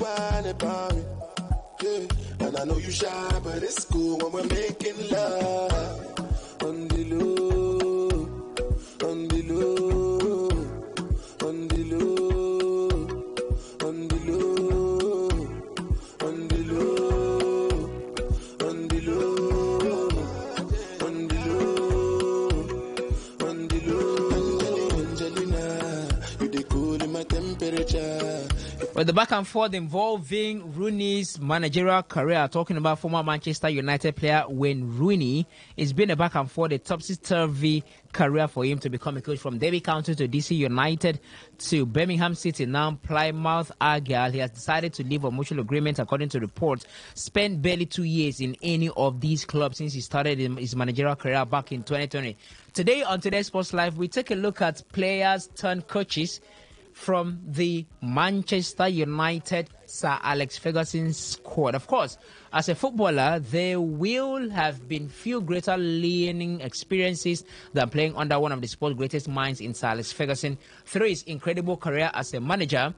mind about it. Yeah. And I know you shy, but it's cool when we're making love. On the low, on the low, on the low, on the low, on the low, on the low, on the low, on the low. Angelina, you dey cool in my temperature. With the back and forth involving Rooney's managerial career, talking about former Manchester United player Wayne Rooney, it's been a back and forth, a topsy-turvy career for him to become a coach from Derby County to DC United to Birmingham City, now Plymouth Argyle. He has decided to leave on mutual agreement, according to reports. Spent barely 2 years in any of these clubs since he started his managerial career back in 2020. Today on Today's Sports Live, we take a look at players turned coaches from the Manchester United Sir Alex Ferguson's squad. Of course, as a footballer, there will have been few greater learning experiences than playing under one of the sport's greatest minds in Sir Alex Ferguson. Through his incredible career as a manager,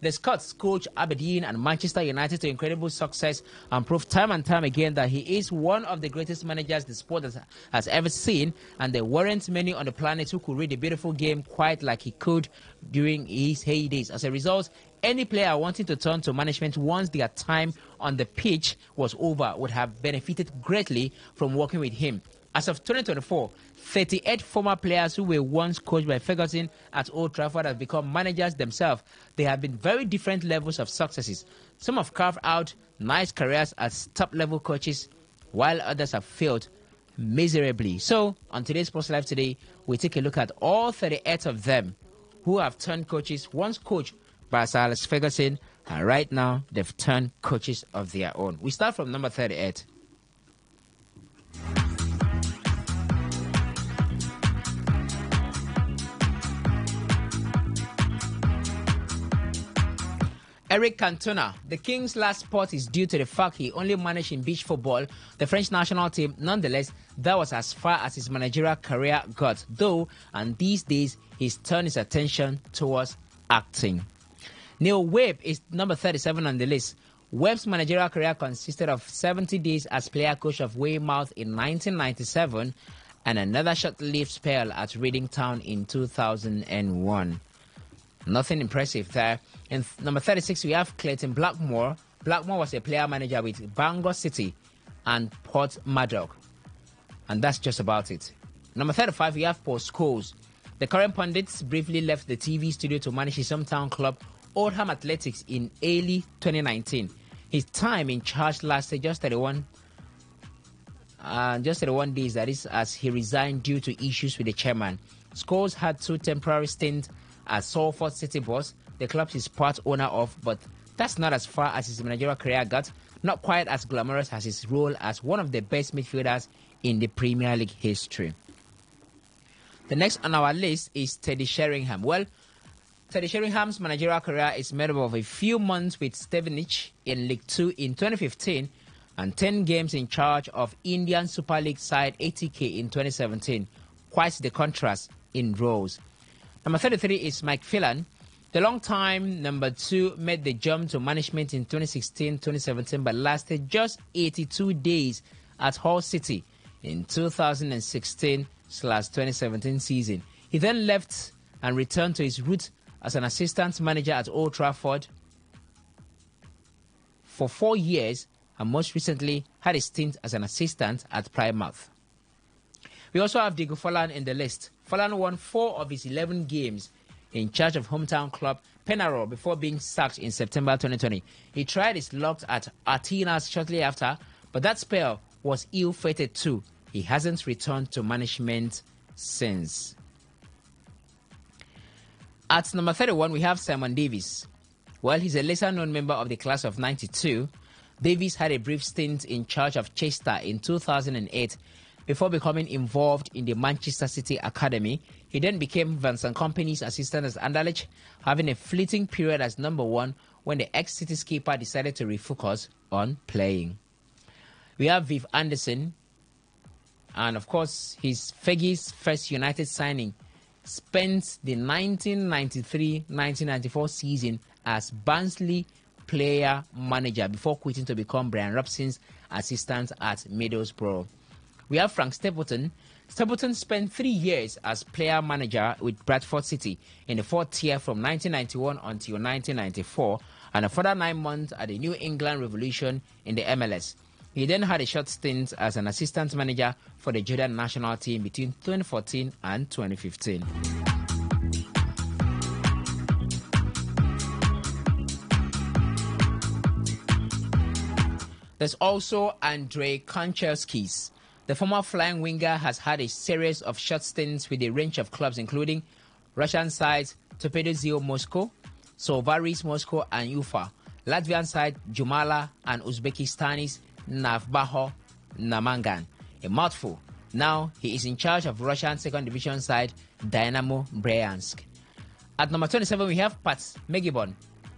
the Scots coach Aberdeen and Manchester United to incredible success and proved time and time again that he is one of the greatest managers the sport has ever seen, and there weren't many on the planet who could read the beautiful game quite like he could during his heydays. As a result, any player wanting to turn to management once their time on the pitch was over would have benefited greatly from working with him. As of 2024, 38 former players who were once coached by Ferguson at Old Trafford have become managers themselves. They have been very different levels of successes. Some have carved out nice careers as top-level coaches, while others have failed miserably. So, on today's Sports Live today, we take a look at all 38 of them who have turned coaches, once coached by Sir Alex Ferguson, and right now they've turned coaches of their own. We start from number 38. Eric Cantona, the King's last spot is due to the fact he only managed in beach football, the French national team. Nonetheless, that was as far as his managerial career got, though, and these days, he's turned his attention towards acting. Neil Webb is number 37 on the list. Webb's managerial career consisted of 70 days as player coach of Weymouth in 1997 and another short-lived spell at Reading Town in 2001. Nothing impressive there. In number 36, we have Clayton Blackmore. Blackmore was a player manager with Bangor City and Port Maddock. And that's just about it. Number 35, we have Paul Scholes. The current pundits briefly left the TV studio to manage his hometown club, Oldham Athletics, in early 2019. His time in charge lasted just 31 days, that is, as he resigned due to issues with the chairman. Scholes had 2 temporary stints as Salford City boss, the club he's part owner of, but that's not as far as his managerial career got, not quite as glamorous as his role as one of the best midfielders in the Premier League history. The next on our list is Teddy Sheringham. Well, Teddy Sheringham's managerial career is made up of a few months with Stevenage in League 2 in 2015 and 10 games in charge of Indian Super League side ATK in 2017. Quite the contrast in roles. Number 33 is Mike Phelan. The long-time number 2 made the jump to management in 2016-2017 but lasted just 82 days at Hull City in 2016/2017 season. He then left and returned to his roots as an assistant manager at Old Trafford for 4 years and most recently had a stint as an assistant at Plymouth. We also have Diego Forlan in the list. Forlan won 4 of his 11 games in charge of hometown club Penarol before being sacked in September 2020. He tried his luck at Atenas shortly after, but that spell was ill-fated too. He hasn't returned to management since. At number 31, we have Simon Davies. Well, he's a lesser-known member of the class of 92. Davies had a brief stint in charge of Chester in 2008 before becoming involved in the Manchester City Academy. He then became Vincent Kompany's assistant at Anderlecht, having a fleeting period as number 1 when the ex-City skipper decided to refocus on playing. We have Viv Anderson, and of course, he's Fergie's first United signing. Spent the 1993-1994 season as Barnsley player manager before quitting to become Brian Robson's assistant at Middlesbrough. We have Frank Stapleton. Stapleton spent 3 years as player manager with Bradford City in the 4th tier from 1991 until 1994, and a further 9 months at the New England Revolution in the MLS. He then had a short stint as an assistant manager for the Jordan national team between 2014 and 2015. There's also Andrei Kanchelskis. The former flying winger has had a series of short stints with a range of clubs, including Russian sides Torpedo Moscow, Solvaris Moscow and Ufa, Latvian side Jumala, and Uzbekistanis Navbaho Namangan. A mouthful. Now he is in charge of Russian second division side Dynamo Bryansk. At number 27, we have Pat Megibon.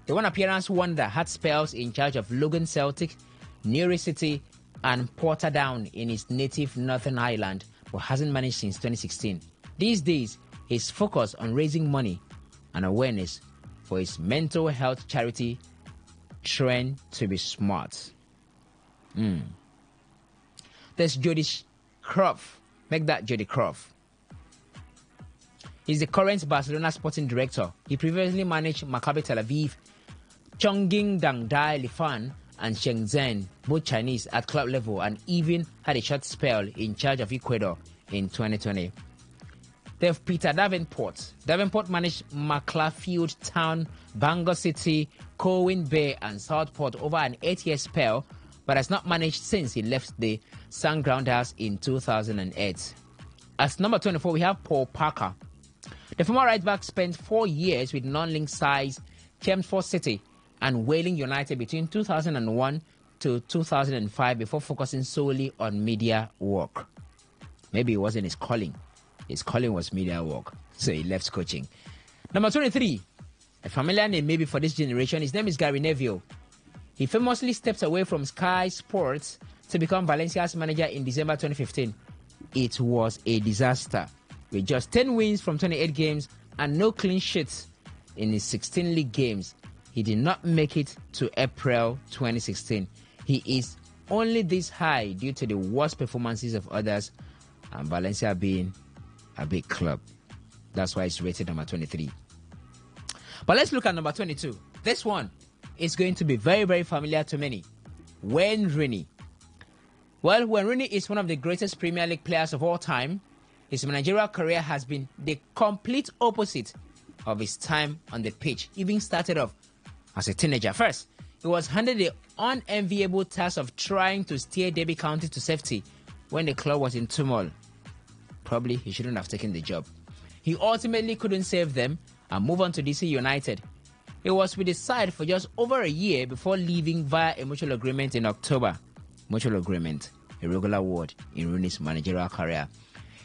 The one appearance wonder had spells in charge of Logan Celtic, Newry City, and Portadown in his native Northern Ireland, but hasn't managed since 2016. These days, he's focused on raising money and awareness for his mental health charity, Train to be Smart. There's Jody Croft. Make that Jody Croft. He's the current Barcelona sporting director. He previously managed Maccabi Tel Aviv, Chongqing Dangdai Lifan, and Shenzhen, both Chinese, at club level, and even had a short spell in charge of Ecuador in 2020. They have Peter Davenport. Davenport managed Macclesfield Town, Bangor City, Colwyn Bay, and Southport over an 8-year spell, but has not managed since he left the Sandgrounders in 2008. As number 24, we have Paul Parker. The former right-back spent 4 years with non-league sides Chelmsford City and Whaling United between 2001 to 2005 before focusing solely on media work. Maybe it wasn't his calling. His calling was media work, so he left coaching. Number 23, a familiar name maybe for this generation. His name is Gary Neville. He famously stepped away from Sky Sports to become Valencia's manager in December 2015. It was a disaster. With just 10 wins from 28 games and no clean sheets in his 16 league games, he did not make it to April 2016. He is only this high due to the worst performances of others, and Valencia being a big club. That's why it's rated number 23. But let's look at number 22. This one is going to be very, very familiar to many. Wayne Rooney. Well, Wayne Rooney is one of the greatest Premier League players of all time. His managerial career has been the complete opposite of his time on the pitch. Even started off as a teenager. First, he was handed the unenviable task of trying to steer Derby County to safety when the club was in turmoil. Probably he shouldn't have taken the job. He ultimately couldn't save them and move on to DC United. He was with the side for just over a year before leaving via a mutual agreement in October. Mutual agreement, a regular word in Rooney's managerial career.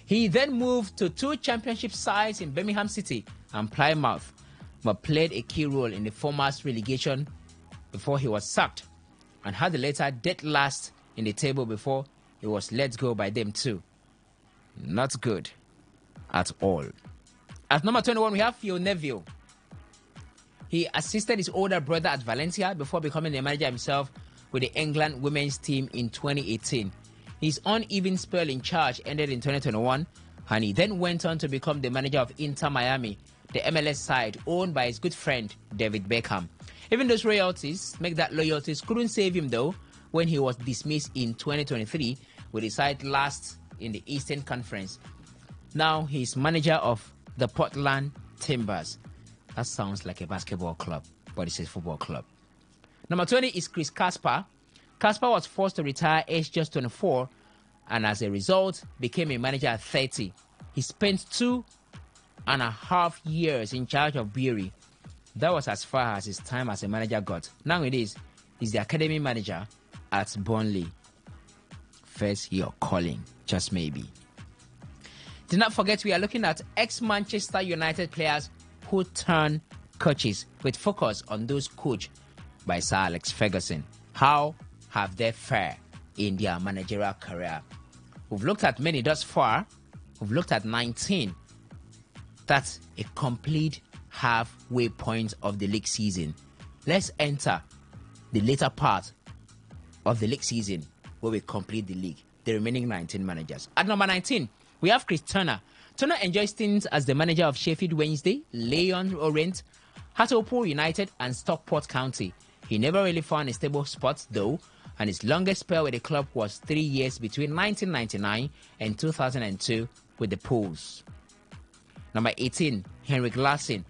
He then moved to 2 championship sides in Birmingham City and Plymouth, but played a key role in the former's relegation before he was sacked, and had the latter dead last in the table before he was let go by them too. Not good at all. At number 21, we have Phil Neville. He assisted his older brother at Valencia before becoming the manager himself with the England women's team in 2018. His uneven spell in charge ended in 2021, and he then went on to become the manager of Inter Miami, the MLS side owned by his good friend David Beckham. Even those royalties, couldn't save him though when he was dismissed in 2023 with the side last in the Eastern Conference. Now he's manager of the Portland Timbers. That sounds like a basketball club, but it's a football club. Number 20 is Chris Casper. Casper was forced to retire aged just 24 and as a result became a manager at 30. He spent 2.5 years in charge of Bury. That was as far as his time as a manager got. Nowadays, he's the academy manager at Burnley. First your calling, just maybe. Do not forget we are looking at ex-Manchester United players who turn coaches with focus on those coached by Sir Alex Ferguson. How have they fared in their managerial career? We've looked at many thus far. We've looked at 19. That's a complete halfway point of the league season. Let's enter the later part of the league season where we complete the league, the remaining 19 managers. At number 19, we have Chris Turner. Turner enjoys stints as the manager of Sheffield Wednesday, Lyon Orient, Hartlepool United, and Stockport County. He never really found a stable spot though, and his longest spell with the club was 3 years between 1999 and 2002 with the Pools. Number 18, Henrik Larsson.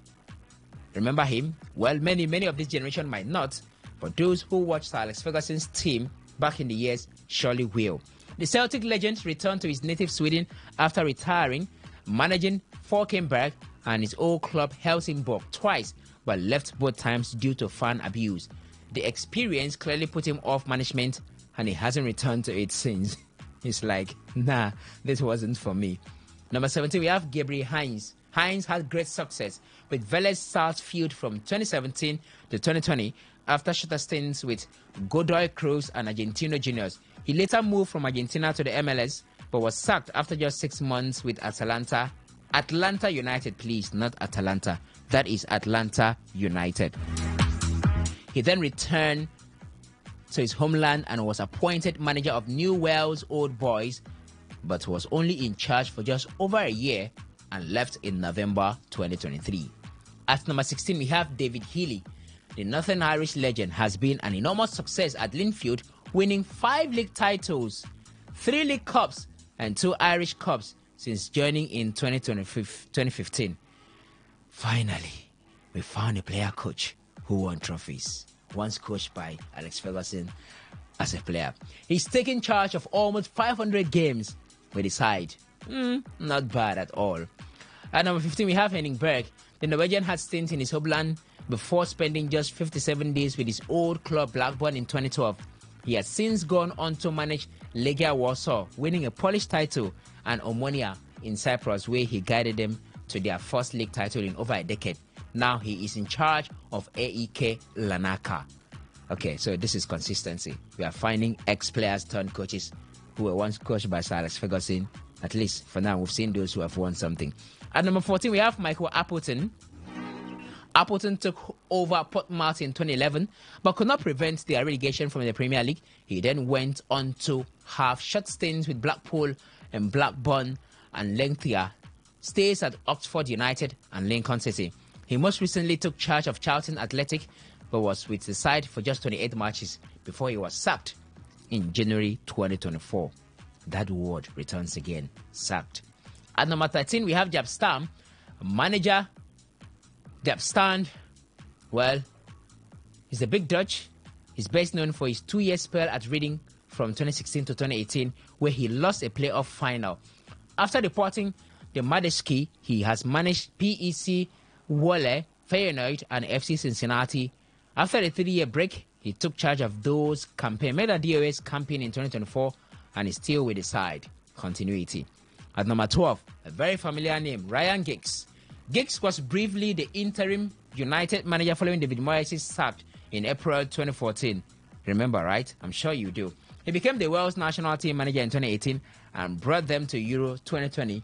Remember him? Well, many of this generation might not, but those who watched Sir Alex Ferguson's team back in the years surely will. The Celtic legend returned to his native Sweden after retiring, managing Falkenberg and his old club Helsingborg twice, but left both times due to fan abuse. The experience clearly put him off management, and he hasn't returned to it since. He's like, nah, this wasn't for me. Number 17, we have Gabriel Heinz. Heinz had great success with Vélez Sarsfield from 2017 to 2020 after shorter stints with Godoy Cruz and Argentino Juniors. He later moved from Argentina to the MLS, but was sacked after just 6 months with Atlanta United, please, not Atalanta. That is Atlanta United. He then returned to his homeland and was appointed manager of New Wales Old Boys, but was only in charge for just over a year and left in November 2023. At number 16, we have David Healy. The Northern Irish legend has been an enormous success at Linfield, winning 5 league titles, 3 league cups, and 2 Irish cups since joining in 2015. Finally, we found a player coach who won trophies, once coached by Alex Ferguson as a player. He's taken charge of almost 500 games with his side. Not bad at all. At number 15, we have Henning Berg. The Norwegian had stint in his homeland before spending just 57 days with his old club Blackburn in 2012. He has since gone on to manage Legia Warsaw, winning a Polish title, and Omonia in Cyprus, where he guided them to their first league title in over a decade. Now he is in charge of AEK Larnaca. Okay, so this is consistency. We are finding ex-players turned coaches who were once coached by Sir Alex Ferguson. At least for now, we've seen those who have won something. At number 14, we have Michael Appleton. Appleton took over Portsmouth in 2011, but could not prevent their relegation from the Premier League. He then went on to have short stints with Blackpool and Blackburn and lengthier stays at Oxford United and Lincoln City. He most recently took charge of Charlton Athletic, but was with the side for just 28 matches before he was sacked in January 2024. That word returns again, sacked. At number 13, we have Jaap Stam. Manager Jaap Stam, well, he's a big Dutch. He's best known for his 2-year spell at Reading from 2016 to 2018, where he lost a playoff final. After departing the Madeski, he has managed PEC Wolle, Feyenoord, and FC Cincinnati. After the 3-year break, he took charge of those campaign, made a DOS campaign in 2024, and is still with the side. Continuity. At number 12, a very familiar name, Ryan Giggs. Giggs was briefly the interim United manager following David Moyes' sack in April 2014. Remember, right? I'm sure you do. He became the Wales national team manager in 2018 and brought them to Euro 2020,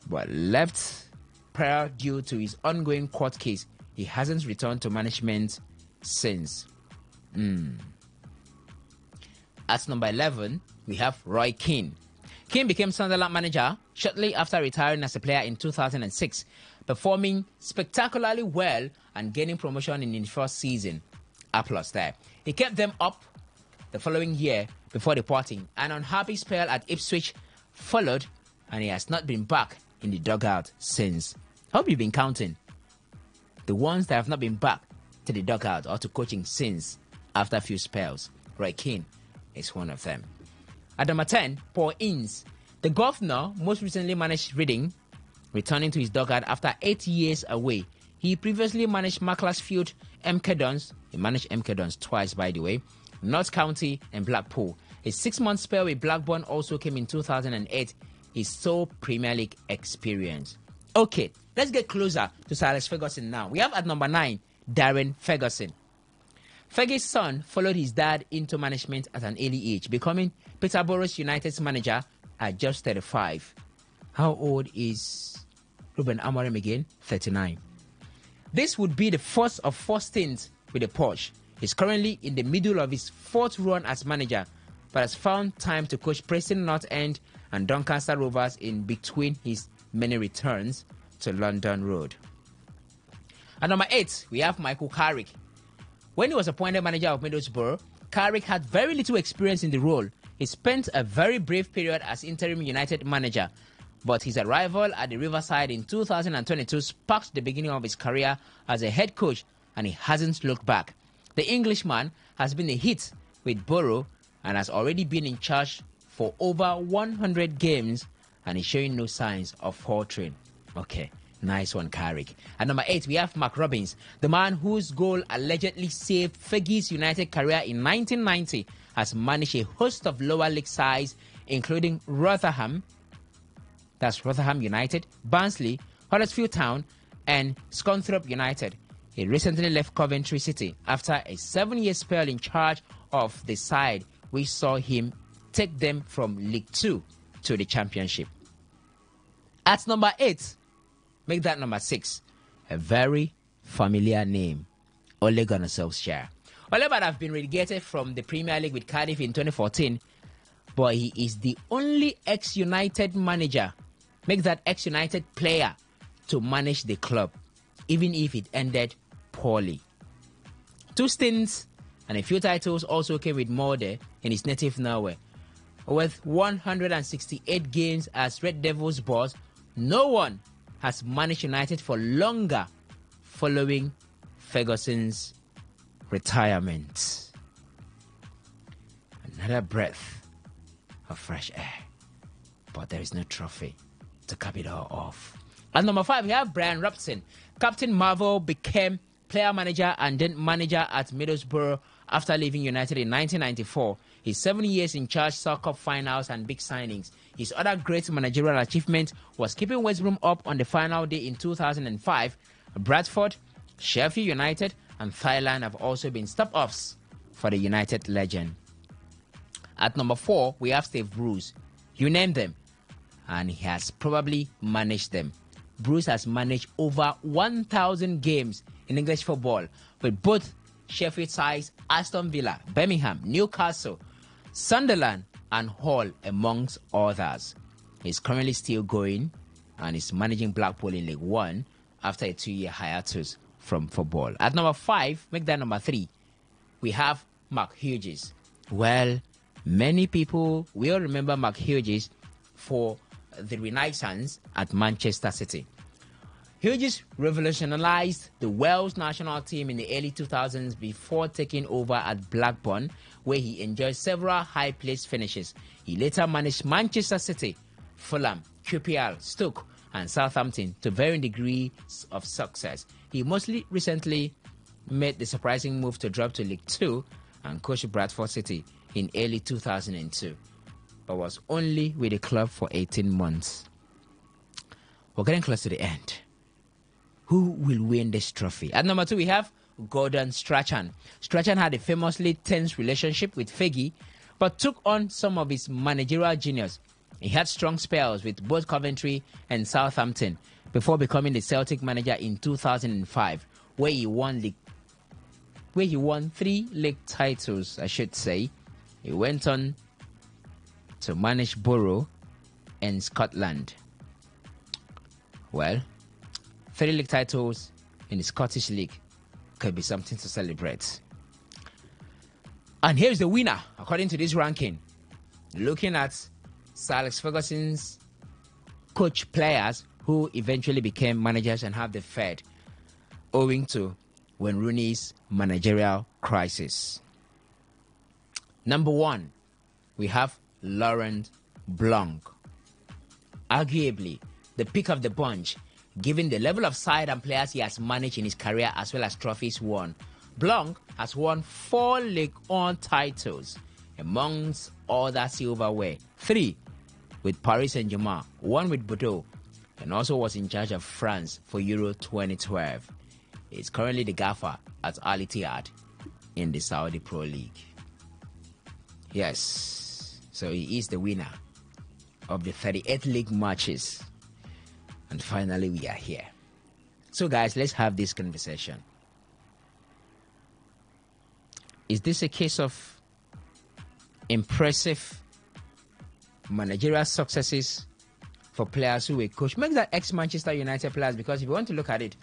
but left prior due to his ongoing court case. He hasn't returned to management since. At number 11, we have Roy Keane. Keane became Sunderland manager shortly after retiring as a player in 2006, performing spectacularly well and gaining promotion in his first season. Applause there. He kept them up the following year before departing. An unhappy spell at Ipswich followed, and he has not been back in the dugout since. Hope you've been counting the ones that have not been back to the dugout or to coaching since after a few spells. Roy Keane is one of them. At number 10, Paul Ince. The governor most recently managed Reading, returning to his dugout after 8 years away. He previously managed Macclesfield, MK Dons. He managed MK Dons twice, by the way. Notts County and Blackpool. His 6-month spell with Blackburn also came in 2008. His sole Premier League experience. Okay, let's get closer to Sir Alex Ferguson now. We have at number 9, Darren Ferguson. Fergie's son followed his dad into management at an early age, becoming Peterborough United's manager at just 35. How old is Ruben Amorim again? 39. This would be the first of 4 stints with the Posh. He's currently in the middle of his 4th run as manager, but has found time to coach Preston North End and Doncaster Rovers in between his many returns to London Road. At number 8, we have Michael Carrick. When he was appointed manager of Middlesbrough, Carrick had very little experience in the role. He spent a very brief period as interim United manager, but his arrival at the Riverside in 2022 sparked the beginning of his career as a head coach, and he hasn't looked back. The Englishman has been a hit with Borough and has already been in charge for over 100 games, and is showing no signs of faltering. Okay, nice one, Carrick. At number 8, we have Mark Robbins, the man whose goal allegedly saved Fergie's United career in 1990, has managed a host of lower league sides, including Rotherham, that's Rotherham United, Barnsley, Huddersfield Town, and Scunthorpe United. He recently left Coventry City after a 7-year spell in charge of the side, which saw him take them from League 2 to the Championship. At number 8, make that number 6, a very familiar name, Ole Gunnar Solskjaer. Ole might have been relegated from the Premier League with Cardiff in 2014, but he is the only ex-United manager, make that ex-United player, to manage the club, even if it ended poorly. 2 stints and a few titles also came with Molde in his native Norway. With 168 games as Red Devils boss, no one has managed United for longer following Ferguson's retirement. Another breath of fresh air, but there is no trophy to cap it all off. At number 5, we have Brian Robson. Captain Marvel became player manager and then manager at Middlesbrough after leaving United in 1994. His 7 years in charge saw cup finals and big signings. His other great managerial achievement was keeping West Brom up on the final day in 2005. Bradford, Sheffield United, and Thailand have also been stop-offs for the United legend. At number 4, we have Steve Bruce. You name them, and he has probably managed them. Bruce has managed over 1,000 games in English football with both Sheffield sides, Aston Villa, Birmingham, Newcastle, Sunderland, and Hull, amongst others. He's currently still going and is managing Blackpool in League One after a 2-year hiatus from football. At number 5, make that number 3, we have Mark Hughes. Well, many people will remember Mark Hughes for the Renaissance at Manchester City. Hughes revolutionized the Wales national team in the early 2000s before taking over at Blackburn, where he enjoyed several high-placed finishes. He later managed Manchester City, Fulham, QPR, Stoke, and Southampton to varying degrees of success. He mostly recently made the surprising move to drop to League 2 and coach Bradford City in early 2002, but was only with the club for 18 months. We're getting close to the end. Who will win this trophy? At number 2, we have Gordon Strachan. Strachan had a famously tense relationship with Fergie, but took on some of his managerial genius. He had strong spells with both Coventry and Southampton before becoming the Celtic manager in 2005, where he won 3 league titles, I should say. He went on to manage Borough and Scotland. Well, 3 league titles in the Scottish League could be something to celebrate. And here's the winner, according to this ranking. Looking at Sir Alex Ferguson's coach players who eventually became managers and have the Fed, owing to Wayne Rooney's managerial crisis. Number 1, we have Laurent Blanc. Arguably the pick of the bunch, given the level of side and players he has managed in his career as well as trophies won. Blanc has won 4 League One titles, amongst other silverware. 3 with Paris Saint-Germain, 1 with Bordeaux, and also was in charge of France for Euro 2012. He's currently the gaffer at Al Ittihad in the Saudi Pro League. Yes, so he is the winner of the 38 league matches. And finally, we are here. So guys, let's have this conversation. is this a case of impressive managerial successes for players who were coached? Make that ex-Manchester United players, because if you want to look at it,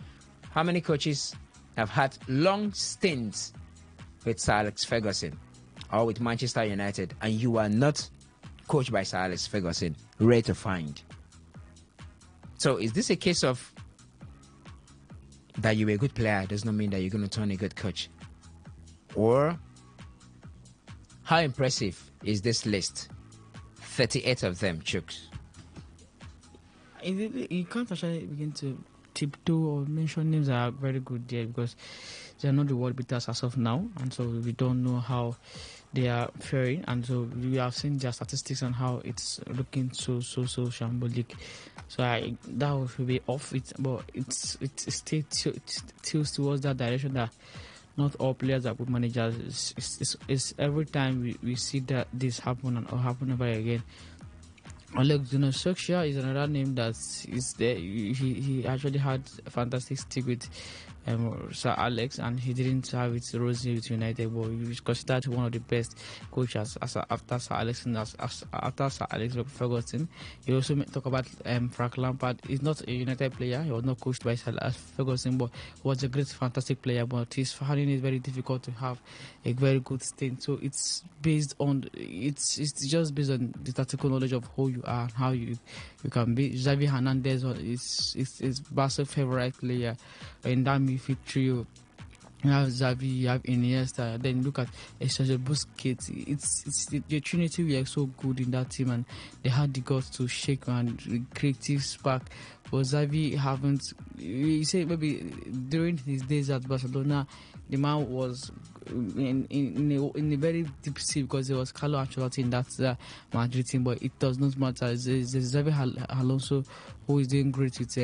how many coaches have had long stints with Sir Alex Ferguson or with Manchester United, and you are not coached by Sir Alex Ferguson? Rare to find. So is this a case of that you were a good player does not mean that you're going to turn a good coach? Or how impressive is this list? 38 of them, Chooks. You can't actually begin to tiptoe or mention names that are very good there, because they are not the world beaters as of now, and so we don't know how they are faring, and so we have seen their statistics and how it's looking so shambolic. So that will be off it, but it tilts towards that direction that not all players are good managers. It's every time we see that this happen or happen over again. Alex Solskjaer is another name that is there. He actually had a fantastic stick with Sir Alex, and he didn't have it rosy with United, but he was considered one of the best coaches after Sir Alex and after Sir Alex Ferguson. He also talk about Frank Lampard. He's not a United player. He was not coached by Sir Alex Ferguson, but he was a great, fantastic player. But he's finding it very difficult to have a very good stint. So it's based on it's just based on the tactical knowledge of who you are and how you can be. Xavi Hernandez is Barca's favorite player in that midfield trio. You have Xavi, you have Iniesta, then look at Sergio Busquets. It's the Trinity were so good in that team, and they had the guts to shake and creative spark. But Xavi haven't. You say maybe during his days at Barcelona, the man was in a very deep sea, because there was Carlo Ancelotti in that Madrid team. But it does not matter. It's Xavi Alonso who is doing great with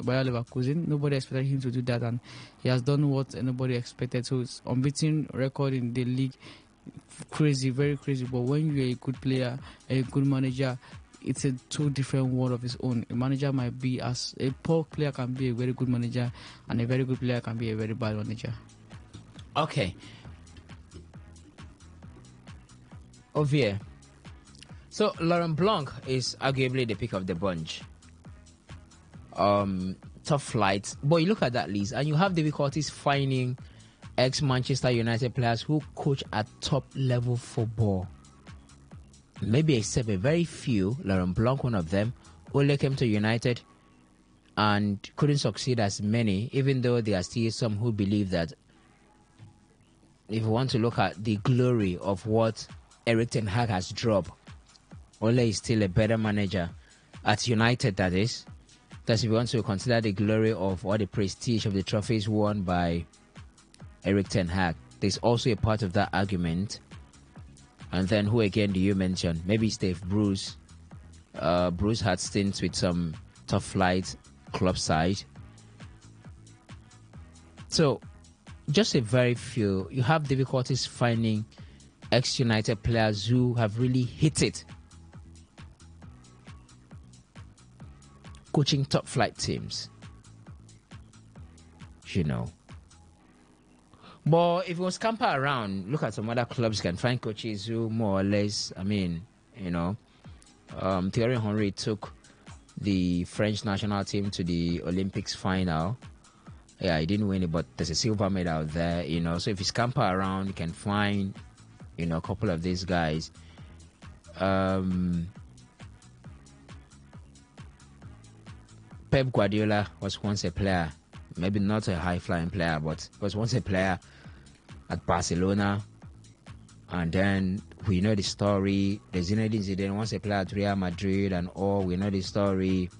Bayer Leverkusen. Nobody expected him to do that, and he has done what nobody expected. So it's unbeaten record in the league. Crazy, very crazy. But when you're a good player, a good manager, it's a two different world of its own. A manager might be as a poor player can be a very good manager, and a very good player can be a very bad manager. Okay. Ovie. So Laurent Blanc is arguably the pick of the bunch. Tough flight. But you look at that list and you have difficulties finding ex-Manchester United players who coach at top level football. Maybe except a very few, Laurent Blanc one of them, only came to United and couldn't succeed as many, even though there are still some who believe that if you want to look at the glory of what Erik ten Hag has dropped, Ole is still a better manager at United, that is. Because if you want to consider the glory of all the prestige of the trophies won by Erik ten Hag, there's also a part of that argument. And then who again do you mention? Maybe Steve Bruce. Bruce had stints with some top flight club side. So just a very few. You have difficulties finding ex-United players who have really hit it coaching top flight teams, you know. But if you scamper around, look at some other clubs, you can find coaches who more or less, I mean, you know, Thierry Henry took the French national team to the Olympics final. Yeah, he didn't win it, but there's a silver medal there, you know. So if you scamper around, you can find, you know, a couple of these guys. Pep Guardiola was once a player, maybe not a high-flying player, but was once a player at Barcelona. And then we know the story. The Zinedine Zidane once a player at Real Madrid and all. We know the story.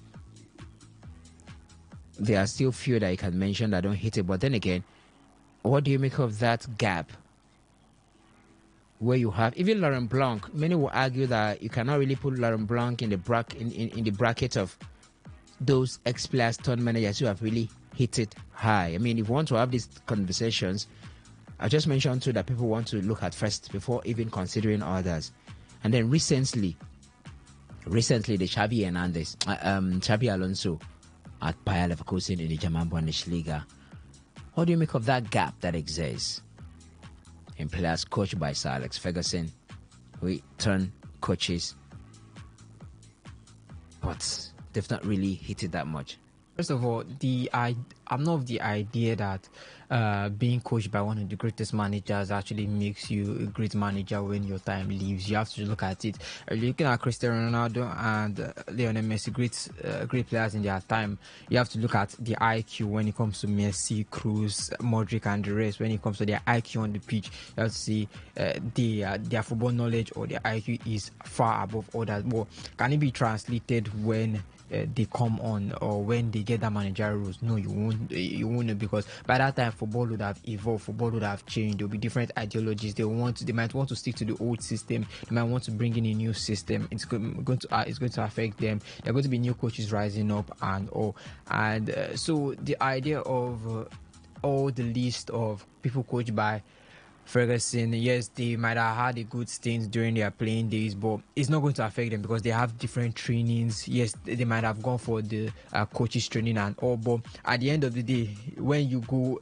There are still few that you can mention that don't hit it. But then again, what do you make of that gap? Where you have even Laurent Blanc, many will argue that you cannot really put Laurent Blanc in the bracket of those ex-players turned managers who have really hit it high. I mean, if you want to have these conversations, I just mentioned too that people want to look at first before even considering others. And then recently the Xavi Hernandez, Xavi Alonso at Bayer Leverkusen in the German Bundesliga. What do you make of that gap that exists? and players coached by Sir Alex Ferguson, we turn coaches, but they've not really hit it that much. First of all, I'm not of the idea that being coached by one of the greatest managers actually makes you a great manager when your time leaves. You have to look at it. Looking at Cristiano Ronaldo and Lionel Messi, great players in their time, you have to look at the IQ when it comes to Messi, Cruz, Modric, and the rest. When it comes to their IQ on the pitch, you have to see their football knowledge or their IQ is far above others. But can it be translated when they come on or when they get that managerial roles? No, you won't, because by that time football would have evolved, football would have changed. There will be different ideologies. They might want to stick to the old system, they might want to bring in a new system. It's going to affect them. There are going to be new coaches rising up and all, and so the idea of all the list of people coached by Ferguson, yes, they might have had a good stint during their playing days, but it's not going to affect them because they have different trainings. Yes, they might have gone for the coaches training and all, but at the end of the day, when you go,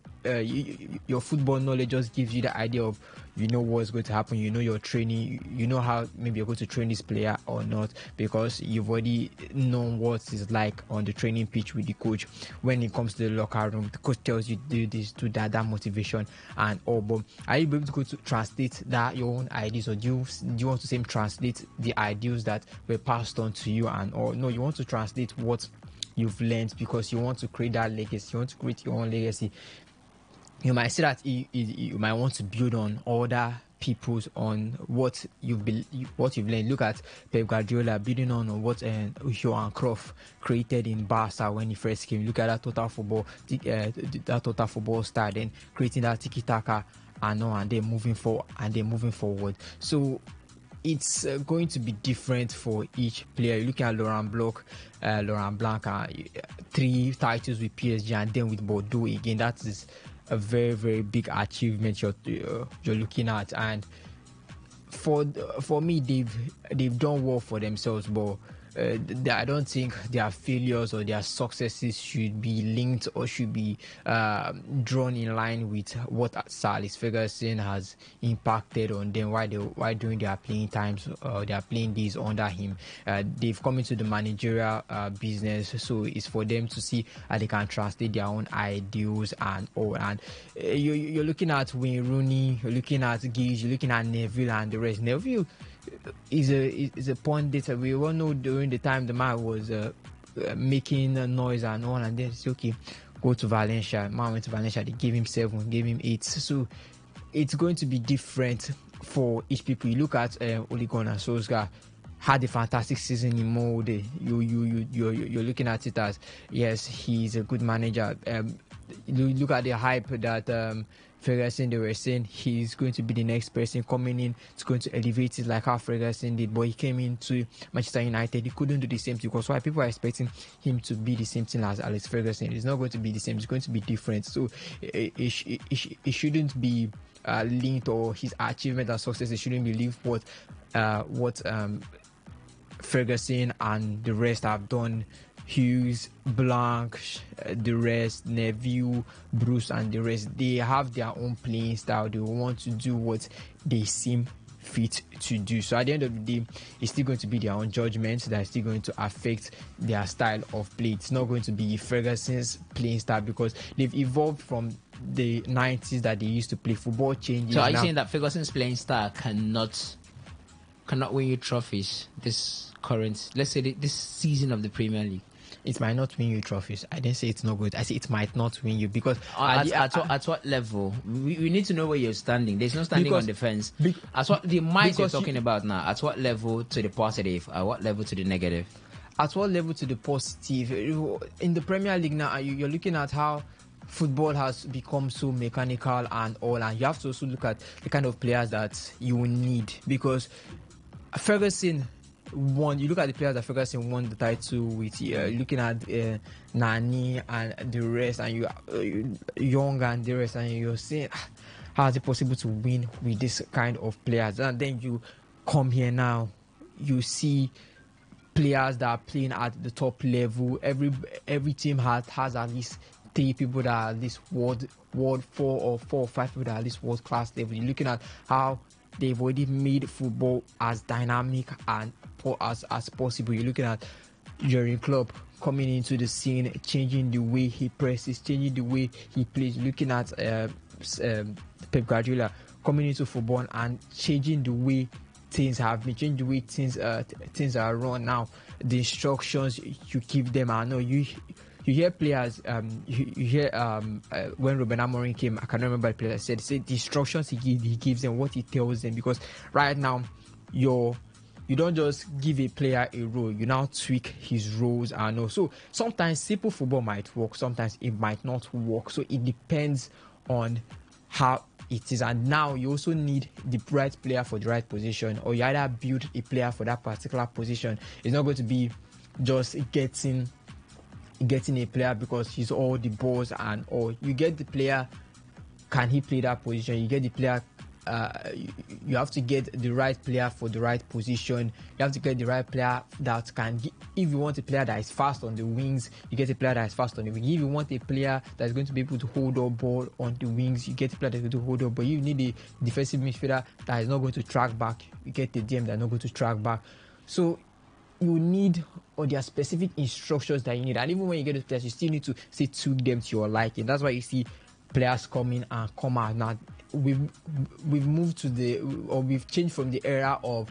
your football knowledge just gives you the idea of, you know what's going to happen, you know your training, you know how maybe you're going to train this player or not, because you've already known what it's like on the training pitch with the coach. When it comes to the locker room, the coach tells you do this, do that motivation and all. But are you able to translate that your own ideas, or do you want to translate the ideas that were passed on to you and all? No, you want to translate what you've learned because you want to create that legacy. You want to create your own legacy. You might say that you might want to build on other people's, on what you've learned. Look at Pep Guardiola building on what Johan Cruyff created in Barca when he first came. Look at that total football style, then creating that tiki taka and then moving forward. So it's going to be different for each player. You're looking at Laurent Blanc, 3 titles with PSG and then with Bordeaux again. That is a very, very big achievement you're looking at, and for me, they've done well for themselves, but I don't think their failures or their successes should be linked or should be drawn in line with what Sir Alex Ferguson has impacted on them while during their playing times, their playing days under him. They've come into the managerial business, so it's for them to see how they can translate their own ideals and all. And you're looking at Wayne Rooney, you're looking at Giggs, you're looking at Neville and the rest. Neville is a pundit. We all know during the time the man was making noise and all, and then say, okay, go to Valencia. Man went to Valencia, they gave him 7, gave him 8. So it's going to be different for each people. You look at Ole Gunnar Solskjaer, had a fantastic season in Molde. You're looking at it as, yes, he's a good manager. You look at the hype that Ferguson, they were saying he's going to be the next person coming in. It's going to elevate it like how Ferguson did. But he came into Manchester United, he couldn't do the same thing, because why people are expecting him to be the same thing as Alex Ferguson. It's not going to be the same. It's going to be different. So it shouldn't be linked, or his achievement and success, it shouldn't be linked what Ferguson and the rest have done. Hughes, Blanc, the rest, Neville, Bruce, and the rest, they have their own playing style. They want to do what they seem fit to do. So at the end of the day, it's still going to be their own judgment that is still going to affect their style of play. It's not going to be Ferguson's playing style, because they've evolved from the 90s that they used to play. Football changes. So are you saying that Ferguson's playing style cannot win you trophies this season of the Premier League? It might not win you trophies. I didn't say it's not good. I say it might not win you, because at what level? We need to know where you're standing. There's no standing on the fence. At what the might you're talking about now? At what level to the positive? At what level to the negative? At what level to the positive? In the Premier League now, you're looking at how football has become so mechanical and all, and you have to also look at the kind of players that you need, because Ferguson won. You look at the players that Ferguson won the title with. Looking at Nani and the rest, and you Young and the rest, and you're saying, how is it possible to win with this kind of players? And then you come here now, you see players that are playing at the top level. Every team has at least three people that are at this world four or five people that are at this world class level. You're looking at how they've already made football as dynamic and as possible. You're looking at Jurgen Klopp coming into the scene, changing the way he presses, changing the way he plays. Looking at Pep Guardiola coming into football and changing the way things have been, changing the way things are run now. The instructions you give them, I know you hear players, you hear when Ruben Amorim came, I can't remember the player said the instructions he gives them, what he tells them, because right now you don't just give a player a role, you now tweak his roles. And also sometimes simple football might work, sometimes it might not work, so it depends on how it is. And now you also need the right player for the right position, or you either build a player for that particular position. It's not going to be just getting a player because he's all the balls and all. You get the player, can he play that position? You get the player, you have to get the right player for the right position. You have to get the right player that can, if you want a player that is fast on the wings, you get a player that is fast on the wing. If you want a player that is going to be able to hold up ball on the wings, you get a player that is going to hold up. But you need a defensive midfielder that is not going to track back. You get a DM that is not going to track back. So you need, or there are specific instructions that you need. And even when you get those players, you still need to tweak them to your liking. That's why you see players come in and come out. Now we've moved to we've changed from the era of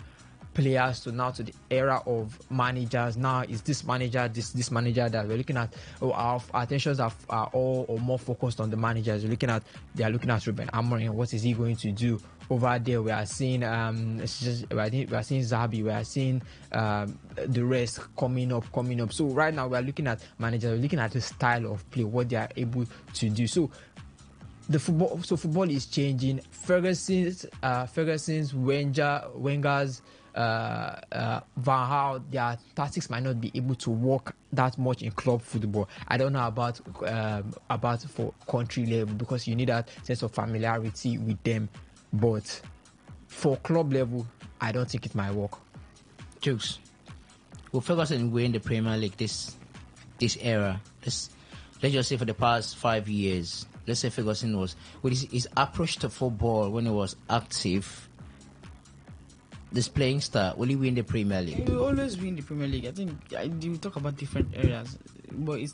players to the era of managers. Now is this manager, this manager that we're looking at. Our attentions are all or more focused on the managers. They are looking at Ruben Amorim. What is he going to do over there? We are seeing we are seeing Zabi. We are seeing the rest coming up. So right now we are looking at managers. We're looking at the style of play, what they are able to do. So football is changing. Ferguson's, Wenger's, Van Gaal, their tactics might not be able to work that much in club football. I don't know about for country level, because you need that sense of familiarity with them. But for club level, I don't think it might work. Jokes. Will Ferguson win the Premier League this era? Let's just say for the past 5 years. Let's say Ferguson was with his approach to football when he was active, this playing style, will he win the Premier League? He will always win the Premier League. I think we talk about different areas, but it's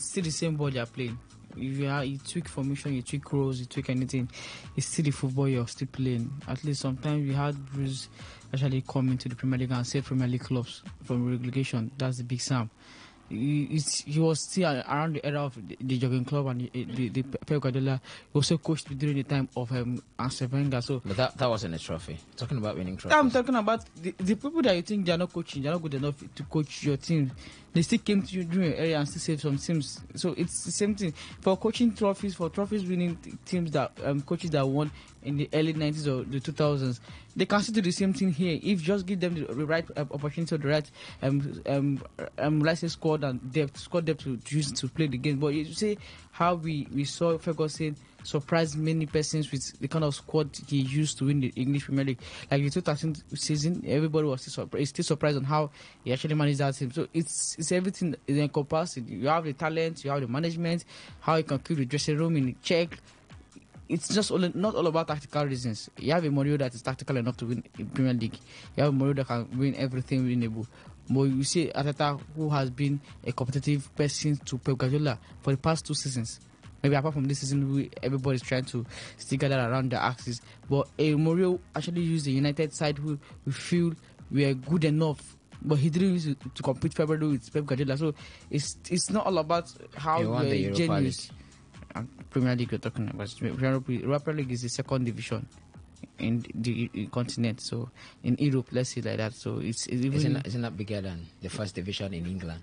still the same ball you're playing. If you tweak formation, you tweak roles, you tweak anything, it's still the football you're still playing. At least sometimes we had Bruce actually come into the Premier League and save Premier League clubs from relegation. That's the big Sam. He was still around the era of the Jurgen Klopp and the Pep Guardiola. He also coached during the time of Arsene Wenger. So, but that wasn't a trophy. Talking about winning trophies. I'm talking about the people that you think they're not coaching, they're not good enough to coach your team. They still came to you during your area and still saved some teams. So it's the same thing for coaching trophies, for trophies winning teams that coaches that won in the early 90s or the 2000s. They can still do the same thing here if you just give them the right opportunity or the right let's say squad depth to use to play the game. But you see how we saw Ferguson surprise many persons with the kind of squad he used to win the English Premier League. Like the 2000 season, everybody was still surprised on how he actually managed that team. So it's everything is encompassed. You have the talent, you have the management, how you can keep the dressing room in check. It's just not all about tactical reasons. You have a Mourinho that is tactical enough to win the Premier League. You have a Mourinho that can win everything winnable. But you see Arteta, who has been a competitive person to Pep Guardiola for the past 2 seasons. Maybe apart from this season, everybody's trying to stick together around the axis. But Mourinho actually used the United side who we feel we are good enough. But he didn't use it to compete favorably with Pep Guardiola. So it's not all about how you are genius. Premier League you're talking about. Europa League is the second division in the continent. So in Europe, let's say like that. So isn't that bigger than the first division in England?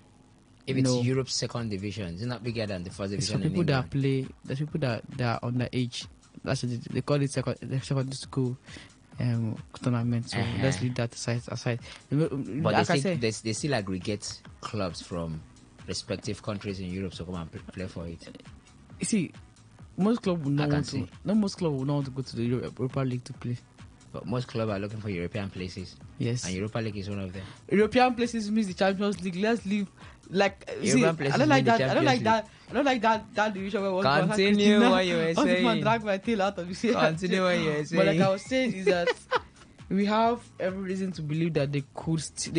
If it's Europe's second division, isn't that bigger than the first division in England? There's people that are underage. That's what they call it secondary school tournament. So let's leave that aside. But like they still aggregate clubs from respective countries in Europe to come and play for it. You see, most clubs will not want to go to the Europa League to play. But most clubs are looking for European places. Yes. And Europa League is one of them. European places means the Champions League. Let's leave. Like, see, European places I don't like mean the that. I don't like Champions that. I don't like that division where was Continue what you were saying. Drag my tail out of the sea. Continue what you were But like saying. I was saying is that we have every reason to believe that they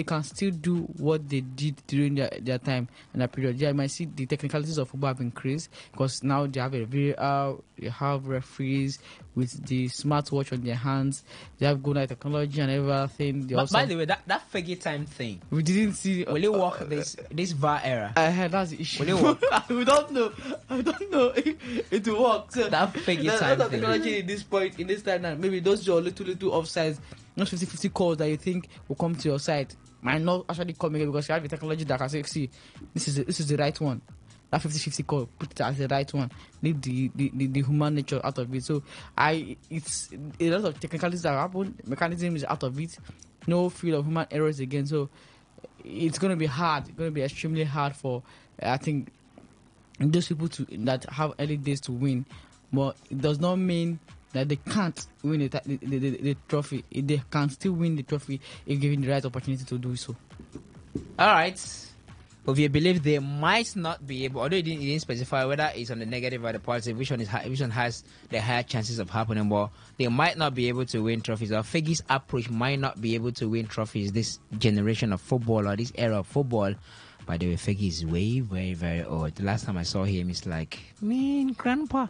can still do what they did during their time and that period. Yeah, I might see the technicalities of football have increased because now they have a VAR, they have referees with the smartwatch on their hands, they have good technology and everything. They But also, by the way, that Fergie time thing, we didn't see. will it work this VAR era? I heard that's the issue. Will it work? We don't know. I don't know. It will work. So That Fergie there's a time lot of thing. technology in this point, in this time now. Maybe those your little offsides, not 50-50 calls that you think will come to your side might not actually come again because you have the technology that can say, see, this is the right one. That 50-50 call, put it as the right one. Leave the human nature out of it. So it's a lot of technicalities that happen. Mechanism is out of it. No field of human errors again. So it's going to be hard. It's going to be extremely hard for, I think, those people that have early days to win. But it does not mean that they can't win the trophy. They can still win the trophy if given the right opportunity to do so. All right. But we believe they might not be able, although it didn't specify whether it's on the negative or the positive, which one has the higher chances of happening, but they might not be able to win trophies. Or Fergie's approach might not be able to win trophies this generation of football or this era of football. By the way, Fergie is way, very, very old. The last time I saw him, it's like, man, grandpa.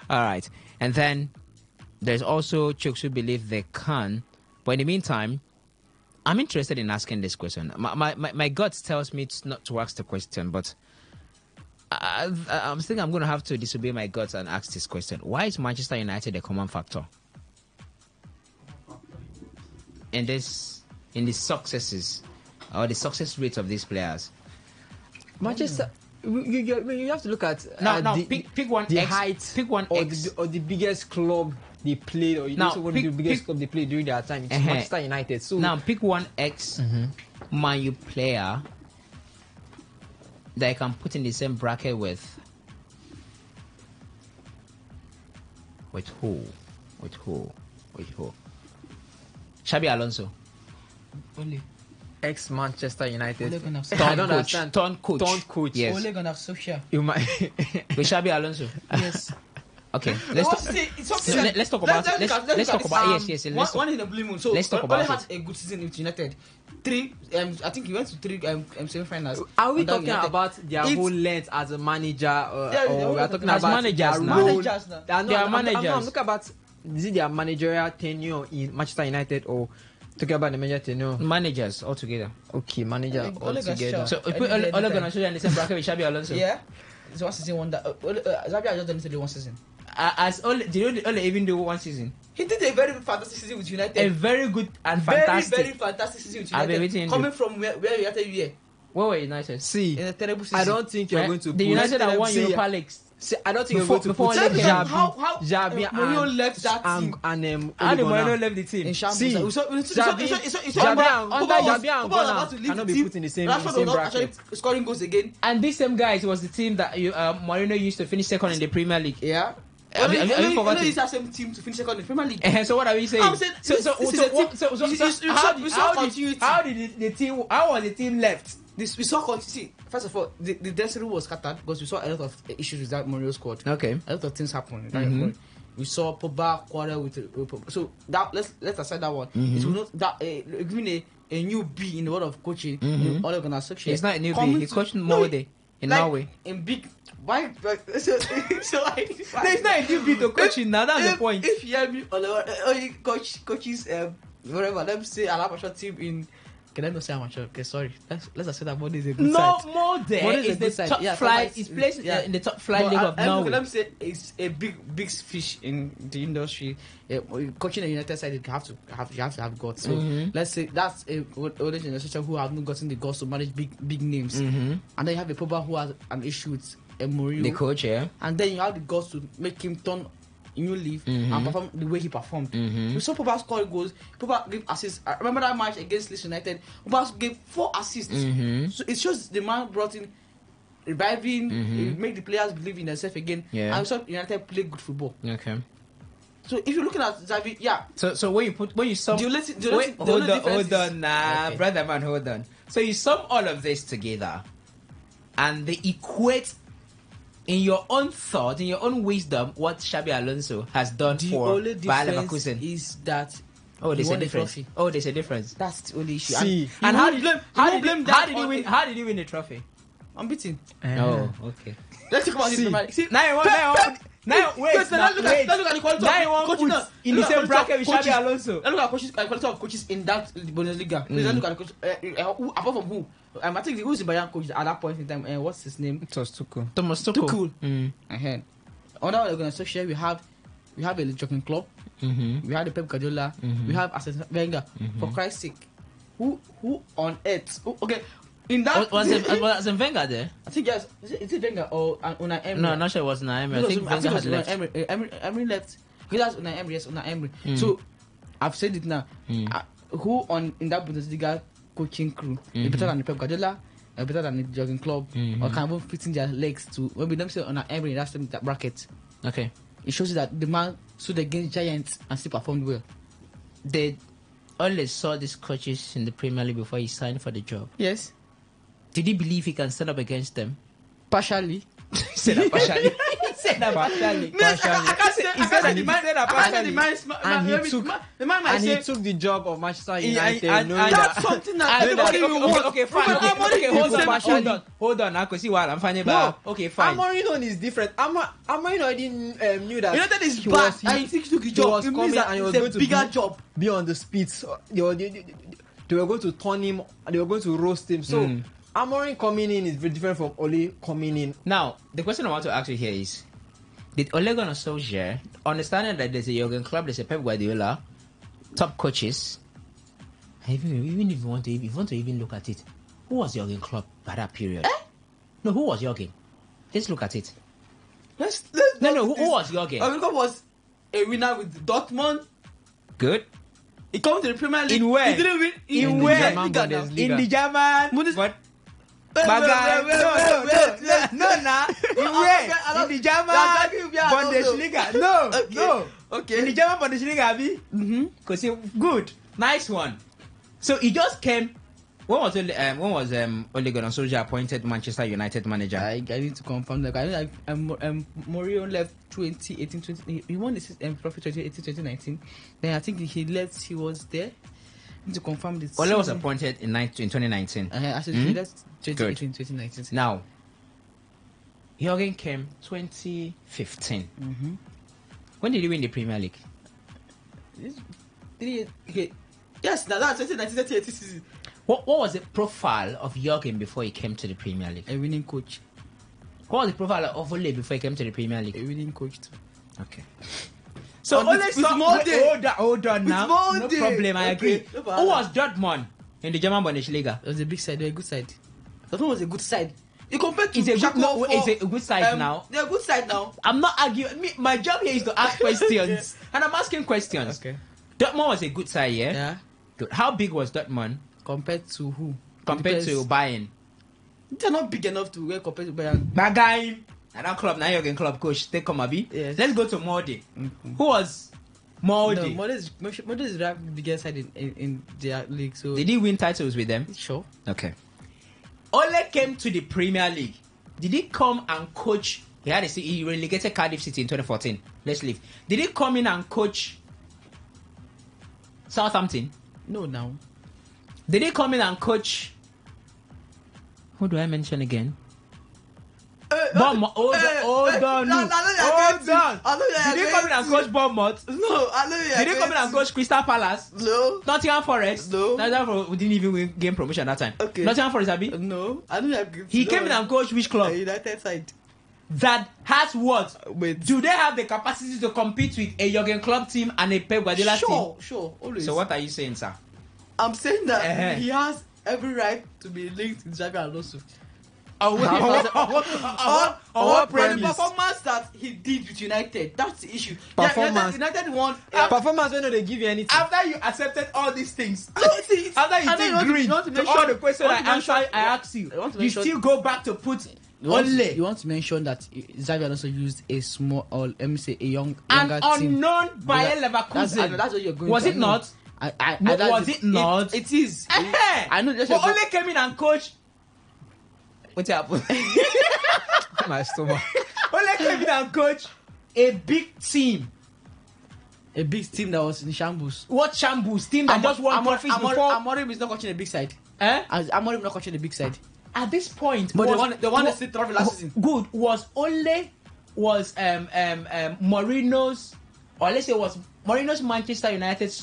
All right. And then there's also Chooks who believe they can. But in the meantime, I'm interested in asking this question. My gut tells me not to ask the question, but I'm thinking I'm going to have to disobey my gut and ask this question. Why is Manchester United a common factor in the successes or the success rates of these players? Manchester, you have to look at pick one the X, height, pick one or X. the biggest club they played, or you Now, also want pick- the biggest pick- club they played during their time. It's Uh-huh. Manchester United. So Now pick one ex Man U player that I can put in the same bracket with who? Xabi Alonso. Ole ex-Manchester United. Ole Gunnar I Turn don't coach. understand. Turn coach. Turn coach. Yes. Ole Gunnar Solskjaer. You might. With Xabi Alonso. Yes. Okay. Let's talk about One in the blue moon. So let's talk Ole about had a good season with United. I think he went to three semi-finals. Are we Under talking United. about their It's- whole length as a manager, Yeah, or we are talking as about managers their now. role? Managers now. They are managers. I'm looking about, is it their managerial tenure in Manchester United, or talking about the manager tenure? managers altogether. Okay, manager Ole Gunnar altogether. Solskjaer. So we put Ole Gunnar Solskjaer in the same bracket with Xabi Alonso. Yeah. It's one season wonder. Xabi has just done it one season. As Ole, did Ole even do one season? He did a very fantastic season with United. A very good and very, fantastic. very fantastic season with I've been United. waiting Coming from where United were Where were United? See, in a terrible season. I don't think you're going to The put United that won See, Europa League. See, I don't think Before- you're before going to put Ole Gunnar- Xabi Mourinho left that team and How did Ole Gunnar. Mourinho left the team? in shambles. See, We saw Xabi and Gunnar about to leave cannot the be team. put in the same Rashford was not bracket. actually scoring goals again. And these same guys was the team that Mourinho used to finish second in the Premier League. Yeah. Have you forgotten? It's that same team to finish second in the Premier League. So what are we saying? I'm saying this is a team- How did the team? How was the team left? We saw continuity. First of all, the dressing room was scattered because we saw a lot of issues with that Mourinho squad. Okay. A lot of things happened. We saw Pogba quarrel with Pogba. So that let's aside that one. It will not that giving a new B in the world of coaching. Ole Gunnar Solskjaer. It's not a new B. He coached Norway in Norway. In big why so There's not a new B to coaching now. That's the point. If you hear me coaches whatever, let me say an amateur team in. Can I not say amateur? Okay, sorry. Let's say that Monday is a good side. More there. Monday is a It's good the side. top Yeah, flight. top It's flight. placed Yeah. in the top flight But league of Norway. let me say it's a big fish in the industry. Coaching a United side, you have to have guts. So let's say that's a older generation who have not gotten the guts to manage big names, and then you have a Pogba who has an issue with Mourinho, The coach, yeah. and then you have the guts to make him turn new leaf and perform the way he performed. We saw Pogba score goals. Pogba gave assists. I remember that match against Leeds United. Pogba gave 4 assists. So it shows the man brought in reviving, make the players believe in themselves again. Yeah. And we saw United play good football. Okay. So if you're looking at Xavi, yeah. So when you sum, hold on, Okay. brother man, hold on. So you sum all of this together, and they equate in your own thought, in your own wisdom, what Xabi Alonso has done The for only Bayer difference Leverkusen. is that Oh, there's he a won the difference. trophy. Oh, there's a difference. That's the only issue. See, And how did blame he win? How did he win the trophy? I'm beating. Oh, okay. Let's talk about this. See, Now, wait. let's look at the quality of coaches now. In the same bracket with Xabi Alonso. Let's look at quality of coaches in that Bundesliga. Let's look at the coach. Who, apart from who? I think who's the Bayern coach at that point in time? What's his name? it was too cool. Thomas Too Tuchel. cool. Mm. Under the organization, we have a jogging club. Mm-hmm. We have the Pep Guardiola. Mhm. We have Arsene Wenger. For Christ's sake, who on earth? Okay, in that Was it Wenger there? I think yes. Is it Wenger or Unai Emery? No, I'm not sure it was Naomi. I No, think so Wenger it had was left. Emery left. He has Unai Emery. Yes, Unai Emery. Mm. So I've said it now. Mm. Who in that Bundesliga coaching crew is better than the Pep Guardiola? Better than the jogging club? Mhm. Or can even fit in their legs to when we don't say Unai Emery? That's that bracket. Okay. It shows you that the man stood against giants and still performed well. They always saw these coaches in the Premier League before he signed for the job. Yes, Did he believe he can stand up against them? partially. He said that partially. He said that partially. I can't say. He said that the man said that partially. And he took the job of Manchester United. and- knowing and that- That's something that Okay, everybody will want. okay, fine. Amorim Okay, will hold say on, partially. hold on. I can see what I'm finding No. about. Okay, fine. Amorim on is different. Amorim already knew that United is he bad, was- and he thinks he took the he job. was It means coming that and he was it's going a to bigger be- job. be on the spits. They were going to turn him. They were going to roast him. So Mm. Amorim coming in is very different from Ole coming in. Now, the question I want to ask you here is: did Ole Gunnar Solskjaer, understanding that there's a Jurgen Klopp, there's a Pep Guardiola, top coaches, even if you want to even look at it, who was Jurgen Klopp by that period? No, who was Jurgen? Let's look at it. Let's No, who was Jurgen? Jurgen was a winner with Dortmund. Good. He came to the Premier League. In where? He didn't win. In the where? German Liga now. Bundesliga. In the German. Bundes- But Wait, my guy, wait. no, nah. In where? In the German Bundesliga. No. Okay. In the German Bundesliga, Abi. Mm-hmm. Cause good, nice one. So he just came. When was Ole Gunnar Solskjaer appointed Manchester United manager? I need to confirm that. I know Mourinho left 2018, 20. He won the trophy 2018, 2019. Then I think he left. He was there. I need to confirm this. Ole was appointed in 2019. I said he left 2018, 2019. Now, Jurgen came 2015. Mm-hmm. When did he win the Premier League? Okay. Yes, now that's 2019, 2018 season. What was the profile of Jurgen before he came to the Premier League? A winning coach. What was the profile of Ole before he came to the Premier League? A winning coach too. Okay. So And Ole with saw- Molde. hold on now. No Molde. problem, I agree. Okay, no Who problem. was Dortmund in the German Bundesliga? It was a big side. They were a good side. Dortmund was a good side. You compared to It's a good, Schalke no, for, it's a good side now. They're a good side now. I'm not arguing. My job here is to ask questions, and I'm asking questions. Okay. Dortmund was a good side, yeah. Yeah. Good. How big was Dortmund Compared to who? compared to Bayern? They're not big enough to compare to Bayern. That guy, and that club, now Jurgen Klopp coach, take come abi. Yes. Let's go to Molde. Who was Molde? No, Molde is the biggest side in their league. So Did he win titles with them? sure. Okay. Ole came to the Premier League. Did he come and coach? He relegated Cardiff City in 2014. Let's leave. Did he come in and coach Southampton? No, now. Did he come in and coach? Who do I mention again? Bournemouth. Hold on. Did he come in and coach Bournemouth? No, I know you. Did he come in and coach Crystal Palace? No. Nottingham Forest? No. Nottingham Forest we didn't even gain promotion that time. Okay. Nottingham Forest, Abi? No, I know you. He came in and coached which club? United side. That has what? Wait. Do they have the capacity to compete with a Jurgen Klopp team and a Pep Guardiola team? Sure, always. So what are you saying, sir? I'm saying that Uh-huh. he has every right to be linked with Xabi Alonso. On What premise? the performance that he did with United, that's the issue. Performance. United won. Performance when they give you anything. After you accepted all these things, After after you did green to all the questions I asked you, you still go back to put You want to mention that Xavi also used a small, or let me say, younger team. Unknown Bayer Leverkusen. That's what you're going Was to. it not? Was it not? It is. I know. But Ole came in and coached. What happened? My stomach. Ole came in and coached a big team. A big team that was in shambles. What shambles? Team that just won trophies before. Amorim is not coaching a big side. Amorim not coaching a big side. At this point, but they won the state trophy last season. Good. Was Mourinho's, or let's say was Mourinho's Manchester United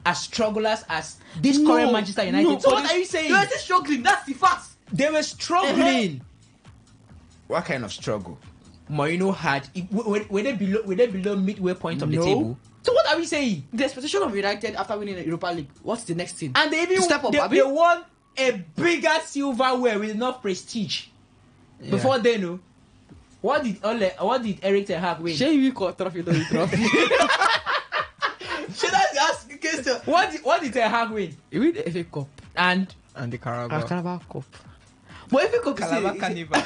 as strugglers as this current Manchester United? No. So what are you saying? They were still struggling. That's the fact. They were struggling. What kind of struggle? Mourinho had. Were they below midway point of the table? So what are we saying? The expectation of United after winning the Europa League. What's the next thing? And they even step up. They won a bigger silverware with enough prestige. Yeah. Before they know, what did Eric Ten Hag win? Should we call trophy? Should I ask the question? What did Ten Hag win? He win the FA Cup and the Carabao Cup. But FA Cup Calabar Carnival.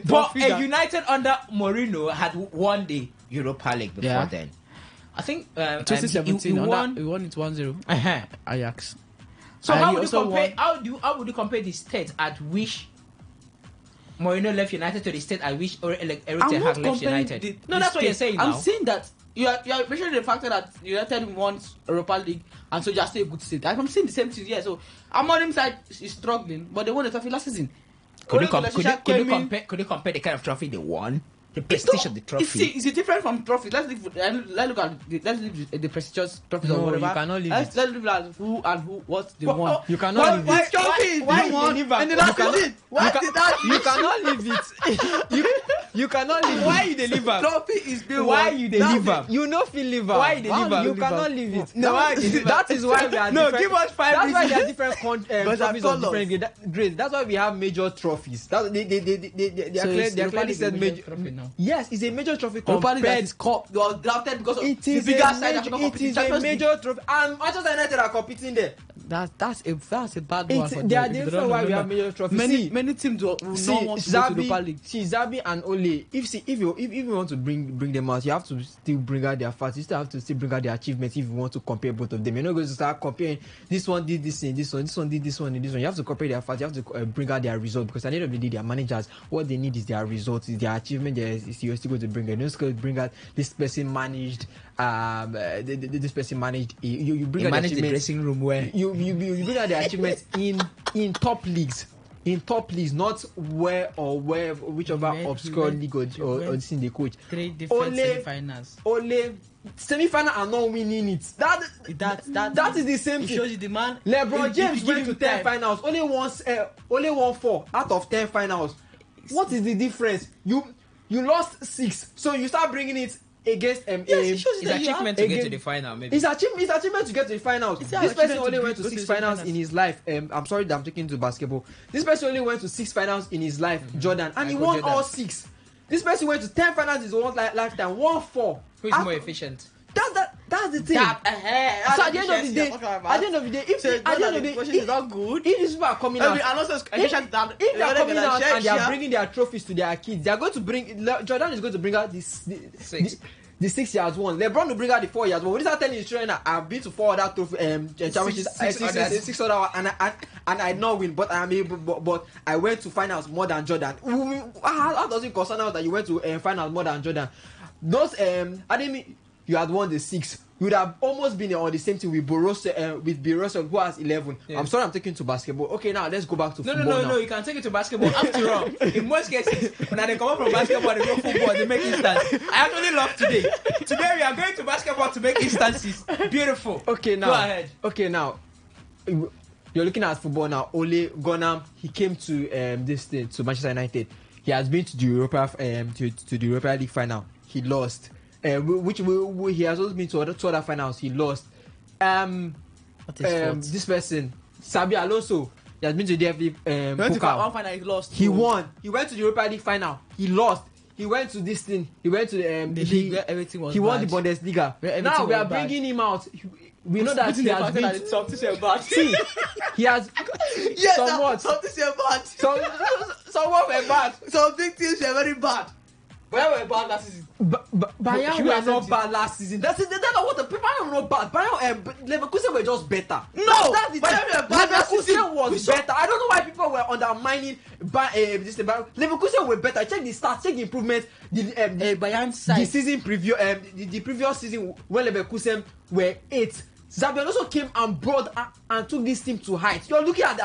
But United under Mourinho had won the Europa League before then. I think 2017 he won it 1-0. Ajax. So how would you compare the state at which Mourinho left United to the state at which Eric Ten Hag left United? That's what you're saying now. I'm saying that you are mentioning the fact that United won Europa League and so just stay a good state. I'm saying the same thing here. So Amorim's side is struggling, but they won the trophy last season. Could you compare the kind of trophy they won? The prestige of the trophy. It's different from trophies. Let's look at the prestigious trophies or whatever. You cannot leave let's look at who and what they won. You cannot leave it. Why you cannot leave it. You cannot leave it. Why you deliver? Trophy is being why you deliver? You know feel liver. Why you deliver? You cannot leave it. No, that is why we are no, different. give us 5 That's why reasons. there are different trophies of different grades. That's why we have major trophies. They are clearly said major. Yes, it's a major trophy compared. Cup was drafted because of it the is bigger a side. it is a major trophy, and Manchester United are competing there. That's a bad one. They are different why we have major trophies. Many teams will not want to go to the Europa League. Zabi and Ole. If you want to bring them out, you have to still bring out their facts. You still have to still bring out their achievements. If you want to compare both of them, you're not going to start comparing. This one did this thing, this one did this one, and this one. You have to compare their facts. You have to bring out their results, because at the end of the day, their managers, what they need is their results, is their achievement. You're still going to bring it. You're just going to bring out this person managed. This person managed. You bring out managed the dressing room where you bring out the achievements in top leagues. In top leagues, not whichever obscure league or in the coach. 3 different semi-finals. Only semi-final are not winning it. That is the same thing. Shows you the man. LeBron James went to 10 finals. Only won 4 out of 10 finals. What is the difference? You lost 6, so you start bringing it against it's achievement to get to the final. Maybe it's achievement to get to the finals. This person only went to 6 finals in his life. I'm sorry that I'm taking to basketball. This person only went to 6 finals in his life, Jordan, and he won all 6. This person went to 10 finals in his whole lifetime, won 4. Who is more efficient? That's the thing. So at the end of the day, if the question is not good, if these people are coming out, if they are coming out and they are bringing their trophies to their kids, they are going to bring. Jordan is going to bring out the 6 he has won. LeBron will bring out the 4 he has won. When he's telling his trainer, I've been to 4 other trophy championships, 6 other, and I not win, but I am able. But I went to finals more than Jordan. How does it concern us that you went to finals more than Jordan? Those I didn't mean. You had won the 6. You would have almost been on the same team with Borussia, who has 11. Yeah. I'm sorry, I'm taking to basketball. Okay, now let's go back to football. No, you can take it to basketball. After all, in most cases, when they come up from basketball, they go football, they make instances. I actually love today. Today we are going to basketball to make instances. Beautiful. Okay, now. Go ahead. Okay, now. You're looking at football now. Ole Gunnar, he came to this thing, to Manchester United. He has been to the Europa League final. He lost. He has also been to 2 other finals. He lost. This person, Xabi Alonso, he has been to the FA one final. He lost. He won. He went to the Europa League final. He lost. He went to this thing. He went to the league. Where everything was he won bad. the Bundesliga. Now we are bringing him out. we know that he has been something bad. See, he has something bad. Somewhat were bad. Some big things were very bad. Where were bad last season? Bayern were not bad last season. That's not what the people are not bad. Bayern Leverkusen were just better. No, that's the Bayern were bad last season. Leverkusen was better. I don't know why people were undermining Leverkusen were better. Check the stats, check the improvements. The Bayern side. The season preview. The previous season when Leverkusen were 8th. Xabi also came and brought and took this team to heights. You're looking at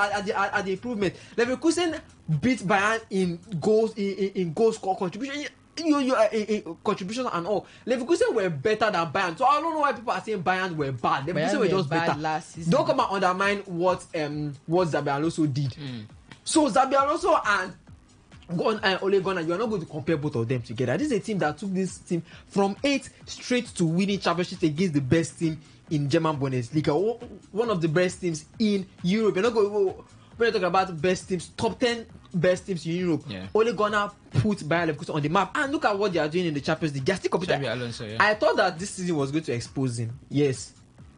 the improvement. Leverkusen beat Bayern in goals in goal score contribution. Contribution and all. Leverkusen were better than Bayern. So I don't know why people are saying Bayern were bad. Leverkusen were just better. Last season. Don't come and undermine what Xabi Alonso did. So Xabi Alonso and Ole Gunnar, you are not going to compare both of them together. This is a team that took this team from 8 straight to winning championships against the best team in German Bundesliga, one of the best teams in Europe. You're not going. When you're talking about best teams, top 10 best teams in Europe, Ole Gunnar put Bayer Leverkusen on the map. And look at what they are doing in the Champions League. They are still competing. I thought that this season was going to expose him. Yes.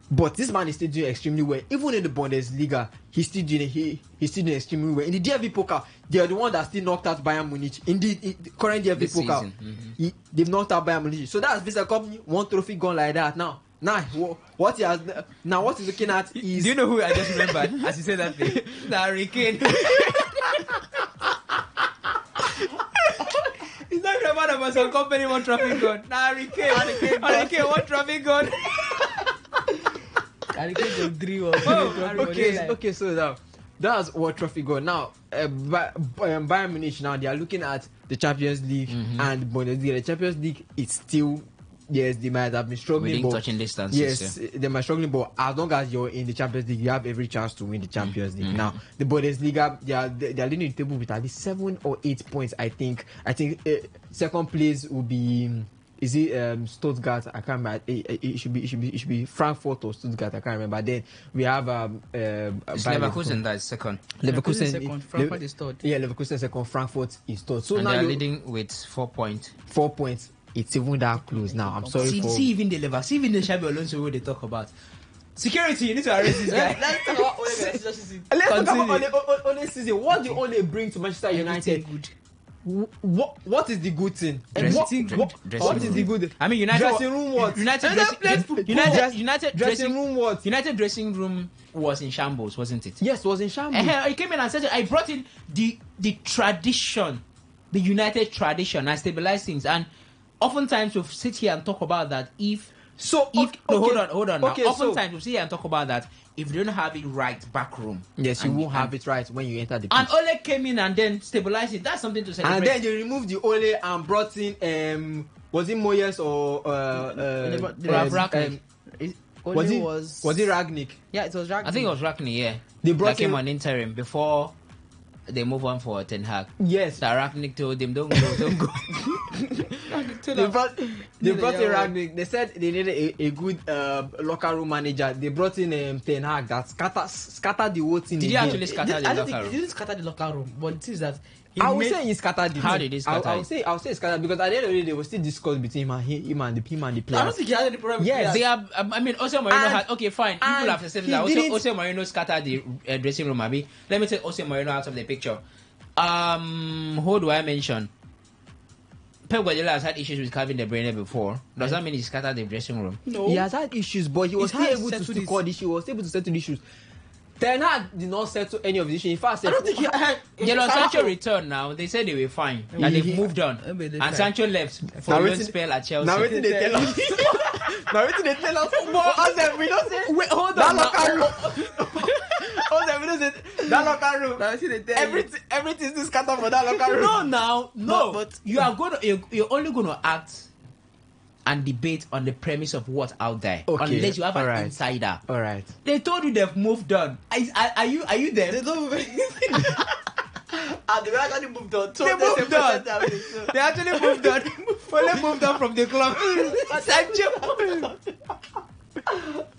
But this man is still doing extremely well. Even in the Bundesliga, he's still doing extremely well. In the DFB Pokal, they are the one that still knocked out Bayern Munich. In the current DFB Pokal, they've knocked out Bayern Munich. So that's Visa Company, one trophy gone like that. Now what he has what he's looking at is. Do you know who I just remembered as you said that thing? Harry Kane. He's not remembered about some company one trophy gone. Harry Kane, one trophy gone. Okay, so now that's what trophy got. Now, Bayern Munich now they are looking at the Champions League and Bundesliga. The Champions League is still, yes, they might have been struggling. Within touching distance. Yes, they might struggling, but as long as you're in the Champions League, you have every chance to win the Champions League. Now, the Bundesliga, they are leading the table with at least 7 or 8 points. I think second place will be. Is it Stuttgart? I can't remember. It should be Frankfurt or Stuttgart. I can't remember. Then we have Leverkusen that is second. Leverkusen second. Frankfurt is third. Yeah, Leverkusen second. Frankfurt is third. So and now they are leading with 4 points. 4 points. It's even that close now. I'm sorry for. See even the Leverkusen, even the Xabi Alonso what they talk about. Security, you need to arrest this guy. Let's talk about Ole season. Let's talk about Ole season. What do Ole bring to Manchester United? Good. What is the good thing? Dressing What is the good? I mean, United dressing room what? United dressing room what? United dressing room was in shambles, wasn't it? Yes, it was in shambles. I came in and said I brought in the tradition, the United tradition, and stabilized things. And oftentimes we'll sit here and talk about that hold on. Okay, oftentimes we'll sit here and talk about that if you don't have it right back room. Yes, you won't have it right when you enter the pitch. And Ole came in and then stabilized it. That's something to celebrate. And then they removed the Ole and brought in was it Moyes or was it Ragnick? Yeah, it was Ragnick. I think it was Ragnick, yeah. They brought him on interim before they move on for Ten Hag. Yes. So Ragnick told them, don't go. They brought in Ragnick. They said they needed a good locker room manager. They brought in Ten Hag that scattered the whole thing. Did he actually scatter the locker room? He didn't scatter the locker room, but it is that I would say he scattered it. How did he scatter I would say he scattered because at the end of the day there was still discourse between him and the players. I don't think he had any problem. Yes. They are. I mean, Jose Mourinho had. Okay, fine. People have said that. Jose Mourinho scattered the dressing room. Maybe let me take Jose Mourinho out of the picture. Who do I mention? Pep Guardiola has had issues with Kevin De Bruyne before. Does that mean he scattered the dressing room? No. He has had issues, but he was still able to settle issues. He was able to settle issues. Ten Hag did not settle any of the issues. In fact, I don't think Jadon Sancho returned now. They said they were fine. And they've moved on. And Sancho left for a spell at Chelsea. Now wait till they tell us. But we don't say. Wait, hold on. That locker room. Everything is scattered for that locker room. No. But you're only going to act and debate on the premise of what's out there, unless you have an insider. All right. They told you they've moved on. Are you there? They don't. And they actually moved on. They moved on. They actually moved on. Only moved on from the club.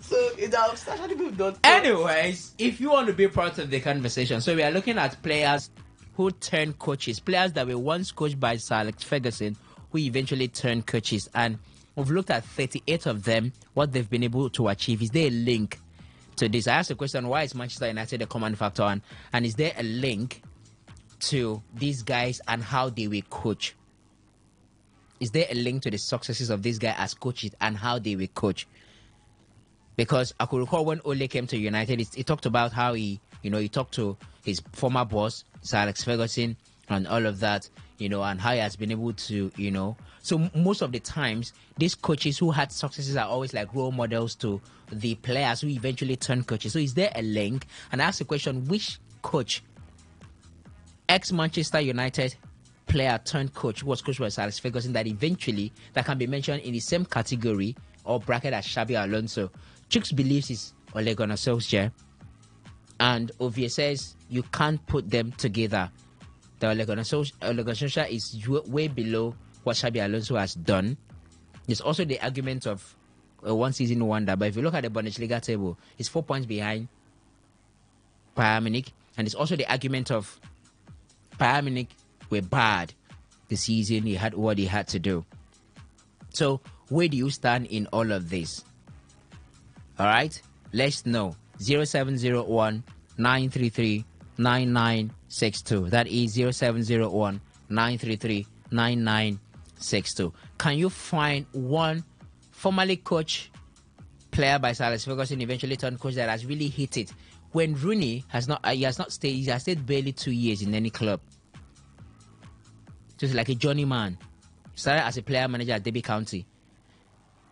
So it has actually moved on. Anyways, if you want to be part of the conversation, so we are looking at players who turned coaches, players that were once coached by Sir Alex Ferguson, who eventually turned coaches. And we've looked at 38 of them, what they've been able to achieve. Is there a link to this? I asked the question, why is Manchester United a common factor? And is there a link to these guys and how they will coach? Is there a link to the successes of these guys as coaches and how they will coach? Because I could recall when Ole came to United, he talked about how he talked to his former boss, Sir Alex Ferguson, and all of that, and how he has been able to, So most of the times, these coaches who had successes are always like role models to the players who eventually turn coaches. So is there a link? And I asked the question, which coach, ex-Manchester United player turned coach, who was coached by Sir Alex Ferguson, that can be mentioned in the same category or bracket as Xabi Alonso? Chooks believes it's Ole Gunnar Solskjaer, and Ovie says you can't put them together. The Ole Gunnar Solskjaer is way below what Xabi Alonso has done. There's also the argument of a one-season wonder, but if you look at the Bundesliga table, it's 4 points behind Bayern Munich, and it's also the argument of Bayern Munich were bad the season. He had what he had to do. So where do you stand in all of this? All right, let's know. 0701 933 9962. That is 0701 933 9962. Can you find one formerly coach player by Sir Alex Ferguson, eventually turned coach, that has really hit it? When Rooney has stayed barely 2 years in any club. Just like a journeyman. Started as a player manager at Derby County.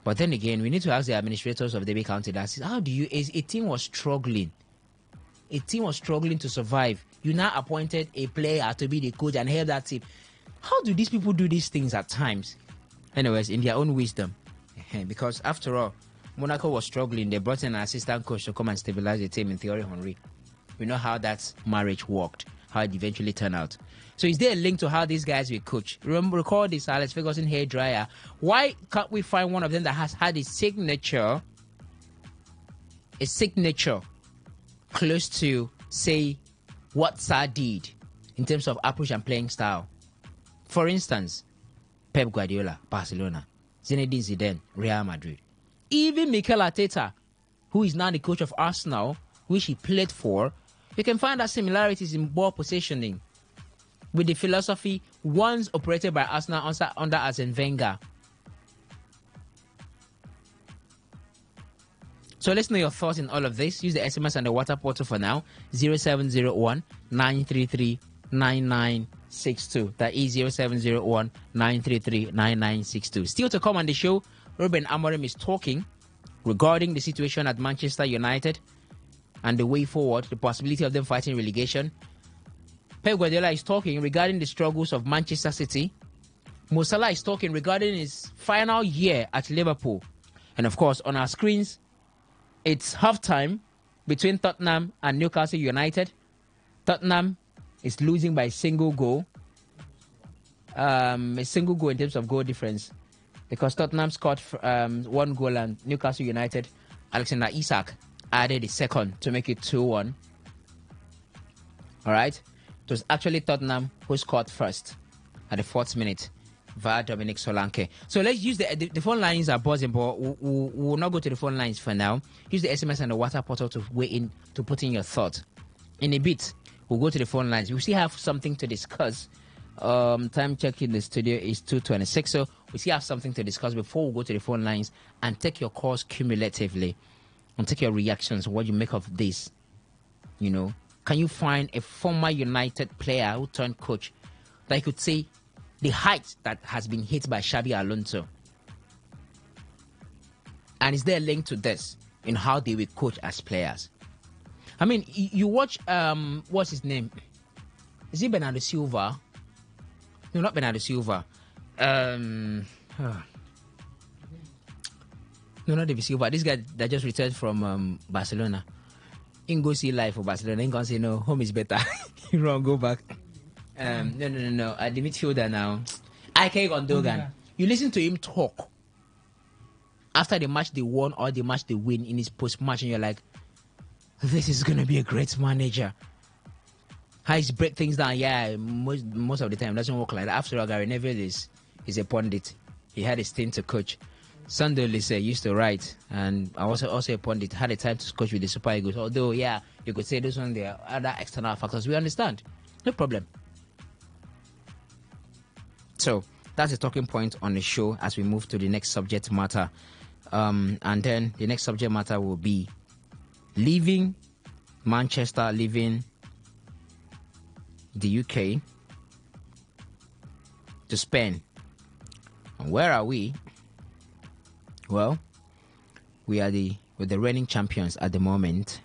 But then again, we need to ask the administrators of Derby County, a team was struggling. A team was struggling to survive. You now appointed a player to be the coach and help that team. How do these people do these things at times? Anyways, in their own wisdom. Because after all, Monaco was struggling. They brought in an assistant coach to come and stabilize the team in Thierry Henry. We know how that marriage worked, how it eventually turned out. So is there a link to how these guys will coach? Recall this Alex Ferguson hair dryer. Why can't we find one of them that has had a signature close to, say, what Sir did in terms of approach and playing style? For instance, Pep Guardiola, Barcelona, Zinedine Zidane, Real Madrid. Even Mikel Arteta, who is now the coach of Arsenal, which he played for, you can find that similarities in ball positioning with the philosophy once operated by Arsenal under Arsene Wenger. So let's know your thoughts in all of this. Use the SMS and the WhatsApp portal for now. 0701 933 9962. That is 0701 933 9962. Still to come on the show, Ruben Amorim is talking regarding the situation at Manchester United and the way forward, the possibility of them fighting relegation. Pep Guardiola is talking regarding the struggles of Manchester City. Mo Salah is talking regarding his final year at Liverpool. And of course, on our screens, it's halftime between Tottenham and Newcastle United. Tottenham is losing by a single goal. In terms of goal difference. Because Tottenham scored 1 goal and Newcastle United, Alexander Isak added a second to make it 2-1. All right. It was actually Tottenham who scored first at the 4th minute via Dominic Solanke. So let's use the phone lines are buzzing, but we'll not go to the phone lines for now. Use the SMS and the WhatsApp portal to weigh in, to put in your thoughts. In a bit, we'll go to the phone lines. We still have something to discuss. Time check in the studio is 2:26, so we still have something to discuss before we go to the phone lines and take your calls cumulatively and take your reactions, what you make of this. Can you find a former United player who turned coach that you could say the height that has been hit by Xabi Alonso? And is there a link to this in how they will coach as players? I mean, you watch, what's his name? Is it Bernardo Silva? No, not Bernardo Silva. No, not David Silva. This guy that just returned from Barcelona. In go see life for Barcelona. In go say no, home is better. You wrong, go back. No. At the midfielder now, Ike Gundogan. You listen to him talk after the match they won or the match they win in his post-match, and you're like, this is gonna be a great manager. How he's break things down. Yeah, most of the time it doesn't work like that. After all, Gary Neville is a pundit. He had a stint to coach. Sunday Lise used to write, and I was also a pundit, had a time to coach with the Super Eagles. Although, yeah, you could say this one, there are other external factors. We understand. No problem. So, that's a talking point on the show as we move to the next subject matter. And then the next subject matter will be leaving Manchester, leaving the UK to Spain. And where are we? Well, we are the reigning champions at the moment.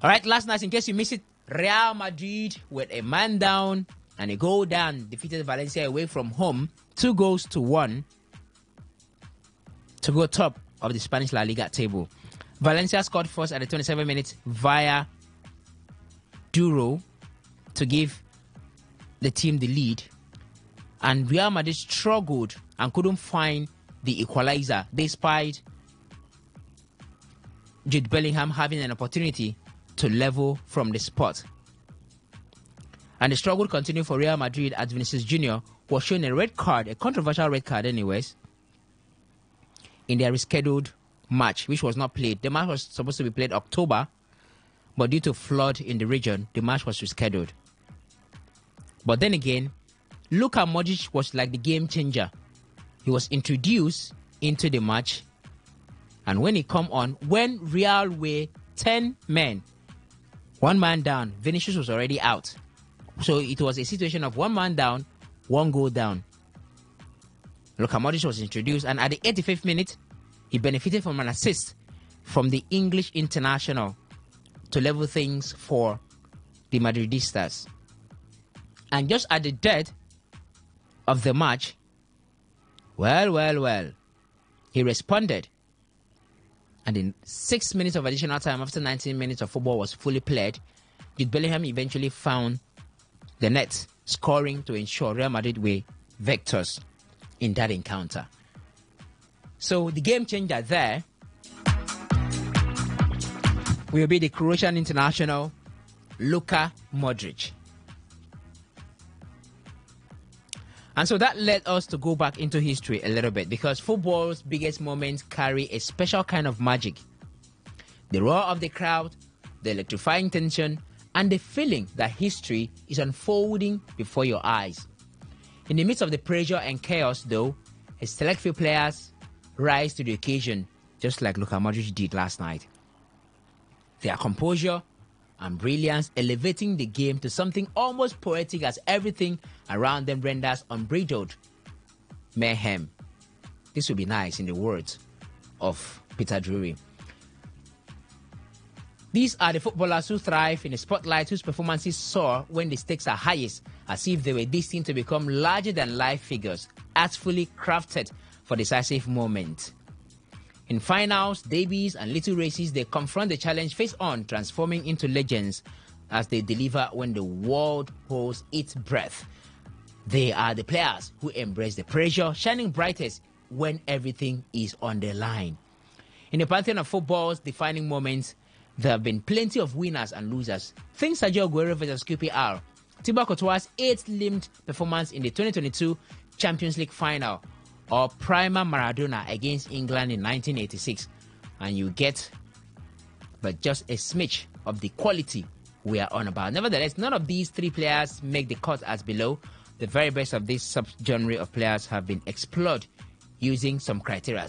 All right, last night, in case you missed it, Real Madrid with a man down and a goal down defeated Valencia away from home, 2-1 to go top of the Spanish La Liga table. Valencia scored first at the 27 minutes via Duro to give the team the lead, and Real Madrid struggled and couldn't find the equalizer despite Jude Bellingham having an opportunity to level from the spot. And the struggle continued for Real Madrid as Vinicius Jr. was shown a red card, a controversial red card anyways, in their rescheduled match, which was not played. The match was supposed to be played October, but due to flood in the region, the match was rescheduled. But then again, Luka Modric was like the game changer. He was introduced into the match, and when he come on, when Real were 10 men, one man down, Vinicius was already out. So it was a situation of one man down, one goal down. Luka Modric was introduced, and at the 85th minute, he benefited from an assist from the English international to level things for the Madridistas. And just at the death of the match, well, he responded. And in 6 minutes of additional time, after 19 minutes of football was fully played, Jude Bellingham eventually found the net, scoring to ensure Real Madrid were victors in that encounter. So the game changer there will be the Croatian international Luka Modric. And so that led us to go back into history a little bit, because football's biggest moments carry a special kind of magic. The roar of the crowd, the electrifying tension, and the feeling that history is unfolding before your eyes. In the midst of the pressure and chaos, though, a select few players rise to the occasion, just like Luka Modric did last night. Their composure and brilliance elevating the game to something almost poetic as everything around them renders unbridled mayhem. This would be nice in the words of Peter Drury. These are the footballers who thrive in a spotlight, whose performances soar when the stakes are highest, as if they were destined to become larger-than-life figures, artfully crafted for decisive moment. In finals, debuts, and little races, they confront the challenge face on, transforming into legends as they deliver when the world holds its breath. They are the players who embrace the pressure, shining brightest when everything is on the line. In the pantheon of football's defining moments, there have been plenty of winners and losers. Think Sergio Aguero vs QPR, Thibaut Courtois' 8-limbed performance in the 2022 Champions League final, or Prima Maradona against England in 1986, and you get but just a smidge of the quality we are on about. Nevertheless, none of these three players make the cut as below. The very best of this sub-genre of players have been explored using some criteria: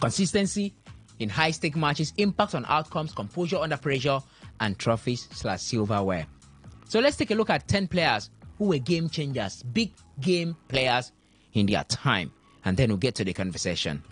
consistency in high-stake matches, impact on outcomes, composure under pressure, and trophies/silverware. So let's take a look at 10 players who were game changers, big game players in their time, and then we'll get to the conversation.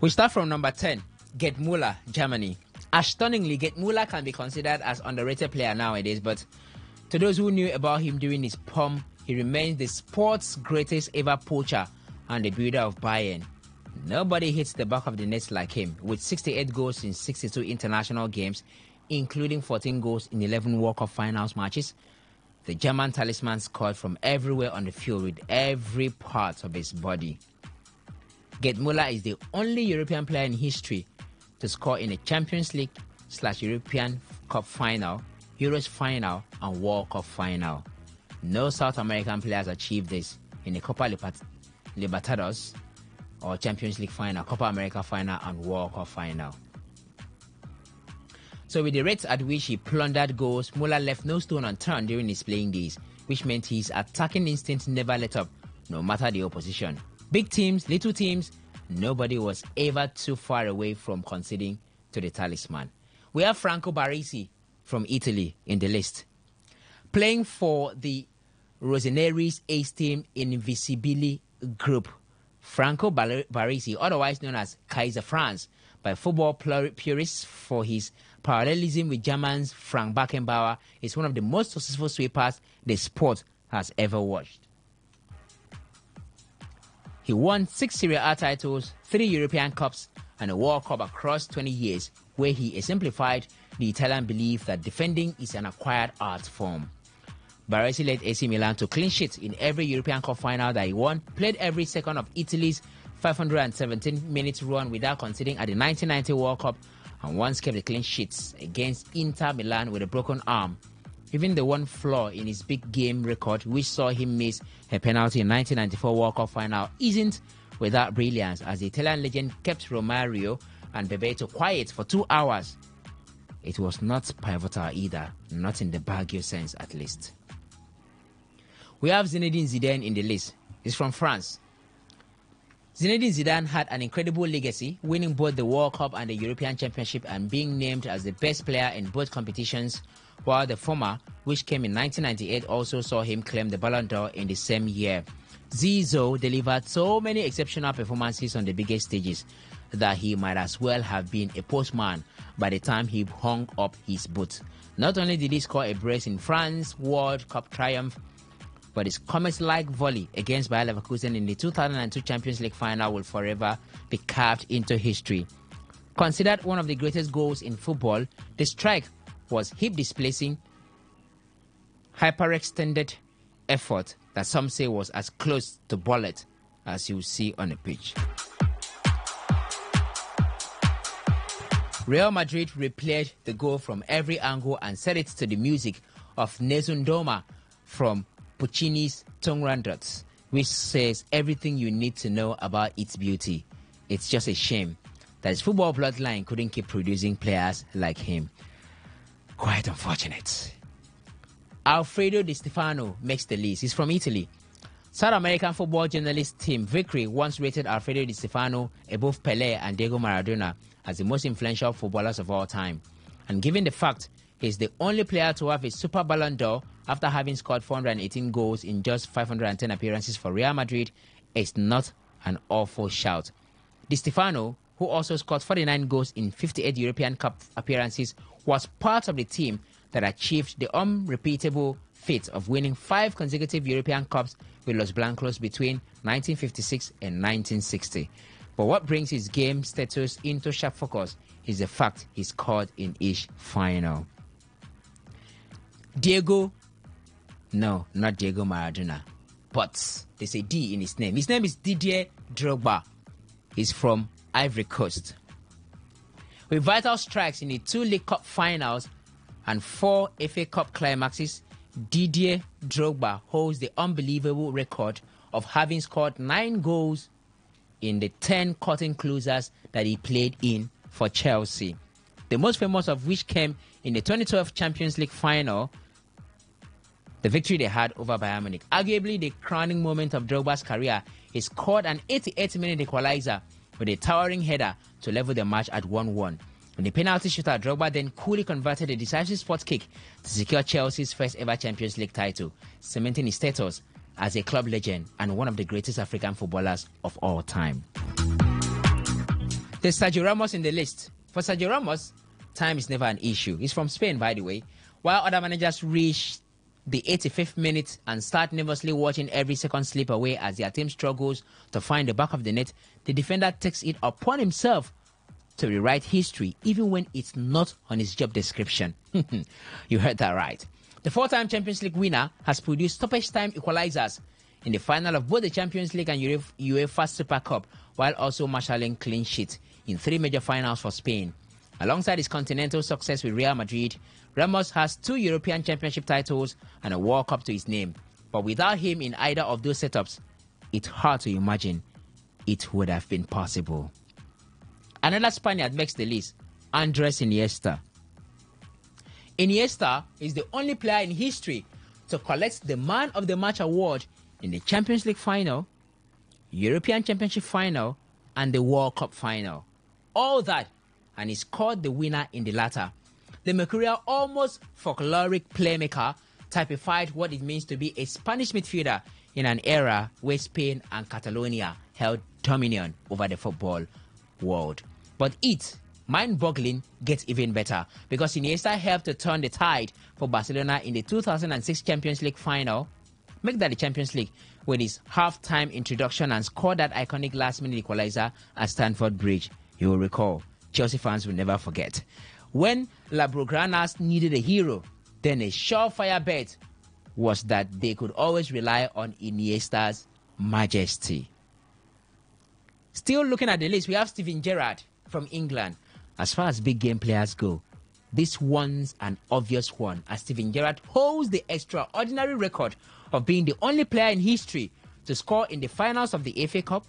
We start from number 10, Gerd Müller, Germany. Astonishingly, Gerd Müller can be considered as underrated player nowadays, but to those who knew about him during his prime, he remains the sport's greatest ever poacher and the builder of Bayern. Nobody hits the back of the net like him, with 68 goals in 62 international games, including 14 goals in 11 World Cup finals matches. The German talisman scored from everywhere on the field with every part of his body. Gerd Müller is the only European player in history to score in a Champions League/European Cup final, Euros final, and World Cup final. No South American players achieved this in the Copa Libertadores or Champions League final, Copa America final, and World Cup final. So with the rates at which he plundered goals, Müller left no stone unturned during his playing days, which meant his attacking instinct never let up, no matter the opposition. Big teams, little teams, nobody was ever too far away from conceding to the talisman. We have Franco Baresi from Italy in the list. Playing for the Rossoneri's ace team Invisibili group, Franco Baresi, otherwise known as Kaiser Franz by football purists for his parallelism with German's Frank Beckenbauer, is one of the most successful sweepers the sport has ever watched. He won 6 Serie A titles, 3 European Cups, and a World Cup across 20 years, where he exemplified the Italian belief that defending is an acquired art form. Baresi led AC Milan to clean sheets in every European Cup final that he won, played every second of Italy's 517-minute run without conceding at the 1990 World Cup, and once kept the clean sheets against Inter Milan with a broken arm. Even the one flaw in his big game record, which saw him miss a penalty in 1994 World Cup final, isn't without brilliance, as the Italian legend kept Romario and Bebeto quiet for 2 hours. It was not pivotal either, not in the Baggio sense at least. We have Zinedine Zidane in the list. He's from France. Zinedine Zidane had an incredible legacy, winning both the World Cup and the European Championship and being named as the best player in both competitions, while the former, which came in 1998, also saw him claim the Ballon d'Or in the same year. Zizou delivered so many exceptional performances on the biggest stages that he might as well have been a postman by the time he hung up his boots. Not only did he score a brace in France's World Cup triumph, but his comet-like volley against Bayer Leverkusen in the 2002 Champions League final will forever be carved into history. Considered one of the greatest goals in football, the strike was hip-displacing, hyperextended effort that some say was as close to bullet as you see on a pitch. Real Madrid replayed the goal from every angle and set it to the music of Nessun Dorma from Puccini's Turandot, which says everything you need to know about its beauty. It's just a shame that his football bloodline couldn't keep producing players like him. Quite unfortunate. Alfredo Di Stefano makes the list. He's from Italy. South American football journalist Tim Vickery once rated Alfredo Di Stefano above Pelé and Diego Maradona as the most influential footballers of all time. And given the fact he's the only player to have a Super Ballon d'Or after having scored 418 goals in just 510 appearances for Real Madrid, it's not an awful shout. Di Stefano, who also scored 49 goals in 58 European Cup appearances, was part of the team that achieved the unrepeatable feat of winning 5 consecutive European Cups with Los Blancos between 1956 and 1960. But what brings his game status into sharp focus is the fact he scored in each final. No, not Diego Maradona, but there's a D in his name. His name is Didier Drogba. He's from Ivory Coast. With vital strikes in the 2 League Cup finals and 4 FA Cup climaxes, Didier Drogba holds the unbelievable record of having scored 9 goals in the 10 curtain closers that he played in for Chelsea. The most famous of which came in the 2012 Champions League final, the victory they had over Bayern Munich. Arguably the crowning moment of Drogba's career, he scored an 88-minute equalizer with a towering header to level the match at 1-1. In the penalty shootout, Drogba then coolly converted a decisive spot kick to secure Chelsea's first ever Champions League title, cementing his status as a club legend and one of the greatest African footballers of all time. There's Sergio Ramos in the list. For Sergio Ramos, time is never an issue. He's from Spain, by the way. While other managers reached the 85th minute and start nervously watching every second slip away as their team struggles to find the back of the net, the defender takes it upon himself to rewrite history even when it's not on his job description. You heard that right. The 4-time Champions League winner has produced stoppage time equalizers in the final of both the Champions League and UEFA Super Cup, while also marshalling clean sheets in 3 major finals for Spain. Alongside his continental success with Real Madrid, Ramos has 2 European Championship titles and a World Cup to his name. But without him in either of those setups, it's hard to imagine it would have been possible. Another Spaniard makes the list, Andres Iniesta. Iniesta is the only player in history to collect the Man of the Match award in the Champions League final, European Championship final, and the World Cup final. All that, and he scored the winner in the latter. The mercurial, almost folkloric playmaker typified what it means to be a Spanish midfielder in an era where Spain and Catalonia held dominion over the football world. But it, mind-boggling, gets even better because Iniesta helped to turn the tide for Barcelona in the 2006 Champions League final, make that the Champions League, with his half-time introduction and scored that iconic last-minute equalizer at Stamford Bridge. You will recall, Chelsea fans will never forget. When La Blaugranas needed a hero, then a surefire bet was that they could always rely on Iniesta's majesty. Still looking at the list, we have Steven Gerrard from England. As far as big game players go, this one's an obvious one, as Steven Gerrard holds the extraordinary record of being the only player in history to score in the finals of the FA Cup,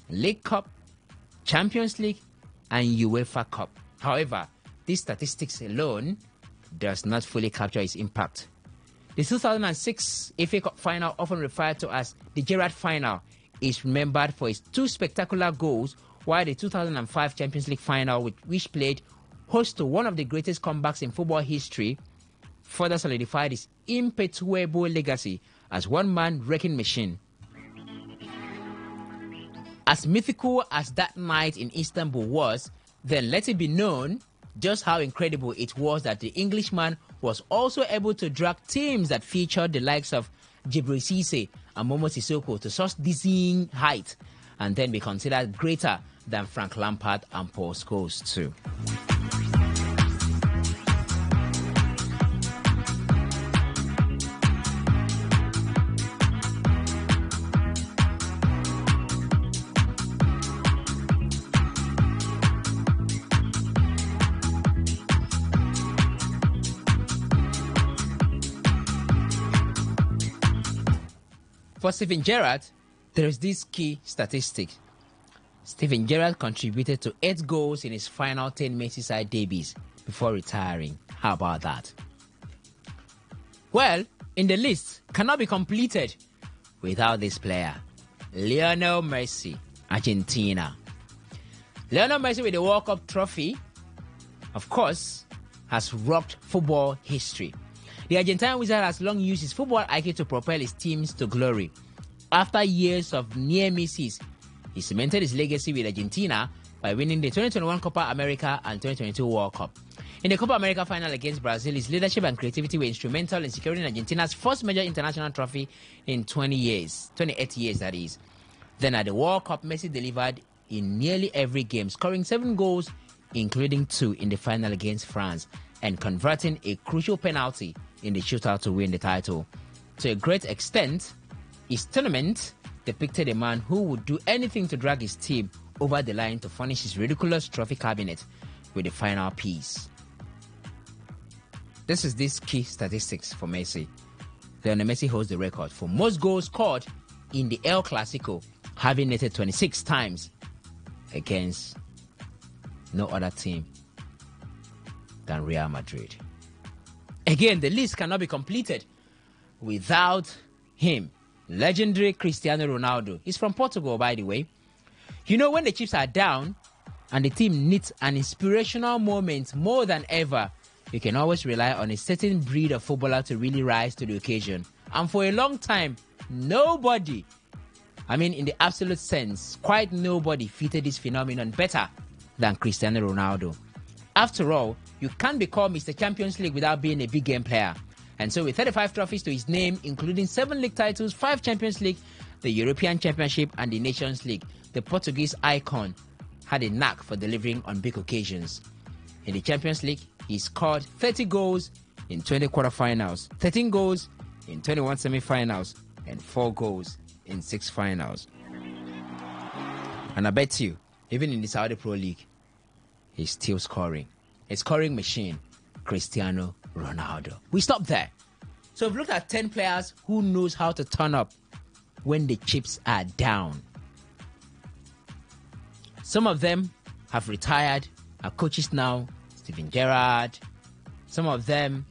League Cup, Champions League, and UEFA Cup. However, these statistics alone does not fully capture his impact. The 2006 FA Cup final, often referred to as the Gerrard final, is remembered for his 2 spectacular goals, while the 2005 Champions League final, which played host to one of the greatest comebacks in football history, further solidified his imperturbable legacy as one-man wrecking machine. As mythical as that night in Istanbul was, then let it be known just how incredible it was that the Englishman was also able to drag teams that featured the likes of Djibril Cissé and Momo Sissoko to such dizzying height, and then be considered greater than Frank Lampard and Paul Scholes too. For Steven Gerrard, there is this key statistic. Steven Gerrard contributed to 8 goals in his final 10 Merseyside debuts before retiring. How about that? Well, in the list cannot be completed without this player, Lionel Messi, Argentina. Lionel Messi with the World Cup trophy, of course, has rocked football history. The Argentine wizard has long used his football IQ to propel his teams to glory. After years of near misses, he cemented his legacy with Argentina by winning the 2021 Copa America and 2022 World Cup. In the Copa America final against Brazil, his leadership and creativity were instrumental in securing Argentina's first major international trophy in 28 years that is. Then at the World Cup, Messi delivered in nearly every game, scoring 7 goals, including 2 in the final against France, and converting a crucial penalty in the shootout to win the title. To a great extent, his tournament depicted a man who would do anything to drag his team over the line to furnish his ridiculous trophy cabinet with the final piece. This is these key statistics for Messi. Lionel Messi holds the record for most goals scored in the El Clasico, having netted 26 times against no other team than Real Madrid. Again, the list cannot be completed without him. Legendary Cristiano Ronaldo. He's from Portugal, by the way. You know, when the chips are down and the team needs an inspirational moment more than ever, you can always rely on a certain breed of footballer to really rise to the occasion. And for a long time, nobody, in the absolute sense, quite nobody fitted this phenomenon better than Cristiano Ronaldo. After all, you can't be called Mr. Champions League without being a big game player. And so with 35 trophies to his name, including 7 league titles, 5 Champions League, the European Championship and the Nations League, the Portuguese icon had a knack for delivering on big occasions. In the Champions League, he scored 30 goals in 20 quarterfinals, 13 goals in 21 semi-finals, and 4 goals in 6 finals. And I bet you, even in the Saudi Pro League, he's still scoring. A scoring machine, Cristiano Ronaldo. We stop there. So we've looked at 10 players who knows how to turn up when the chips are down. Some of them have retired, are coaches now, Steven Gerrard. Some of them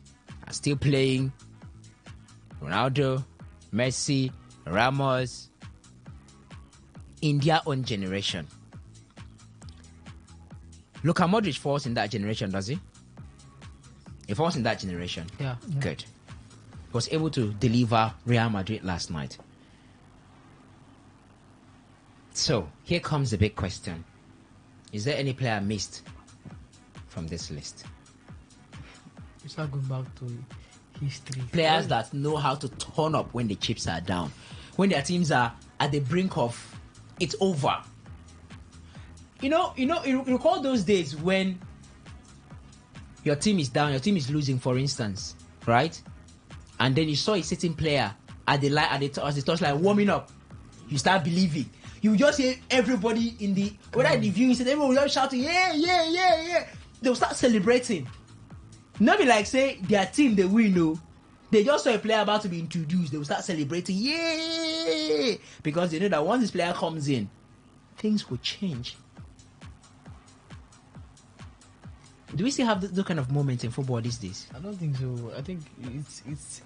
are still playing. Ronaldo, Messi, Ramos. In their own generation. Luka Modric falls in that generation, does he? He falls in that generation. Yeah. Good. He was able to deliver Real Madrid last night. So, here comes the big question. Is there any player missed from this list? We start going back to history. Players that know how to turn up when the chips are down. When their teams are at the brink of it's over. You recall those days when your team is down, your team is losing, for instance, right? And then you saw a certain player at the touchline warming up. You start believing. You just hear everybody in the viewing set, everyone will just shouting, yeah. They'll start celebrating. Not be like say their team they win, no. They just saw a player about to be introduced. They will start celebrating, yeah, because they know that once this player comes in, things will change. Do we still have those kind of moments in football these days? I don't think so. I think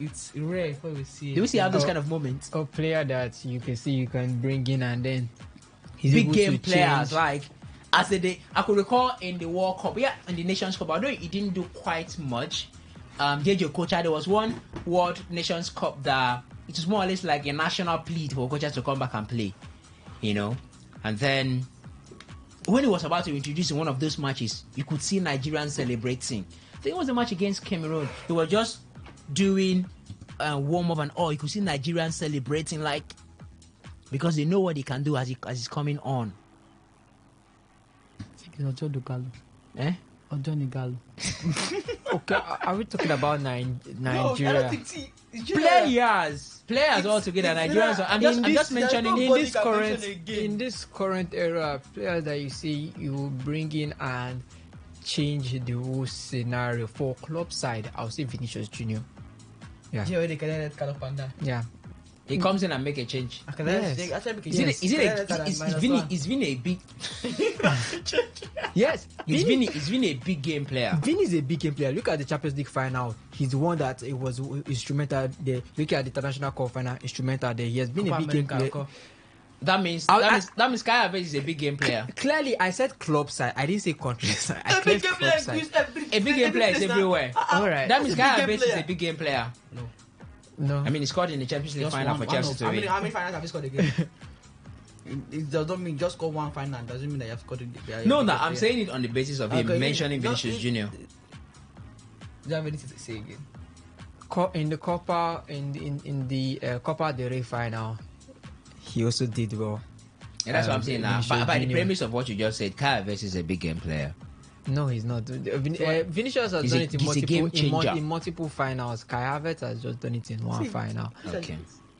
it's rare if we see. Do we still have those kind of moments? A player that you can see you can bring in and then he's big game players like as a day. I could recall in the World Cup, in the Nations Cup, although he didn't do quite much. JJ Okocha, there was one World Nations Cup that it was more or less like a national plea for Okocha to come back and play, and then when he was about to introduce in one of those matches, you could see Nigerians celebrating. I think it was the match against Cameroon. He was just doing warm up and all. You could see Nigerians celebrating because they know what he can do as he's coming on. I think it's Ojo Dugalo. Johnny Gallo. Okay, are we talking about Nigeria? No, I don't think Players all together. Nigerians. I'm just mentioning in this current era, players that you see you will bring in and change the whole scenario for club side. I'll say Vinicius Junior. Yeah. He comes in and make a change. Yes. Is Vini a big? Yes, Is Vini a big game player? Vini is a big game player. Look at the Champions League final. He's the one that it was instrumental there. Look at the International Cup final, instrumental there. He has been a big game player. That means Kai Havertz is a big game player. Clearly, I said club side. I didn't say country side. I said club side. A big game player is everywhere. All right. That means Kai Havertz is a big game player. No. I mean, he scored in the Champions League final for Chelsea to win. How many finals have he scored again? It doesn't mean just score one final. It doesn't mean that you have scored it. No, I'm saying it on the basis of him mentioning Vinicius Junior. Do you have anything to say again? In the Copa, in the Copa del Rey final, he also did well. Yeah, that's what I'm saying now. By the premise of what you just said, Kai Havertz is a big game player. No, he's not. Vinicius has done it in multiple finals. Kai Havertz has just done it in one final. Okay.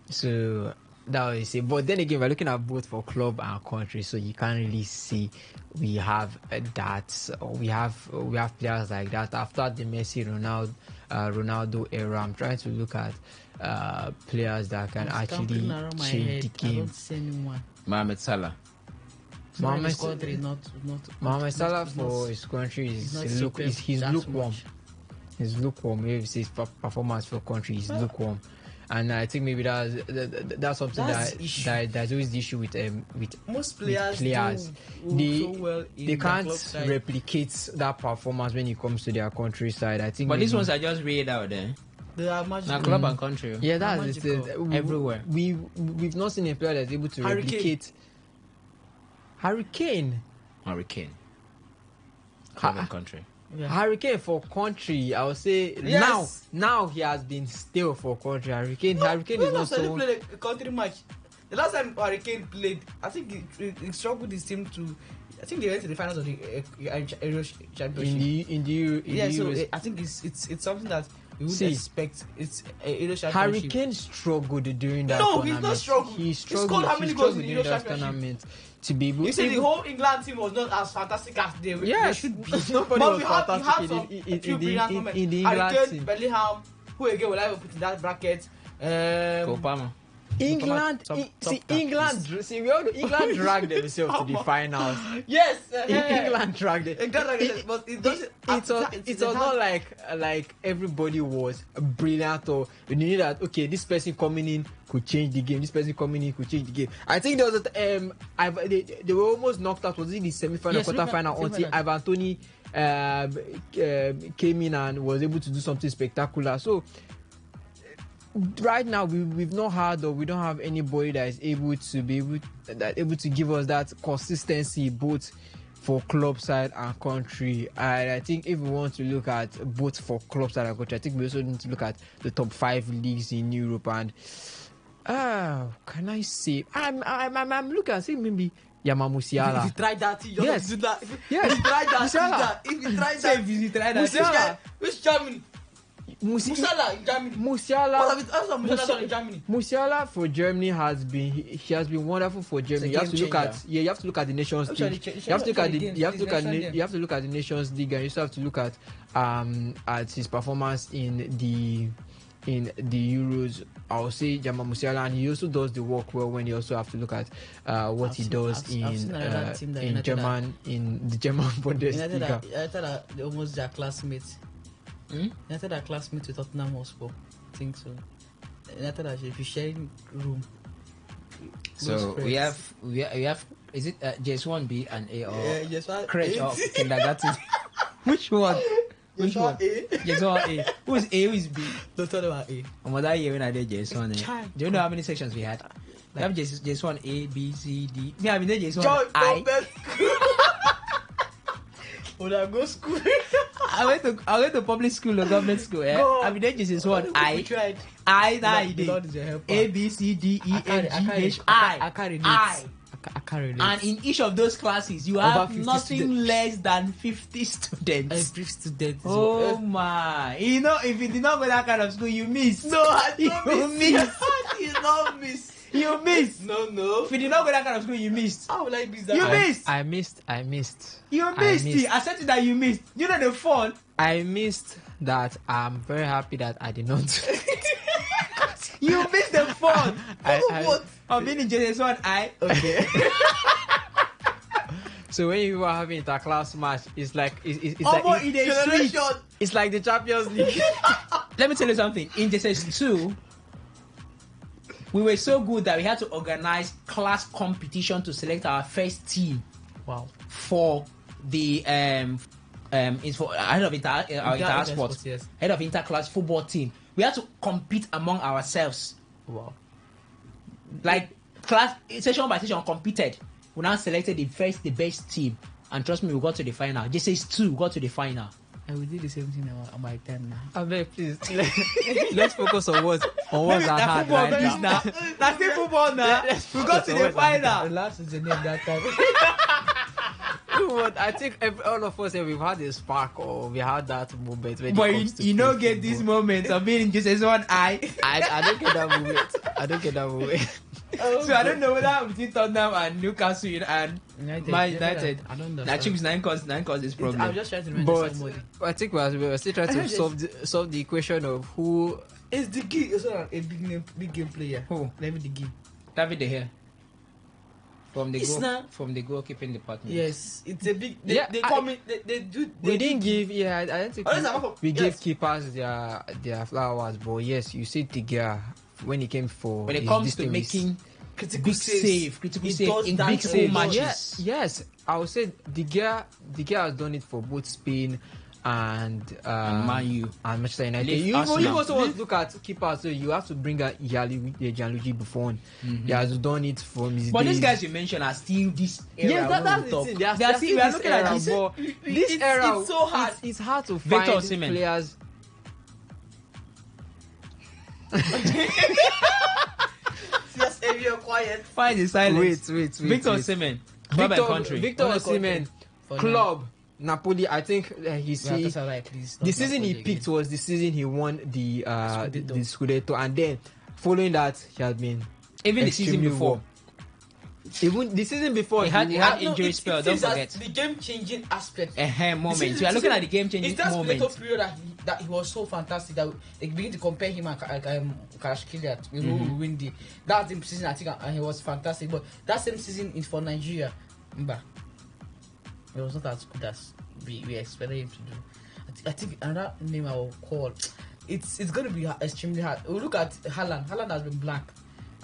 So that was it. But then again, we're looking at both for club and country, so you can't really see we have that. We have players like that after the Messi, Ronaldo era. I'm trying to look at players that can actually change the game. I don't see anyone. Mohamed Salah. Mohamed Salah for his country is lukewarm. He's lukewarm. Maybe his performance for country is lukewarm, and I think maybe that's something that's always the issue with most players. They can't replicate that performance when it comes to their country side. I think. But these ones are just read out there. They are magical. Now club and country. Yeah, that's everywhere. We've not seen a player that's able to replicate. Hurricane. Club and country. Hurricane for country, I would say now he has been still for country. Hurricane is not so. Played a country match. The last time Hurricane played, I think he struggled his team to. I think they went to the finals of the Euro Championship. In the so I think it's something that we would expect. It's a Euro Championship. Hurricane struggled during that tournament. No, he's not struggled. He struggled. He scored how many goals in the Euro Championship? To be able, you see, the whole England team was not as fantastic as they should be. Nobody was fantastic in the England team. Bellingham, who again will I put in that bracket? Obama. England dragged themselves to the finals. Yes, England dragged it. But it was not like everybody was brilliant or you knew that this person coming in could change the game. This person coming in could change the game. I think there was they were almost knocked out. Was it the semi-final, quarter-final until Ivan Toney came in and was able to do something spectacular. So. Right now, we've not had or we don't have anybody that is able to give us that consistency both for club side and country. And I think if we want to look at both for club side and country, I think we also need to look at the top 5 leagues in Europe. And can I say I'm looking at say maybe Musiala. If you try that, you yes. do that. Yes. If you try that, if you try that, Musiala. Which Germany? Musiala in Germany. Musiala in Germany. Musiala for Germany has been wonderful for Germany. You have to look at the Nations League. You have to look at the Nations League, and you also have to look at his performance in the Euros. I'll say Jamal Musiala, and he also does the work well when you also have to look at what he does in the German Bundesliga. I thought they almost their classmates. United are classmates with Tottenham Hotspur. I think so. United are if you're sharing room. So we have is it JS1B and A or JS1 crèche or kindergarten? Which one? Which one? JS1 A. Who is A? Who is B? Don't talk about A. And that year when I did JS1 A. Do you know how many sections we had? We have JS1 A, B, C, D. Yeah, I mean JS1 I. When I go school, I went to public school or government school. I mean, that is one I. Tried. I did. A B C D E F G H I. And in each of those classes, you have nothing less than 50 students. Every student. Oh my! You know, if you did not go that kind of school, you miss. No, I don't miss. You don't miss. You missed. No. If you did not go that kind of school, you missed. How will I miss that? You missed. I missed. You missed it. I said to that you missed. You know the fun. I missed that. I'm very happy that I did not. You missed the fun. What? I'm being in JS1 I. Okay. So when you are having interclass match, it's like it's like the Champions League. Let me tell you something. In JS2. We were so good that we had to organize class competition to select our first team. Wow! For the it's for head of inter sports, yes. Head of interclass football team. We had to compete among ourselves. Wow! Like class session by session competed. We now selected the best team, and trust me, we got to the final. Just says 2, we got to the final. And we did the same thing on my time now. I beg, please. Let's focus on what's hard right now. That's the football now. We got to the final. The last is the name that time. I think all of us we've had a spark or we had that moment. When but you don't get this moment of being just as one I don't get that moment. So I don't know whether between Tottenham and Newcastle and United. I don't know. That chips 9 cause this problem. I'm just trying to remember somebody. I think we're still trying to solve the equation of who is the key. It's not a big game player. Who? David De Gea. David De Gea. From the goalkeeping department. Yes, it's a big. They come in. They do. We didn't give. Yeah, I don't think we gave keepers their flowers. But yes, you said De Gea when he came for. When it comes to making critical save in big matches. Yes, I would say De Gea has done it for both Spain Man U and Manchester United. Leave You Arsenal. also want to look at keepers, so you have to bring out Gianluigi Buffon. He has done it from his but days. these guys you mentioned are still this era. Yes, that's the thing. They are still we are this looking at era, this. but this era, it's so hard. It's hard to Victor find Osimhen. players. Yes, if you're quiet. Find the silence. Wait. Victor Osimhen. Club and country. Victor Osimhen, club Napoli. I think he's Yeah, that's all right, please. the season he picked was the season he won the Scudetto, and then following that he had been Even the season extremely before. well. Even the season before He had injury it spell. Don't seems forget. that the game-changing aspect. Moment. Season- We are looking season- at the game-changing It's that moment. little period that he was so fantastic that they begin to compare him and Kvaratskhelia. We will win the. That's the season I think, and he was fantastic. But that same season is for Nigeria. Remember, it was not as good as we expected him to do. I think another name I will call. It's going to be extremely hard. We look at Haaland. Haaland has been blank.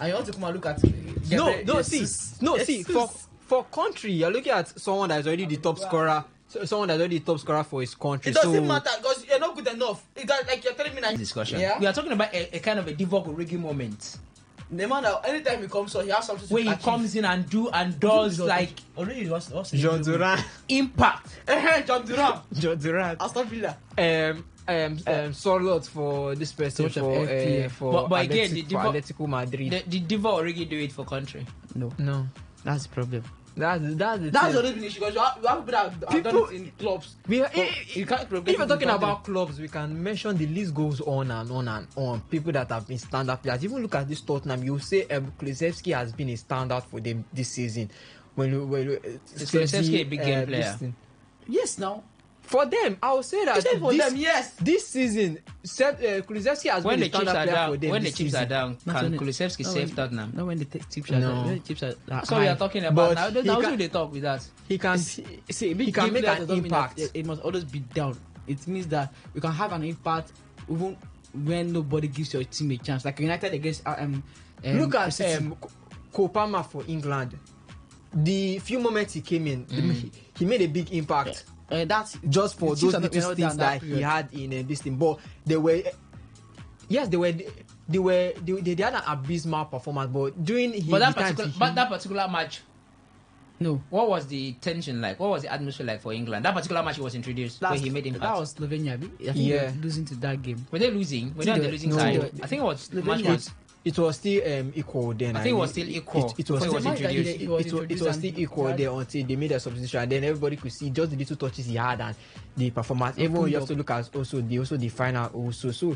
And you want to come and look at See, for country, you're looking at someone that's already the top scorer. Someone that's already the top scorer for his country. It doesn't matter because you're not good enough. It's like you're telling me that Discussion. Yeah. We are talking about a kind of a Divock Origi moment the man that anytime he comes on, he has something to where he achieve. comes in and does like already what's John Duran. impact. John Duran. John Duran. Aston Villa. Sorlot for this person So much of FPL. for But again, the Atletico Madrid. Did Divock Origi do it for country? No, That's the problem. that's the That's thing. the only issue because you have people that have done it in clubs. We are, You can't if we're talking about clubs, we can mention the list goes on and on and on. People that have been standout players. Even look at this Tottenham, you say Kulusevski has been a standout for them this season. When Is Kulusevski a big game player? Yes, now. For them, I would say that You say for them, yes. this season, Kulusevski has When been the a chips standout are player down, for them. when the this chips are season. down, can Kulusevski save Tottenham? Not when the chips are down. When the chips are So we are talking about now. But he Now can- who they talk with that? He can. See, he can make an impact. It must always be down. It means that you can have an impact even when nobody gives your team a chance. Like United against Look at City. Kopama for England. The few moments he came in, he made a big impact. That's Just for the those Chiefs are little not things down that he period. had in this thing, but they were, yes, they had an abysmal performance. But during his But time, that particular match, No. what was the tension like? What was the atmosphere like for England? That particular match he was introduced where he made impact. That was Slovenia. I think they Yeah. were losing to that game. Were they losing? Were they on the losing No. side? I think it was match was. it was still equal then. I think it was still equal. It was before still introduced. it was still equal there until they made a substitution, and then everybody could see just the little touches he had and the performance. Even you have to look at also the final also. So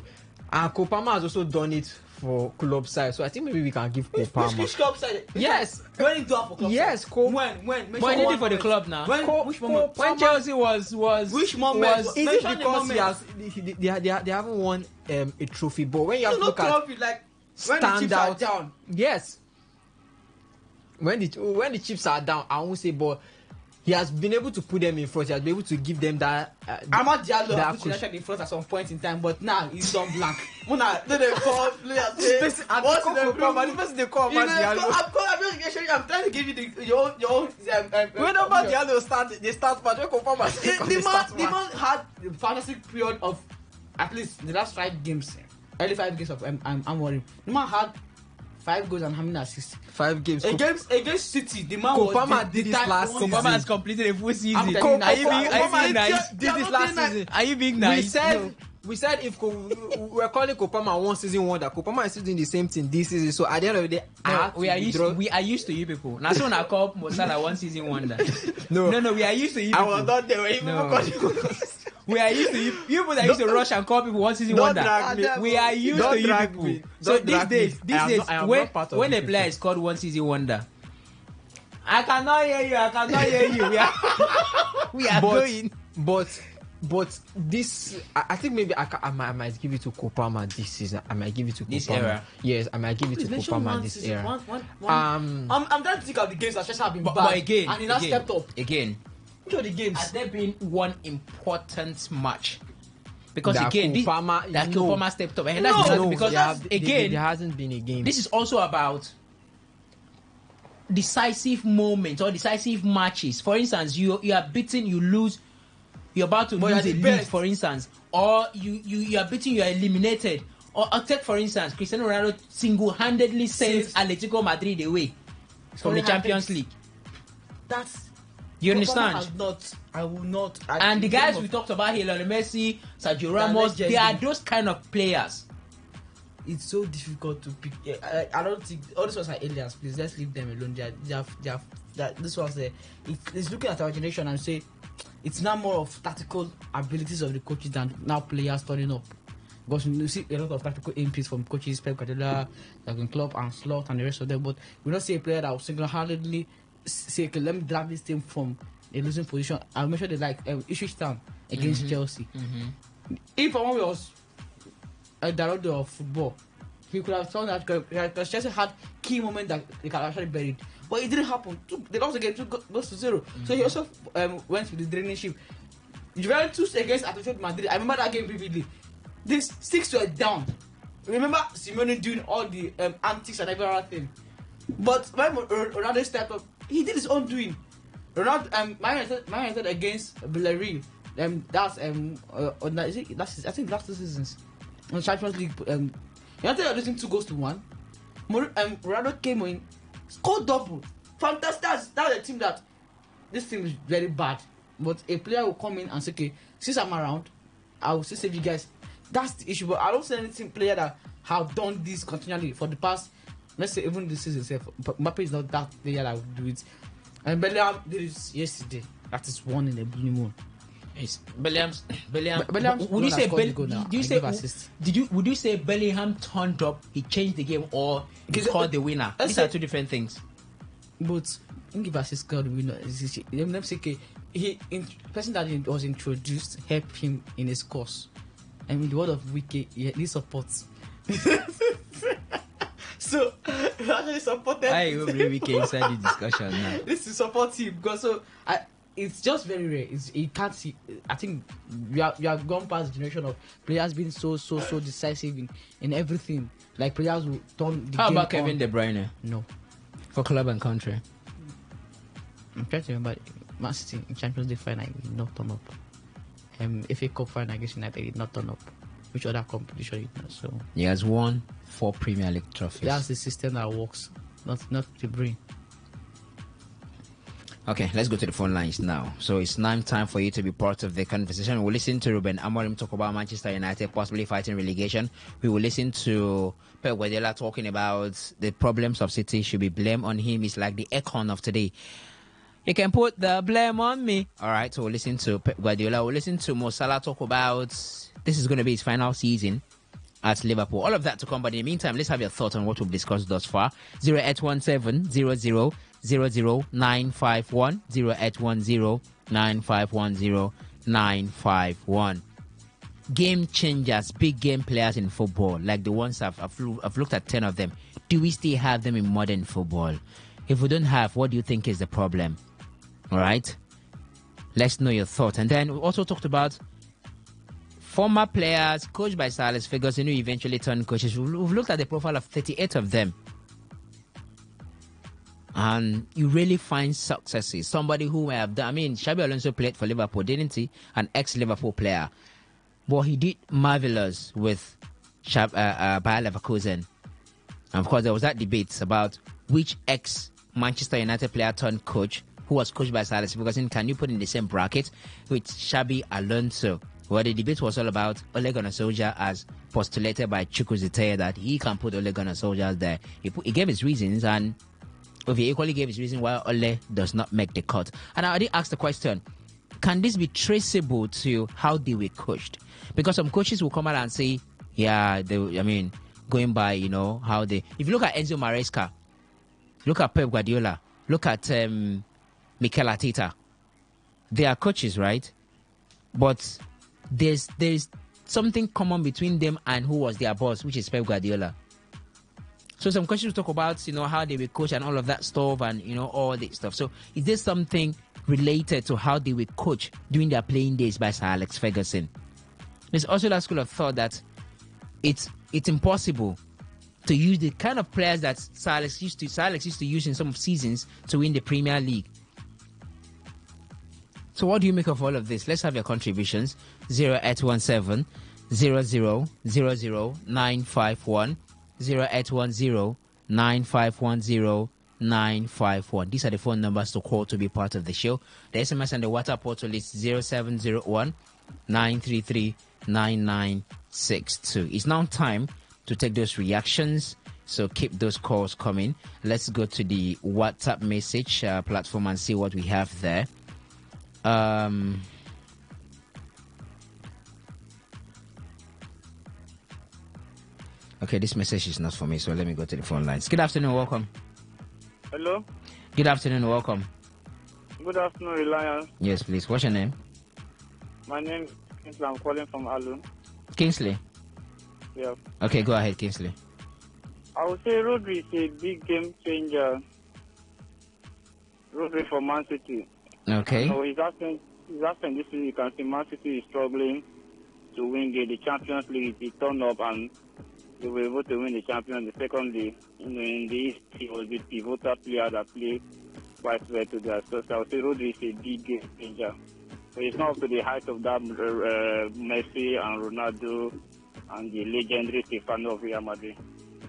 and Kopama has also done it for club side. So I think maybe we can give Kopama. Which club side? Yes. When you do it for club Yes, side? Ko- When? But he did it for the club now. Which moment? When Chelsea was Which moment? Is it Mention the because he moment. has they haven't won a trophy? But when you have No, to look at club is like when the stand chips are out. down. Yes. When the chips are down, I won't say, but he has been able to put them in front. He has been able to give them that. Amad Diallo that put push. United in front at some point in time, but now he's on blank. Muna, then they call players. Say, What's the person they call You know, Amad Diallo? I'm trying to give you your own. When Amad Diallo start, they start match. When Kopama The man had the fantastic period of at least the last 5 games, early 5 games of Amorim. The man had 5 goals and how many assists 5 games. against City. The man Kopama was did this time last one season. Obama has completed a full season. I'm telling you, Are you being Kopama nice? did this last season. Are you being nice? We said if we're calling Kopama one season wonder, Kopama is still doing the same thing this season. So at the end of the day, I No, have to withdraw. we are used to you people. Now so I call Mosala one season wonder. No. No, we are used to you I people. was not there when you No. called you. We are used to you people that used to rush and call people one season Don't wonder. drag me. We are used Don't to you drag people. me. So Don't these drag me. days, I am when not part of when a this. player is called one season wonder, I cannot hear you. I cannot hear you. We are going. But this, I think maybe I might give it to Kopama this season. I might give it to This Kopama. era? Yes, I might give it to Mention Kopama one this season, era. one. Um, I'm trying to think of the games that Chelsea have been But bad. again, and he now stepped up. Again, Which of the games? has there been one important match? Because That again, Kopama- no. Kopama stepped up, and that's No, because there hasn't been a game. this is also about decisive moments or decisive matches. For instance, you are beaten, you lose. you're about to lose a league, for instance, or you are beating, you are eliminated, or take for instance, Cristiano Ronaldo single-handedly sends Atletico Madrid away from the Champions League. That's you understand? I will not. And the guys we talked about here, Lionel Messi, Sergio Ramos, they are those kind of players. It's so difficult to pick. I don't think all these ones are aliens. Please, let's leave them alone. This one's there. It's looking at our generation and say it's now more of tactical abilities of the coaches than now players turning up. Because you see a lot of tactical inputs from coaches, Pep Guardiola, Jurgen Klopp, and Slot, and the rest of them. But we don't see a player that will single-handedly say, "Okay, let me drag this team from a losing position." I'll make sure they like Ipswich Town against Chelsea. If someone was a director of football, he could have shown that because Chelsea had key moments that they can actually buried, but it didn't happen. They lost the game 2-0. So he also went with the draining ship. Juventus against Atletico Madrid. I remember that game vividly. These 6 were down. Remember Simeone doing all the antics and everything. But when Ronaldo stepped up, he did his own doing. Ronaldo, Man United against Villarreal. I think last 2 seasons. On Champions League, United are losing 2-1. Ronaldo came in, scored double. Fantastic. That's a team that this team is very bad. But a player will come in and say, "Okay, since I'm around, I will still save you guys." That's the issue. But I don't see any team player that have done this continually for the past, let's say, even this season itself. Mbappe is not that player that will do it. And Bellingham did it yesterday. That is one in a blue moon. Yes, Bellingham. Would you say would you say Bellingham turned up? He changed the game, or he scored the winner? These are two different things. But give us scored the winner. Let me say, person that was introduced helped him in his course. I mean, the word of Wiki, he needs support. So he actually supported. I will bring Wiki inside the discussion now. This is support him because it's just very rare. You can't see. I think we have gone past the generation of players being so decisive in everything. Like players who turn the How game about Kevin De Bruyne? No. For club and country. I'm trying to remember. Man City in Champions League final did not turn up. FA Cup final against United did not turn up. Which other competition you know? So he has won 4 Premier League trophies. That's the system that works, not the brain. Okay, let's go to the phone lines now. So it's now time for you to be part of the conversation. We'll listen to Ruben Amorim talk about Manchester United possibly fighting relegation. We will listen to Pep Guardiola talking about the problems of City should be blamed on him. It's like the icon of today. You can put the blame on me. All right, so we'll listen to Pep Guardiola. We'll listen to Mo Salah talk about this is going to be his final season at Liverpool. All of that to come. But in the meantime, let's have your thoughts on what we've discussed thus far. 0817 00 00951 0810 9510 951. Game changers, big game players in football, like the ones I've looked at 10 of them. Do we still have them in modern football? If we don't have, what do you think is the problem? All right, let's know your thoughts. And then we also talked about former players coached by Sir Alex Ferguson who eventually turned coaches. We've looked at the profile of 38 of them. And you really find successes. Somebody who may have done, I mean, Xabi Alonso played for Liverpool, didn't he? An ex-Liverpool player. But he did marvelous with Bayer Leverkusen. And of course, there was that debate about which ex-Manchester United player turned coach who was coached by Sir Alex Ferguson. Can you put in the same bracket with Xabi Alonso? Well, the debate was all about Ole Gunnar Solskjaer, as postulated by Chukwueze, that he can put Ole Gunnar Solskjaer there. He gave his reasons, and he equally gave his reason why Ole does not make the cut. And I did ask the question, can this be traceable to how they were coached? Because some coaches will come out and say, yeah, going by, how they... If you look at Enzo Maresca, look at Pep Guardiola, look at Mikel Arteta, they are coaches, right? But there's something common between them and who was their boss, which is Pep Guardiola. So some questions talk about, how they were coached and all of that stuff and, all this stuff. So is there something related to how they were coached during their playing days by Sir Alex Ferguson? There's also that school of thought that it's impossible to use the kind of players that Sir Alex used to use in some seasons to win the Premier League. So what do you make of all of this? Let's have your contributions. 0817 00 951 0810 9510 951. These are the phone numbers to call to be part of the show. The SMS and the WhatsApp portal is 0701 933 9962. It's now time to take those reactions, so keep those calls coming. Let's go to the WhatsApp message platform and see what we have there. Okay, this message is not for me, so let me go to the phone lines. Good afternoon, welcome. Hello. Good afternoon, welcome. Good afternoon, Reliance. Yes, please. What's your name? My name is Kingsley. I'm calling from Alun. Kingsley. Yeah. Okay, go ahead, Kingsley. I would say Rodri is a big game changer. Rodri for Man City. Okay. So he's asking this season. You can see Man City is struggling to win the Champions League. He turned up and they were able to win the Champions League. Secondly, in the East, he was the pivotal player that played quite well to their success. I would say Rodri is a big game changer. So it's not up to the height of that Messi and Ronaldo and the legendary Stefano of Real Madrid.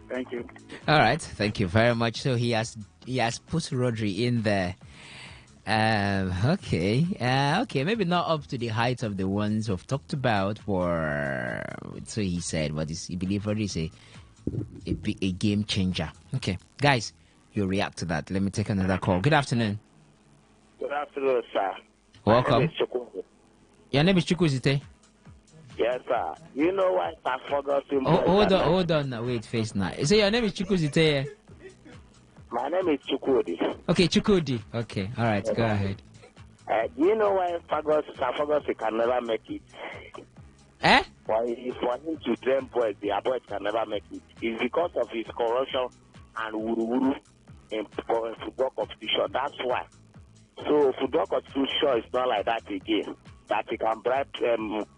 Thank you. All right, thank you very much. So he has put Rodri in there. Okay, maybe not up to the height of the ones we've talked about, or so he said. But he believes Rodri is a game changer. Okay, guys, you react to that. Let me take another call. Good afternoon. Good afternoon, sir. Welcome. My name is Your name is Chukwuzite? Yes, sir. You know why I forgot to... Hold on now. Wait, face now. So your name is Chukwuzite? My name is Chukwudi. Okay, Chukwudi. Okay, all right, go ahead. Do you know why Fagosi can never make it? For him to train boys, the boys can never make it. It's because of his corruption and wuru-wuru in football competition. That's why. So football competition is not like that again. That he can bribe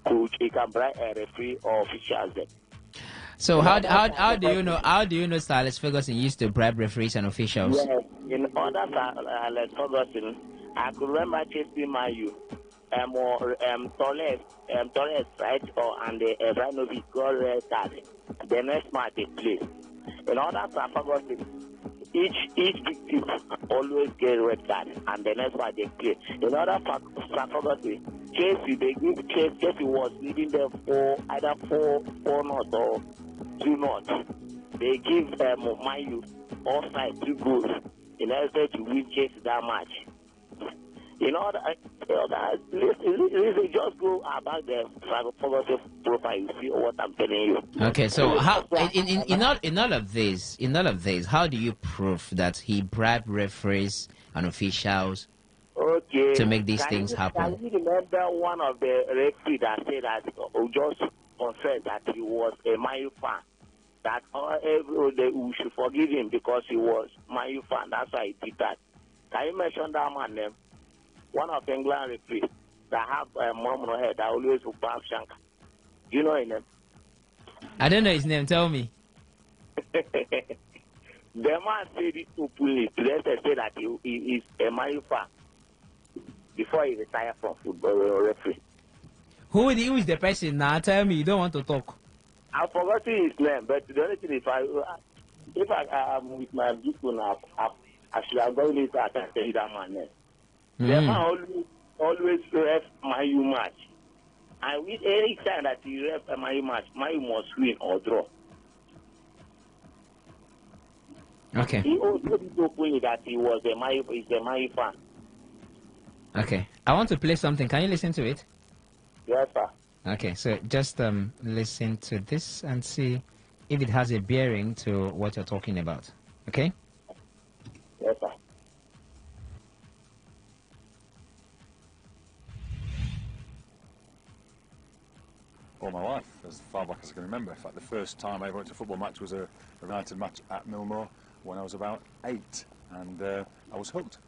coach, he can bribe a referee or officials. So how do you know Sir Alex Ferguson used to bribe referees and officials? Yes, in order for Alex Ferguson, I could remember chasing Mayu, Torres, right, and Ibrahimovic got red card. The next match they play. In order for Ferguson, each big team always get red card, and the next match they play. In order for Ferguson, Chelsea was leading them for either 4-0 or 2-0. They give Mayu offside 2 goals in order to win Chelsea that match. In order, listen, just go about the Ferguson profile. You see what I'm telling you. Okay, so how in all of this, how do you prove that he bribed referees and officials? Okay. To make these things happen. Can you remember one of the referees that said that just confessed that he was a Mayu fan? That every day we should forgive him because he was Mayu fan. That's why he did that. Can you mention that man name? One of England referees that have a mom on her that always will Bob Shank. Do you know his name? I don't know his name. Tell me. The man said it openly. Today they say that he is a Mayu fan before he retired from football referee. Who is the person now? Tell me. You don't want to talk. I've forgotten his name, but the only thing is, if I am with my people now, I should have gone later. I can tell you that man's name. The man always ref Mayu match, and with any time that he ref a Mayu match, Mayu must win or draw. Okay. He also did openly that he was a Mayu fan. Okay. I want to play something. Can you listen to it? Yes, sir. Okay, so just listen to this and see if it has a bearing to what you're talking about. Okay? Yes, sir. All my life, as far back as I can remember. In fact, the first time I ever went to a football match was a United match at Millmoor when I was about 8, and I was hooked.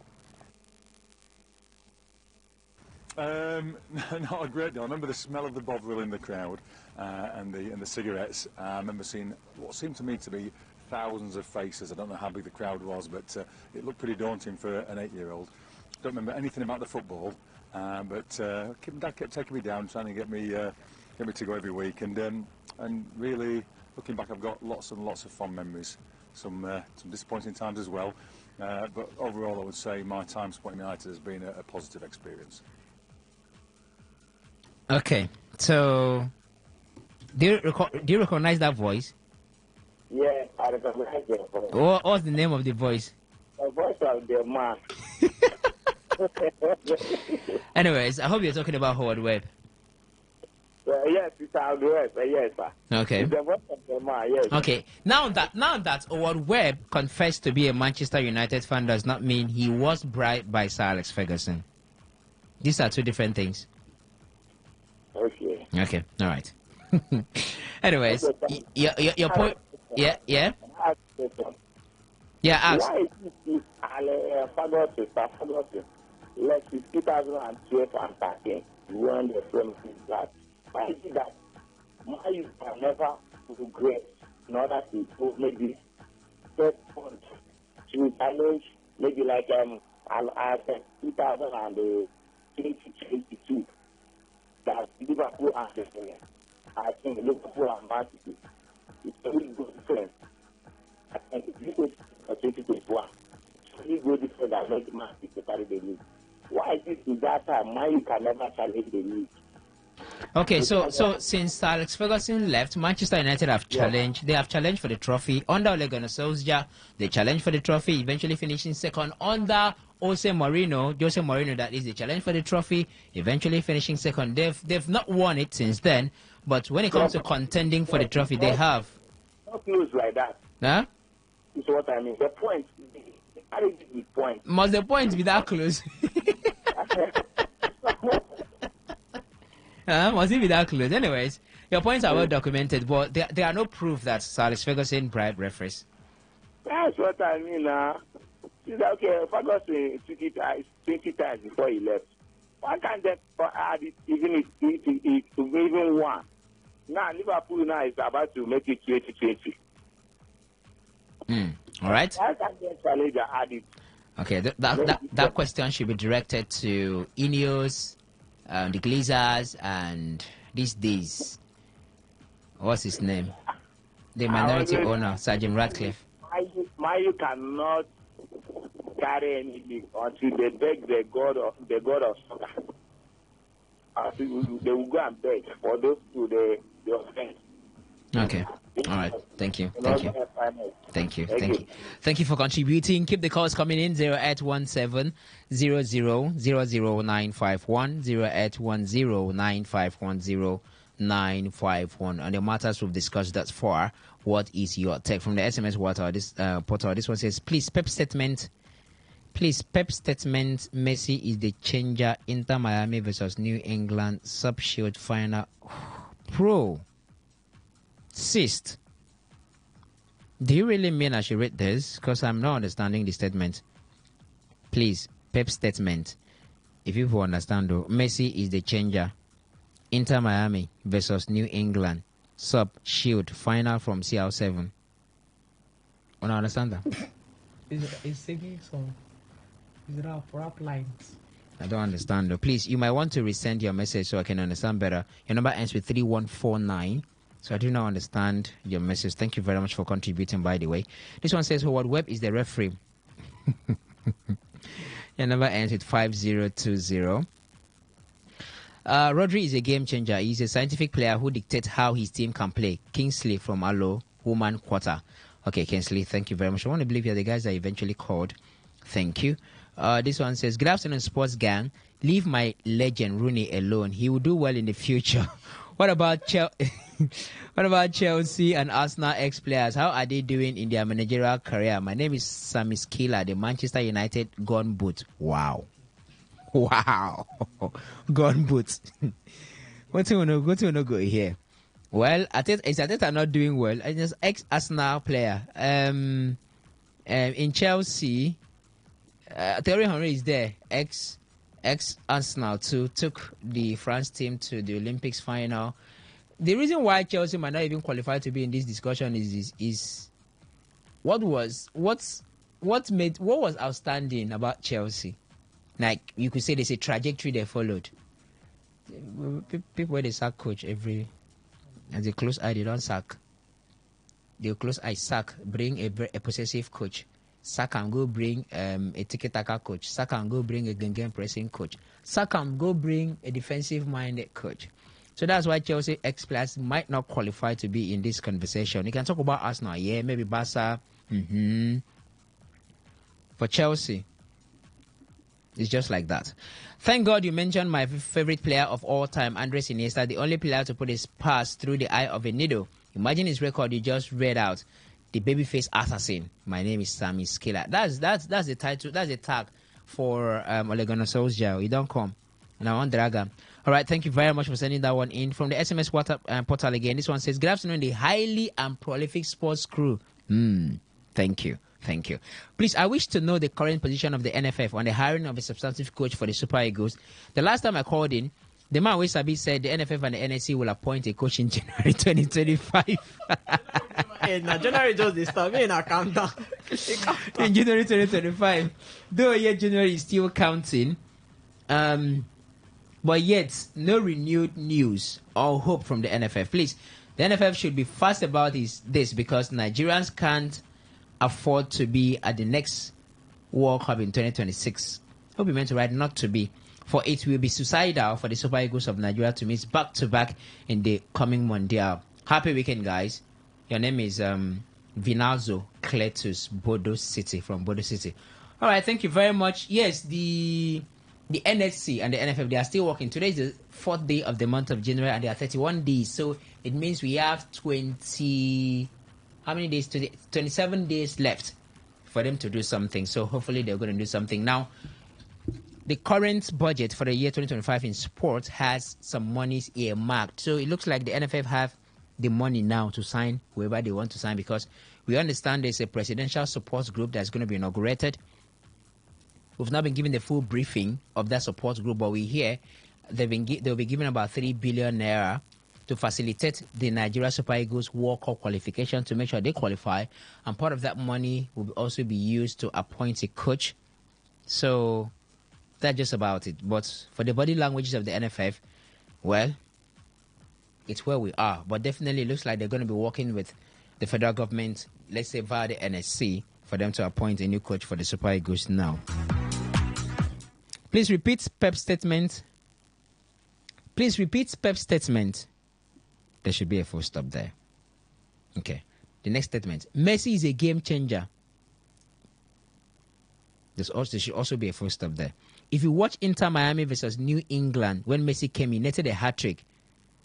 Not a great deal. I remember the smell of the Bovril in the crowd and the cigarettes. I remember seeing what seemed to me to be thousands of faces. I don't know how big the crowd was, but it looked pretty daunting for an 8-year-old. don't remember anything about the football, but Dad kept taking me down, trying to get me to go every week, and really looking back, I've got lots and lots of fond memories. Some disappointing times as well, but overall, I would say my time supporting United has been a positive experience. Okay, so do you recognize that voice? Yeah, I recognize the voice. What's the name of the voice? The voice of the man. Anyways, I hope you're talking about Howard Webb. Yes, it's Howard Webb. Yes, sir. Okay. It's the voice of the man. Yes. Okay. Now that Howard Webb confessed to be a Manchester United fan does not mean he was bribed by Sir Alex Ferguson. These are two different things. Okay. Okay. All right. Anyways, your point. Yeah. Yeah. Ask. Why is this Ferguson left in 2012 and 13 when the Premier League? Why is it that you can never progress in order to improve maybe third point to challenge maybe like 2022 that Liverpool and I think Liverpool and Man City it's a really good difference. I think it's 2021 it's really good difference that make Man City carry the league. Why is it in that time you can never challenge the league? Okay, so since Alex Ferguson left, Manchester United have challenged. They have challenged for the trophy under Ole Gunnar Solskjaer. They challenged for the trophy, eventually finishing second under Jose Mourinho. That is, they challenged for the trophy, eventually finishing second. They've not won it since then, but when it comes to contending for the trophy, they have. Not close like that. Huh? Is what I mean. The point. How is the point? Must the point be that close? Must it be that close? Anyways, your points are well documented, but there are no proof that Sir Alex Ferguson bribed referees. That's what I mean now. Okay, Ferguson took it 20 times before he left. Why can't they add it even one? Now Liverpool now is about to make it 2020. All right. Why can't they challenge and add it? Okay, that question should be directed to Ineos, the Glazers, and these days. What's his name? The minority owner, Sir Jim Ratcliffe. You cannot carry anything until they beg the god of soccer. They will go and beg for those to the offense. Okay. All right. Thank you for contributing. Keep the calls coming in. 0817 00951 08109510 on the matters we've discussed thus far. What is your take from the SMS portal? This one says, please Pep statement. Messi is the changer. Inter Miami versus New England sub-shield final. Pro. Cyst. Do you really mean I should read this? Because I'm not understanding the statement. Please, Pep statement. If you understand though, Messi is the changer. Inter Miami versus New England sub-shield final from CR7. I don't understand that. It's singing song. It's rap lines. I don't understand though. Please, you might want to resend your message so I can understand better. Your number ends with 3149. So I do not understand your message. Thank you very much for contributing, by the way. This one says, Howard Webb is the referee. Your number ends with 5020. Rodri is a game changer. He's a scientific player who dictates how his team can play. Kingsley from Alo, Woman Quarter. Okay, Kingsley, thank you very much. I want to believe you're the guys that eventually called. Thank you. This one says, good afternoon, sports gang. Leave my legend Rooney alone. He will do well in the future. What about Chelsea and Arsenal ex-players? How are they doing in their managerial career? My name is Sammy Skiller, the Manchester United gun boot. Wow. Gun boot. What do you want to go here? Well, Ateta not doing well. And just ex-Arsenal player. In Chelsea, Thierry Henry is there. Ex-Arsenal too, took the France team to the Olympics final. The reason why Chelsea might not even qualify to be in this discussion is what was outstanding about Chelsea? Like you could say there's a trajectory they followed. People where they sack coach as they close eye, they don't sack. They close eye sack, bring a possessive coach. Sack and go bring a tiki-taka coach. Sack and go bring a game pressing coach. Sack and go bring a defensive-minded coach. So that's why Chelsea ex-players might not qualify to be in this conversation. You can talk about Arsenal, yeah, maybe Barca. For Chelsea, it's just like that. Thank God you mentioned my favorite player of all time, Andres Iniesta, the only player to put his pass through the eye of a needle. Imagine his record you just read out. The babyface assassin. My name is Sammy Skiller. That's the title. That's the tag for Ole Gunnar Solskjaer. You don't come. And I want Draga. All right. Thank you very much for sending that one in from the SMS WhatsApp portal again. This one says, "Good afternoon, the highly and prolific sports crew." Thank you. Thank you. Please, I wish to know the current position of the NFF on the hiring of a substantive coach for the Super Eagles. The last time I called in, the man with Sabi said the NFF and the NSC will appoint a coach in January 2025. Hey, now January just this start. Me in a countdown. In January 2025. Though yet January is still counting. But yet, no renewed news or hope from the NFF. Please, the NFF should be fast about this because Nigerians can't afford to be at the next World Cup in 2026. Hope you meant to write not to be. For it will be suicidal for the Super Eagles of Nigeria to miss back-to-back in the coming Mondial. Happy weekend, guys. Your name is Vinalzo Cletus Bodo City from Bodo City. All right, thank you very much. Yes, the NSC and the NFF, they are still working. Today is the 4th day of the month of January, and there are 31 days. So it means we have 20... How many days? 27 days left for them to do something. So hopefully they're going to do something. Now, the current budget for the year 2025 in sports has some monies earmarked. So it looks like the NFF have the money now to sign whoever they want to sign, because we understand there's a presidential support group that's going to be inaugurated. We've not been given the full briefing of that support group, but we hear they'll be given about 3 billion naira to facilitate the Nigeria Super Eagles World Cup qualification to make sure they qualify. And part of that money will also be used to appoint a coach. So that's just about it. But for the body languages of the NFF, well, it's where we are. But definitely it looks like they're going to be working with the federal government, let's say via the NSC, for them to appoint a new coach for the Super Eagles now. Please repeat Pep's statement. Please repeat Pep's statement. There should be a full stop there. Okay. The next statement. Messi is a game changer. There should also be a full stop there. If you watch Inter Miami versus New England, when Messi came in, netted a hat-trick,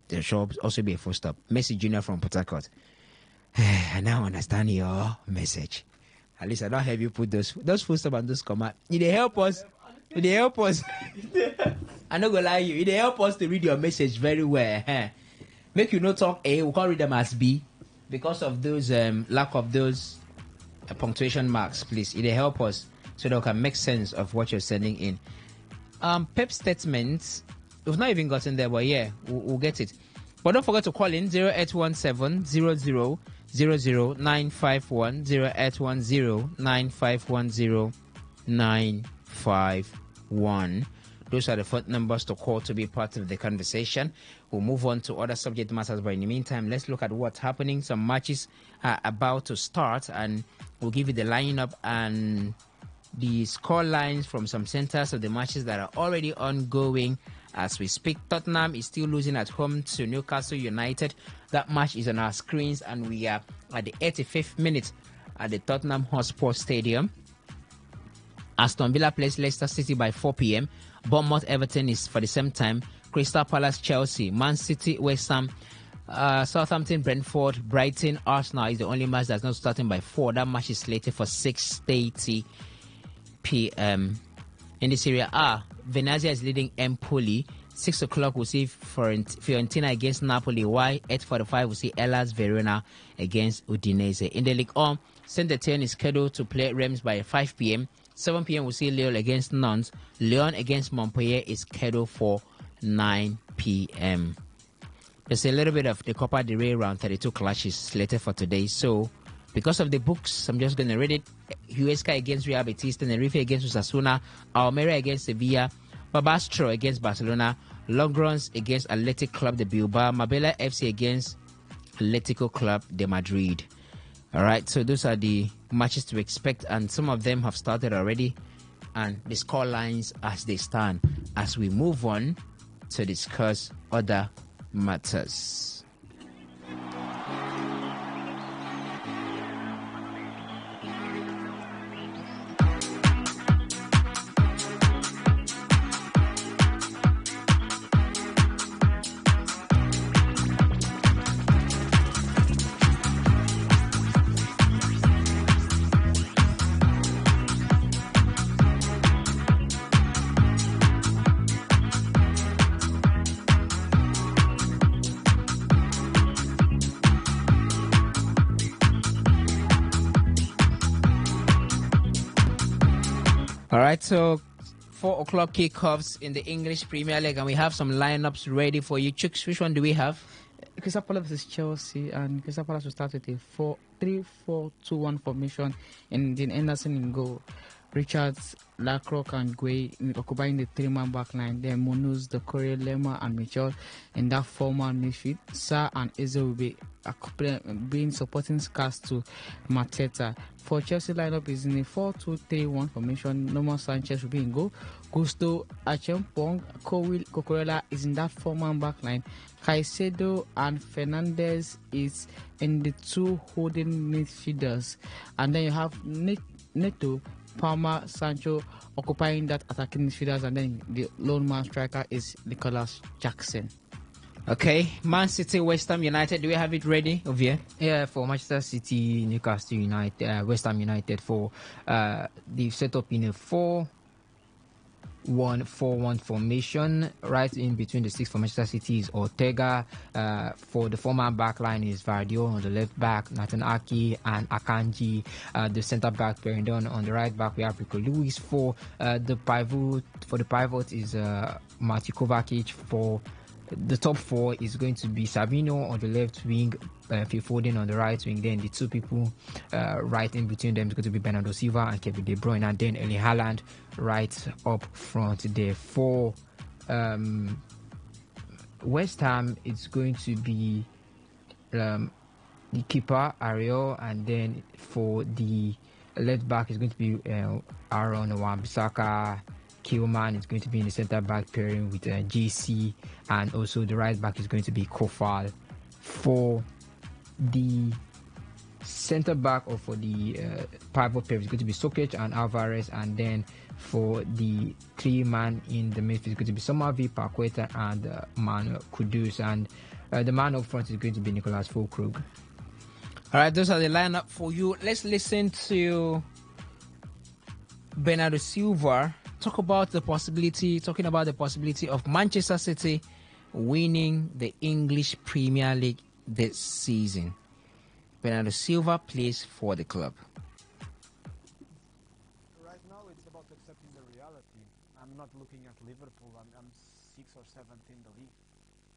there should also be a full stop. Messi Jr. from Port Harcourt. I now understand your message. At least I don't have you put those full stop and those comma. They help us. They help us. I'm not going to lie to you. They help us to read your message very well. Make you not talk A, we can't read them as B because of those lack of those punctuation marks. Please, it help us so that we can make sense of what you're sending in. Pep statements, we've not even gotten there, but yeah, we'll get it. But don't forget to call in 0817 00 951 0810 9510 951. Those are the phone numbers to call to be part of the conversation. We'll move on to other subject matters, but in the meantime, let's look at what's happening. Some matches are about to start, and we'll give you the lineup and the score lines from some centers of the matches that are already ongoing as we speak. Tottenham is still losing at home to Newcastle United. That match is on our screens, and we are at the 85th minute at the Tottenham Hotspur Stadium. Aston Villa plays Leicester City by 4 p.m. Bournemouth Everton is for the same time. Crystal Palace Chelsea, Man City West Ham, Southampton Brentford, Brighton Arsenal is the only match that's not starting by 4. That match is slated for 6:30 p.m. In the Serie A, Venezia is leading Empoli. 6 o'clock we'll see Fiorentina against Napoli. While 8:45 we'll see Hellas Verona against Udinese. In the Ligue 1, Saint-Etienne is scheduled to play Reims by 5 p.m. 7 p.m. we'll see Lille against Nantes. Lyon against Montpellier is scheduled for 9 p.m. There's a little bit of the Copa del Rey round 32 clashes slated for today, so Because of the books, I'm just going to read it. Huesca against Real Betis, Tenerife against Osasuna, Almeria against Sevilla, Babastro against Barcelona, Logrons against Athletic Club de Bilbao, Marbella FC against Atletico Club de Madrid. All right, so those are the matches to expect, and some of them have started already, and the score lines as they stand as we move on to discuss other matters. All right, so 4 o'clock kickoffs in the English Premier League, and we have some lineups ready for you. Chooks, which one do we have? Crystal Palace versus Chelsea, and Crystal Palace will start with a 3-4-2-1 formation, and then Henderson in goal. Richards, Lacroix, and Gueye occupying the 3-man back line. Then Munoz, Decore, Lemma, and Mitchell in that 4-man midfield. Sarr and Eze will be being supporting cast to Mateta. For Chelsea lineup is in a 4-2-3-1 formation. Norman Sanchez will be in goal. Gusto, Achempong, Cucurella is in that 4-man back line. Caicedo and Fernandez is in the 2 holding midfielders. And then you have Neto, Palmer, Sancho occupying that attacking midfielders, and then the lone man striker is Nicholas Jackson. Okay, Man City, West Ham United. Do we have it ready, Ovie? Yeah, for Manchester City, Newcastle United, West Ham United, for they've set up in a 4-1-4-1 formation. Right in between the 6 for Manchester City is Ortega. For the former back line is Vardio on the left back, Nathan Aki and Akanji. The centre back pairing down on the right back we have Rico Lewis. For the pivot is Mati Kovacic. For the top 4 is going to be Sabino on the left wing, Phil Foden on the right wing. Then the 2 people right in between them is going to be Bernardo Silva and Kevin De Bruyne, and then Erling Haaland right up front there. For West Ham, it's going to be the keeper Ariel, and then for the left back is going to be Aaron Wan-Bissaka. Kilman is going to be in the centre back pairing with JC, and also the right back is going to be Kofal. For the centre back, or for the pivot pair, is going to be Sokic and Alvarez, and then for the 3-man in the midfield is going to be Somerville, Paqueta, and Manuel Kudus, and the man up front is going to be Nicolas Fulkrug. All right, those are the lineup for you. Let's listen to Bernardo Silva talking about the possibility of Manchester City winning the English Premier League this season. Bernardo Silva plays for the club. Right now it's about accepting the reality. I'm not looking at Liverpool. I'm 6th or 7th in the league.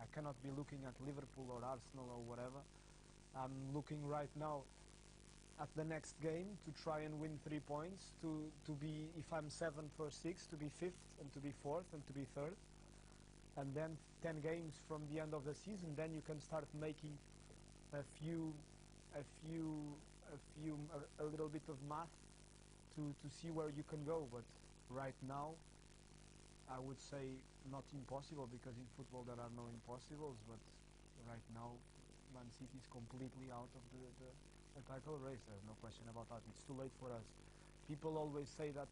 I cannot be looking at Liverpool or Arsenal or whatever. I'm looking right now at the next game to try and win 3 points, to be, if I'm 7th or 6th, to be 5th and to be 4th and to be 3rd. And then 10 games from the end of the season, then you can start making a little bit of math to see where you can go. But right now, I would say not impossible, because in football there are no impossibles, but right now Man City is completely out of the title race. There's no question about that. It's too late for us. People always say that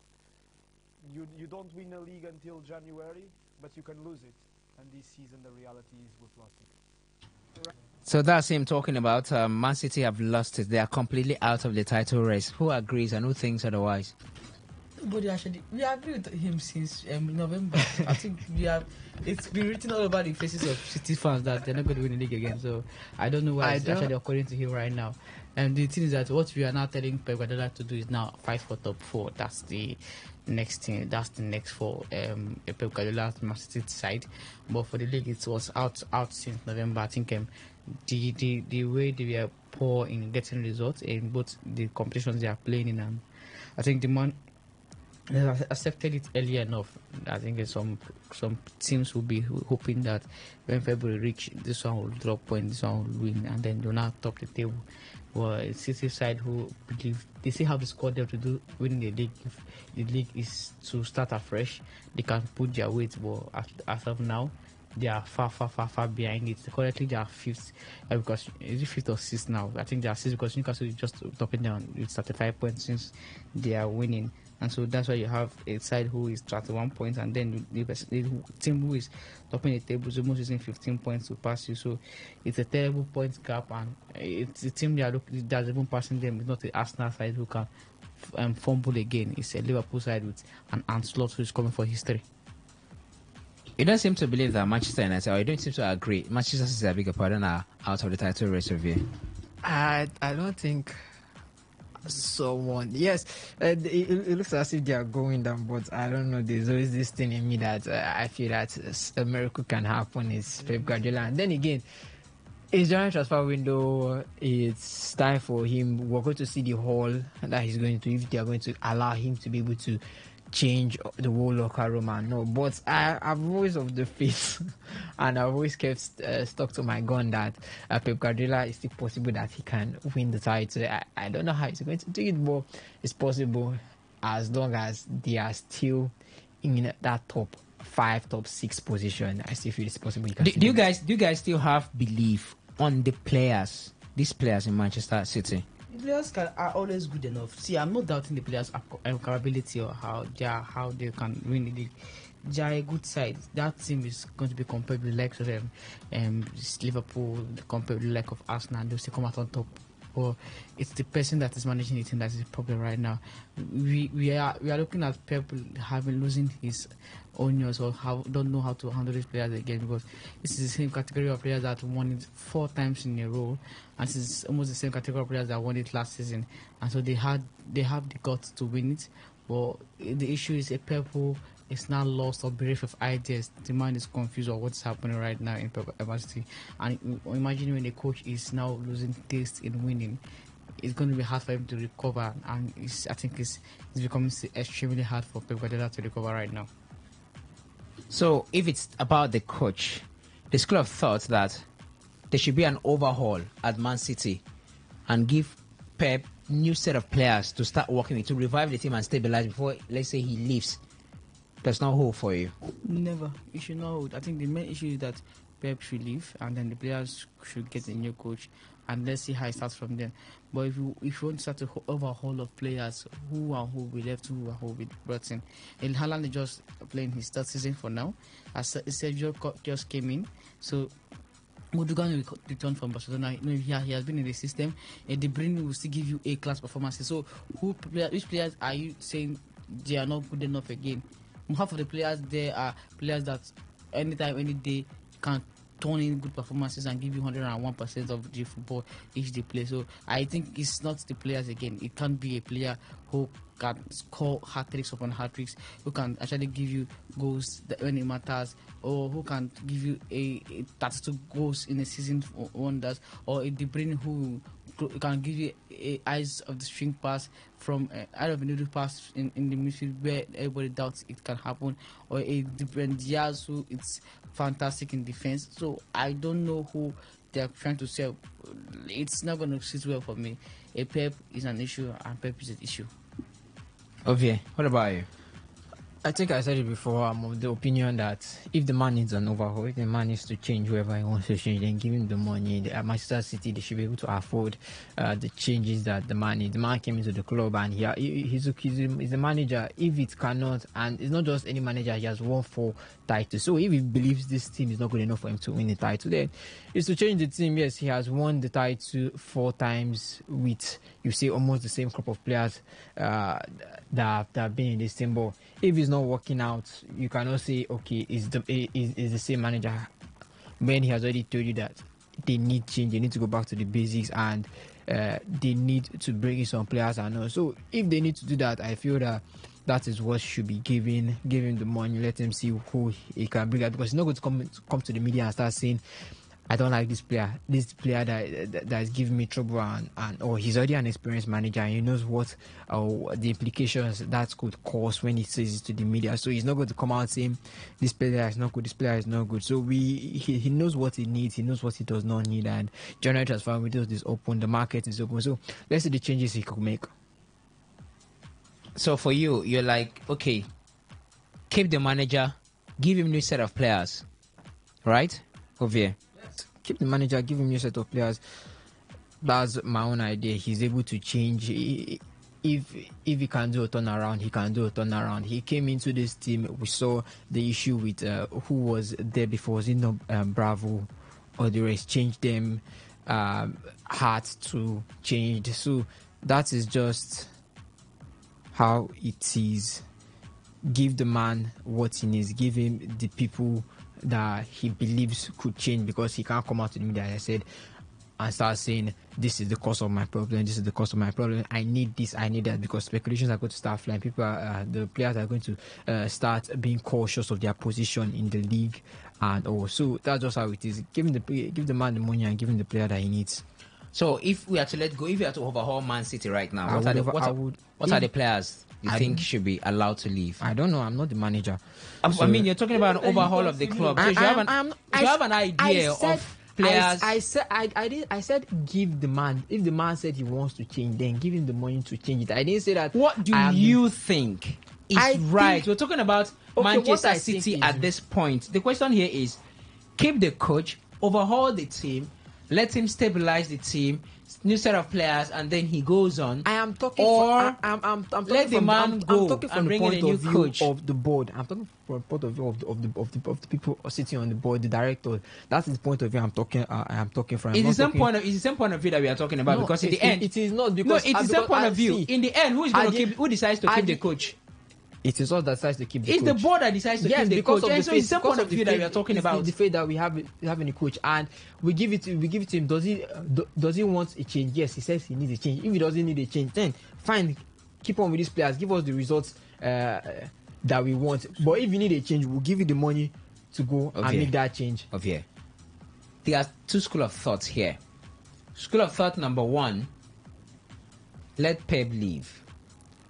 you don't win a league until January, but you can lose it. And this season the reality is we've lost it. So that's him talking about Man City have lost it. They are completely out of the title race. Who agrees and who thinks otherwise? Nobody actually. We agree with him since November. I think it's been written all over the faces of City fans that they're not going to win the league again. So I don't know why it's actually according to him right now. And the thing is that what we are now telling Pep Guardiola to do is now fight for top 4. That's the next thing. That's the next for Pep Guardiola's Man City side. But for the league, it was out since November. I think the way they were poor in getting results in both the competitions they are playing in, and I think the man has accepted it early enough. I think some teams will be hoping that when February reach, this one will drop point, this one will win, and then they'll not top the table. Well, it's City side who believe they still have the squad there to do winning the league. If the league is to start afresh, they can put their weight. But as of now, they are far behind it. Currently, they are fifth because is it fifth or sixth now? I think they are sixth because Newcastle is just topping down with 35 points since they are winning. And so that's why you have a side who is 31 points, and then the team who is topping the table is almost using 15 points to pass you. So it's a terrible points gap, and it's a team that's even passing them. It's not the Arsenal side who can fumble again. It's a Liverpool side with an onslaught who is coming for history. You don't seem to believe that Manchester United, or you don't seem to agree. Manchester City, a bigger partner, are out of the title race review. I don't think someone. Yes, it looks as if they are going down, but I don't know. There's always this thing in me that I feel that a miracle can happen. It's Pep Guardiola, and then again, it's January transfer window. It's time for him. We're going to see the hall that he's going to, if they are going to allow him to be able to change the whole locker room. And no, but I'm always of the faith, and I've always kept stuck to my gun that Pep Guardiola is still possible that he can win the title. I don't know how he's going to do it, but it's possible as long as they are still in that top 5, top 6 position. I still feel it's possible. Do you guys still have belief on the players, these players in Manchester City? The players are always good enough. See, I'm not doubting the players' capability or how they can win the league. They are a good side. That team is going to be compared with the likes of Liverpool, compared with the like of Arsenal, and they'll still come out on top. But it's the person that is managing the team that is the problem right now. We are looking at Pep losing his onions, or don't know how to handle these players again, because this is the same category of players that won it 4 times in a row, and this is almost the same category of players that won it last season, and so they have the guts to win it. But the issue is a Pep who is now lost or bereft of ideas. The mind is confused on what's happening right now in Pep City, and imagine when a coach is now losing taste in winning, it's going to be hard for him to recover, and I think it's becoming extremely hard for Pep Guardiola to recover right now. So if it's about the coach, the school of thought that there should be an overhaul at Man City and give Pep new set of players to start working with, to revive the team and stabilize before, let's say, he leaves. There's no hope for you. Never. You should not hold. I think the main issue is that Pep should leave, and then the players should get a new coach, and let's see how it starts from there. But if you want to start to overhaul of players, who will be left, who will be brought in? And Haaland is just playing his third season for now. As Sergio just came in, so Gundogan will return from Barcelona. He has been in the system, and De Bruyne will still give you A-class performances. So which players are you saying they are not good enough again? Half of the players there are players that anytime, any day can turn in good performances and give you 101% of the football each they play. So I think it's not the players again. It can't be a player who can score hat-tricks upon hat-tricks, who can actually give you goals when it matters, or who can give you a 32 goals in a season wonders, or a De Bruyne who can give you a eyes of the string pass from out of a noodle pass in the midfield where everybody doubts it can happen, or a different Diaz who it's fantastic in defense. So I don't know who they are trying to sell. It's not going to sit well for me. A Pep is an issue, and Pep is an issue. Okay, what about you? I think I said it before. I'm of the opinion that if the man needs an overhaul, if the man needs to change whoever he wants to change, then give him the money. At Manchester City, they should be able to afford the changes that the man needs. The man came into the club, and he's a manager. If it cannot, and it's not just any manager, he has won 4 titles. So if he believes this team is not good enough for him to win the title, then it's to change the team. Yes, he has won the title 4 times with, you see, almost the same crop of players that have been in this team. But if it's not working out, you cannot say, okay, is the same manager, when he has already told you that they need change, they need to go back to the basics, and they need to bring in some players and all. So if they need to do that, I feel that is what should be given the money. Let him see who he can bring out, because he's not going to come to the media and start saying, I don't like this player. This player that is giving me trouble, and he's already an experienced manager, and he knows what the implications that could cause when he says it to the media. So he's not going to come out saying this player is not good, this player is not good. So he knows what he needs, he knows what he does not need, and January transfer window is open, the market is open. So let's see the changes he could make. So for you, you're like, okay, keep the manager, give him new set of players, right? Javier. Keep the manager, give him new set of players. That's my own idea. He's able to change. If he can do a turnaround, he can do a turnaround. He came into this team. We saw the issue with who was there before. Was it not Bravo or the rest? Changed them, hard to change. So that is just how it is. Give the man what he needs. Give him the people that he believes could change, because he can't come out to the media, as I said, and start saying this is the cause of my problem, this is the cause of my problem, I need this, I need that, because speculations are going to start flying. The players are going to start being cautious of their position in the league, and so that's just how it is. Give the man the money and give him the player that he needs. So if we are to let go, if you are to overhaul Man City right now, what are the players you think should be allowed to leave? I don't know. I'm not the manager. I mean, you're talking about an overhaul of the club. So you have an idea of players. I said give the man. If the man said he wants to change, then give him the money to change it. I didn't say that. What do you think is right? We're talking about Manchester City at this point. The question here is, keep the coach, overhaul the team, let him stabilize the team, new set of players, and then he goes on. I am talking. Or I'm talking let the man go I'm talking from and the bring in point a new of view coach of the board. I'm talking from the point of view of the people sitting on the board, the director. That's the point of view I'm talking. I'm talking from. It's the same point of view that we are talking about. No, because in the end, it is not. Because it's the same point of view. In the end, who decides to keep the coach? It is us that decides to keep the coach. It's the board that decides to keep the coach. And so it's the same point of view that we are talking about. The fact that we have having a coach, and we give it to him. Does he want a change? Yes, he says he needs a change. If he doesn't need a change, then fine, keep on with these players. Give us the results that we want. But if you need a change, we'll give you the money to go and make that change. There are two schools of thoughts here. School of thought number one: let Pep leave,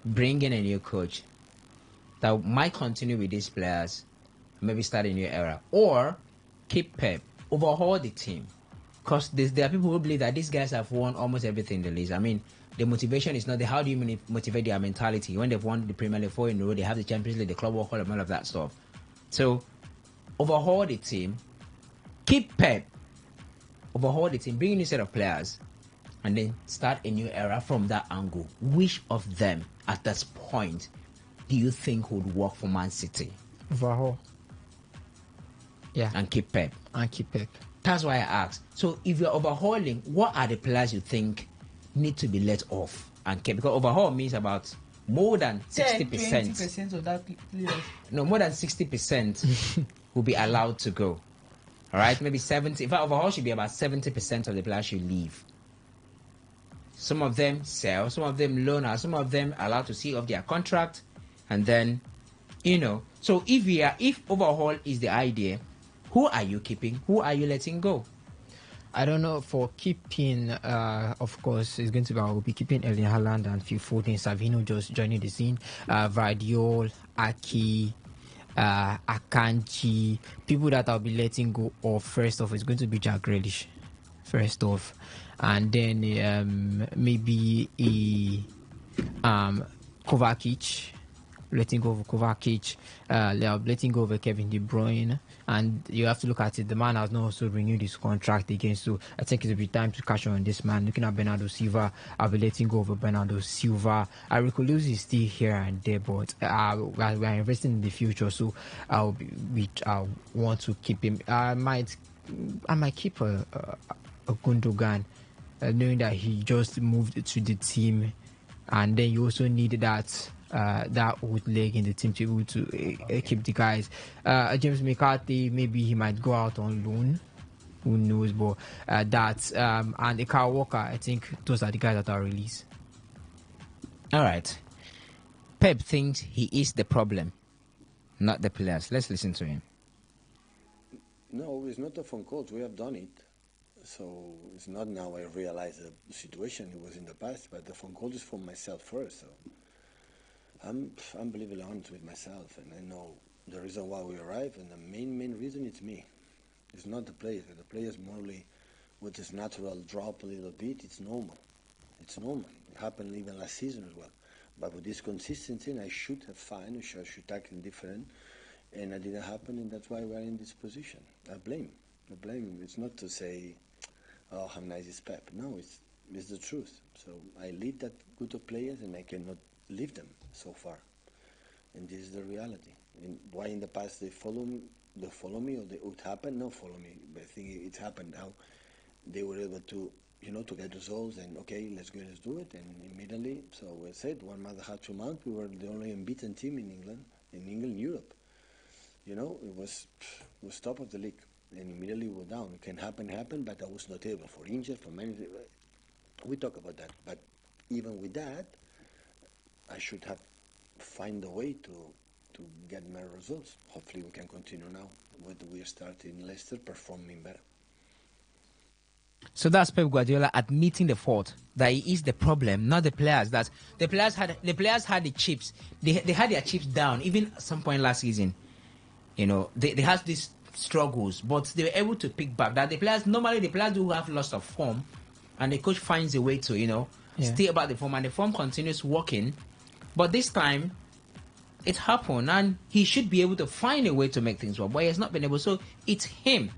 bring in a new coach that might continue with these players, maybe start a new era, or keep Pep, overhaul the team, because there are people who believe that these guys have won almost everything in the league. I mean, the motivation is not there. How do you motivate their mentality when they've won the Premier League 4 in a row? They have the Champions League, the Club World Cup, and all of that stuff. So overhaul the team, keep Pep, overhaul the team, bring in a new set of players, and then start a new era from that angle. Which of them at this point do you think would work for Man City? Overhaul. Yeah. And keep Pep. That's why I asked. So if you're overhauling, what are the players you think need to be let off and kept? Because overhaul means about more than 60%. 20% of that players. No, more than 60% will be allowed to go. All right? Maybe 70. In fact, overhaul should be about 70% of the players should leave. Some of them sell, some of them loan out, some of them allowed to see off their contract. And then, so if overhaul is the idea, who are you keeping? Who are you letting go? I don't know. For keeping, of course, it's going to be, I will be keeping Erling Haaland and Phil Foden, Savino just joining the scene. Vardiol, Aki, Akanji, people that I'll be letting go of. First off, is going to be Jack Grealish. First off, and then maybe Kovacic. Letting go of Kovacic, letting go of Kevin De Bruyne, and you have to look at it. The man has not also renewed his contract again, so I think it will be time to cash on this man. Looking at Bernardo Silva, I'll be letting go of Bernardo Silva. Ricoluzzi is still here and there, but we are investing in the future, so I want to keep him. I might keep a Gundogan, knowing that he just moved to the team, and then you also need that old leg in the team to be able to keep the guys. James McCarthy, maybe he might go out on loan. Who knows? But and Kyle Walker, I think those are the guys that are released. All right. Pep thinks he is the problem, not the players. Let's listen to him. No, it's not a phone coach. We have done it. So it's not now I realize the situation it was in the past, but the phone call is for myself first. So I'm unbelievably honest with myself, and I know the reason why we arrived, and the main reason it's me. It's not the players. The players morally, with this natural drop a little bit, it's normal. It's normal. It happened even last season as well. But with this consistency, I should have found, I should act different, and it didn't happen, and that's why we're in this position. I blame. It's not to say, oh, how nice is Pep. No, it's the truth. So I lead that group of players, and I cannot leave them so far. And this is the reality. And why in the past they follow me, or it would happen? No, follow me. But I think it's happened now. They were able to, to get results, and okay, let's go, let's do it. And immediately, so we said 1 month, half, 2 months, we were the only unbeaten team in England, Europe. It was top of the league, and immediately we were down. It can happen, but I was not able for injury, for many. We talk about that, but even with that, I should have find a way to get my results. Hopefully, we can continue now. We start in Leicester performing better. So that's Pep Guardiola admitting the fault, that he is the problem, not the players. That the players had the chips. They had their chips down even at some point last season. They had these struggles, but they were able to pick back. That the players do have lots of form, and the coach finds a way to stay about the form, and the form continues working. But this time, it happened, and he should be able to find a way to make things work. But he has not been able. So it's him,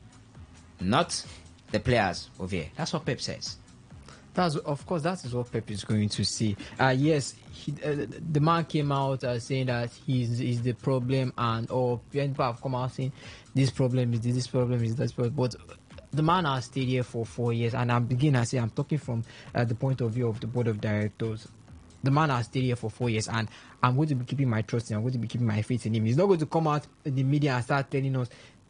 not the players over here. That's what Pep says. Of course, that is what Pep is going to see. Yes, the man came out saying that he's the problem, and people have come out saying this problem is this problem is that. But the man has stayed here for 4 years, and I'm talking from the point of view of the board of directors. The man has stayed here for 4 years, and I'm going to be keeping my trust in him. I'm going to be keeping my faith in him. He's not going to come out in the media and start telling us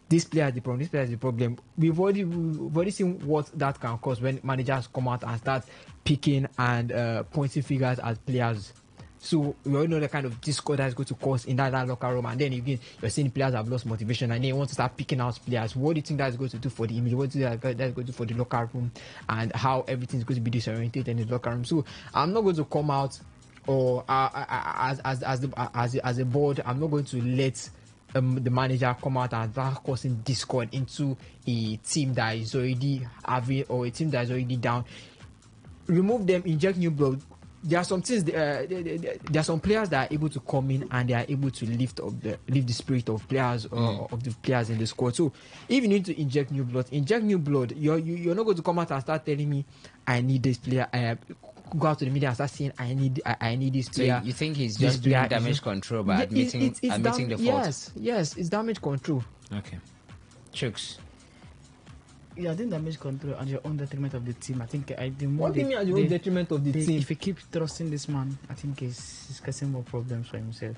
this player is the problem, this player is the problem. We've already seen what that can cause when managers come out and start picking and pointing fingers at players. So we all know the kind of discord that is going to cause in that locker room. And then again, you're seeing players have lost motivation, and they want to start picking out players. What do you think that's going to do for the image? What do you think that's going to do for the locker room, and how everything's going to be disoriented in the locker room? So I'm not going to come out, or as a board, I'm not going to let the manager come out and start causing discord into a team that is already having, or a team that is already down. Remove them, inject new blood. There are some things. There are some players that are able to come in and they are able to lift the spirit of players of the players in the squad. So if you need to inject new blood, You're not going to come out and start telling me I need this player. Go out to the media and start saying I need this player. So you think he's just doing damage control by admitting the fault? Yes, it's damage control. Okay, Chooks. Yeah, I think damage control and your own detriment of the team. I think the more. What do you mean at your own detriment of the team? If you keep trusting this man, I think he's causing more problems for himself.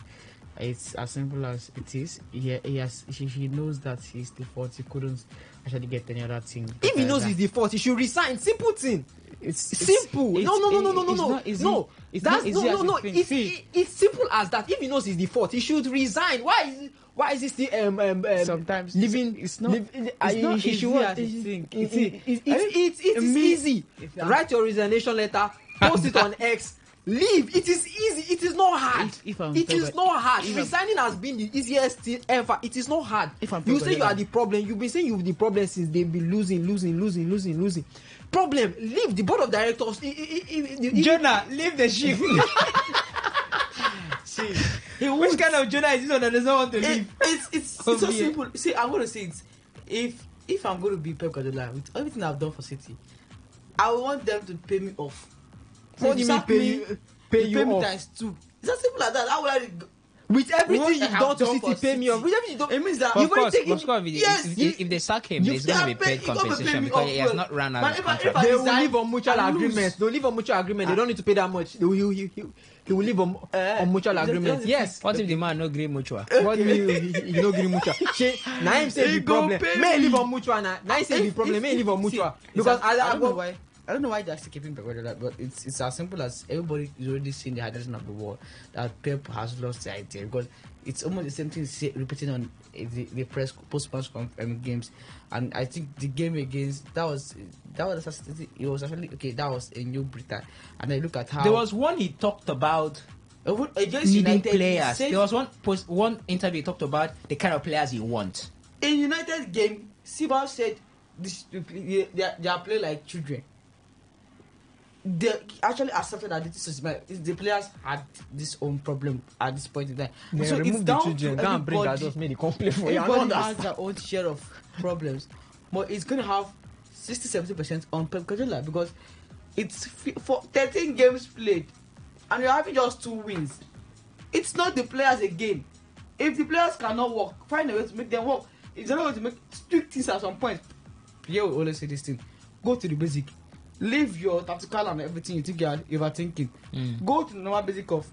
It's as simple as it is. He knows that he's the fault. He couldn't actually get any other thing. If he knows he's the fault, he should resign. Simple thing. It's simple. No. It's simple as that. If he knows he's the fault, he should resign. Why is he still sometimes living? It's not easy. It's easy. Write your resignation letter, post it on X. Leave. It is easy. It is not hard. It is not hard. Resigning has been the easiest thing ever. It is not hard. You say you are the problem. You've been saying you're the problem since they've been losing. Problem. Leave the board of directors. Jonah, leave the ship. Which kind of Jonah is this one that doesn't want to leave? It's so simple. See, I'm going to say it. If I'm going to be Pep Guardiola with everything I've done for City, I want them to pay me off. What do you mean pay you off? Times 2. It's as simple as that. How will I? With everything you've done to City, pay me off. With everything you've done, it means that of course, if they sack him, there's going to be paid compensation because he has not run out of contract. They will live on mutual agreement. They don't need to pay that much. He will live on mutual agreement. Yes. What if the man no agree mutual? What do you mean he no agree mutual? Now him say the problem. May live on mutual now. Now he say the problem. May live on mutual because I don't know why. I don't know why they're still keeping Pep Guardiola, but it's as simple as everybody is already seeing the hydration of the world that Pep has lost the idea, because it's almost the same thing repeating on the post-match games. And I think the game against that was it was actually okay. That was a new Britain, and I look at how there was one he talked about against needing United players. There was one interview he talked about the kind of players he wants. In United game, Siba said they are playing like children. They actually accepted that the players had this own problem at this point in time. They so remove it's the down children, to can't bring everybody. adults, make the complaint for you. Everybody has their own share of problems, but it's going to have 60-70% on Pep Guardiola, because it's for 13 games played, and you're having just 2 wins. It's not the players again. If the players cannot work, find a way to make them work. If they're not going to make strict things at some point, Pierre will always say this thing: go to the basic. Leave your tactical and everything you think you're overthinking. Go to the normal basic of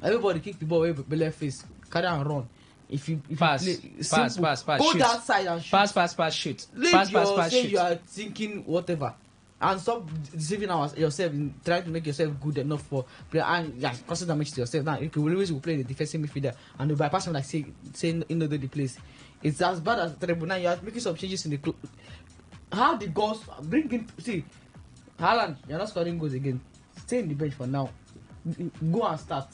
everybody kick the ball away with left face, carry and run. If you pass, play pass, simple, shoot. go that side and shoot. Pass, shoot. Leave Pass, say shoot. you are thinking whatever, and stop deceiving yourself in trying to make yourself good enough for player, and causing damage to yourself. Now if you always will play the defensive midfielder and you bypass him like saying in the place, it's as bad as terrible. Now you are making some changes in the club. How the goals bring in? See, Haaland, you're not scoring goals again. Stay in the bench for now. Go and start.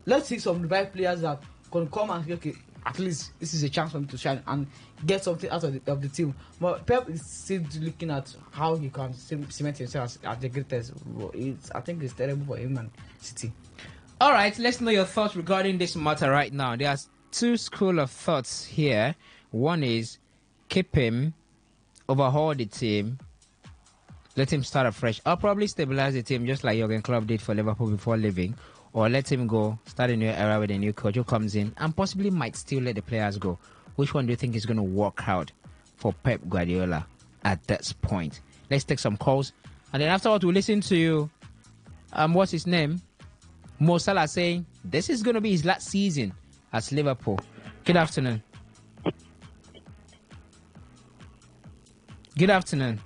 Let's see some revived players that can come and say, okay, at least this is a chance for me to shine and get something out of the team. But Pep is still looking at how he can cement himself as the greatest. I think it's terrible for him and City. All right, let's know your thoughts regarding this matter right now. There's 2 schools of thoughts here. One is keep him, overhaul the team, let him start afresh. I'll probably stabilize the team just like Jurgen Klopp did for Liverpool before leaving, or let him go, start a new era with a new coach who comes in and possibly might still let the players go. Which one do you think is going to work out for Pep Guardiola at this point? Let's take some calls, and then afterwards we'll listen to what's his name? Mo Salah saying this is going to be his last season at Liverpool. Good afternoon. Good afternoon.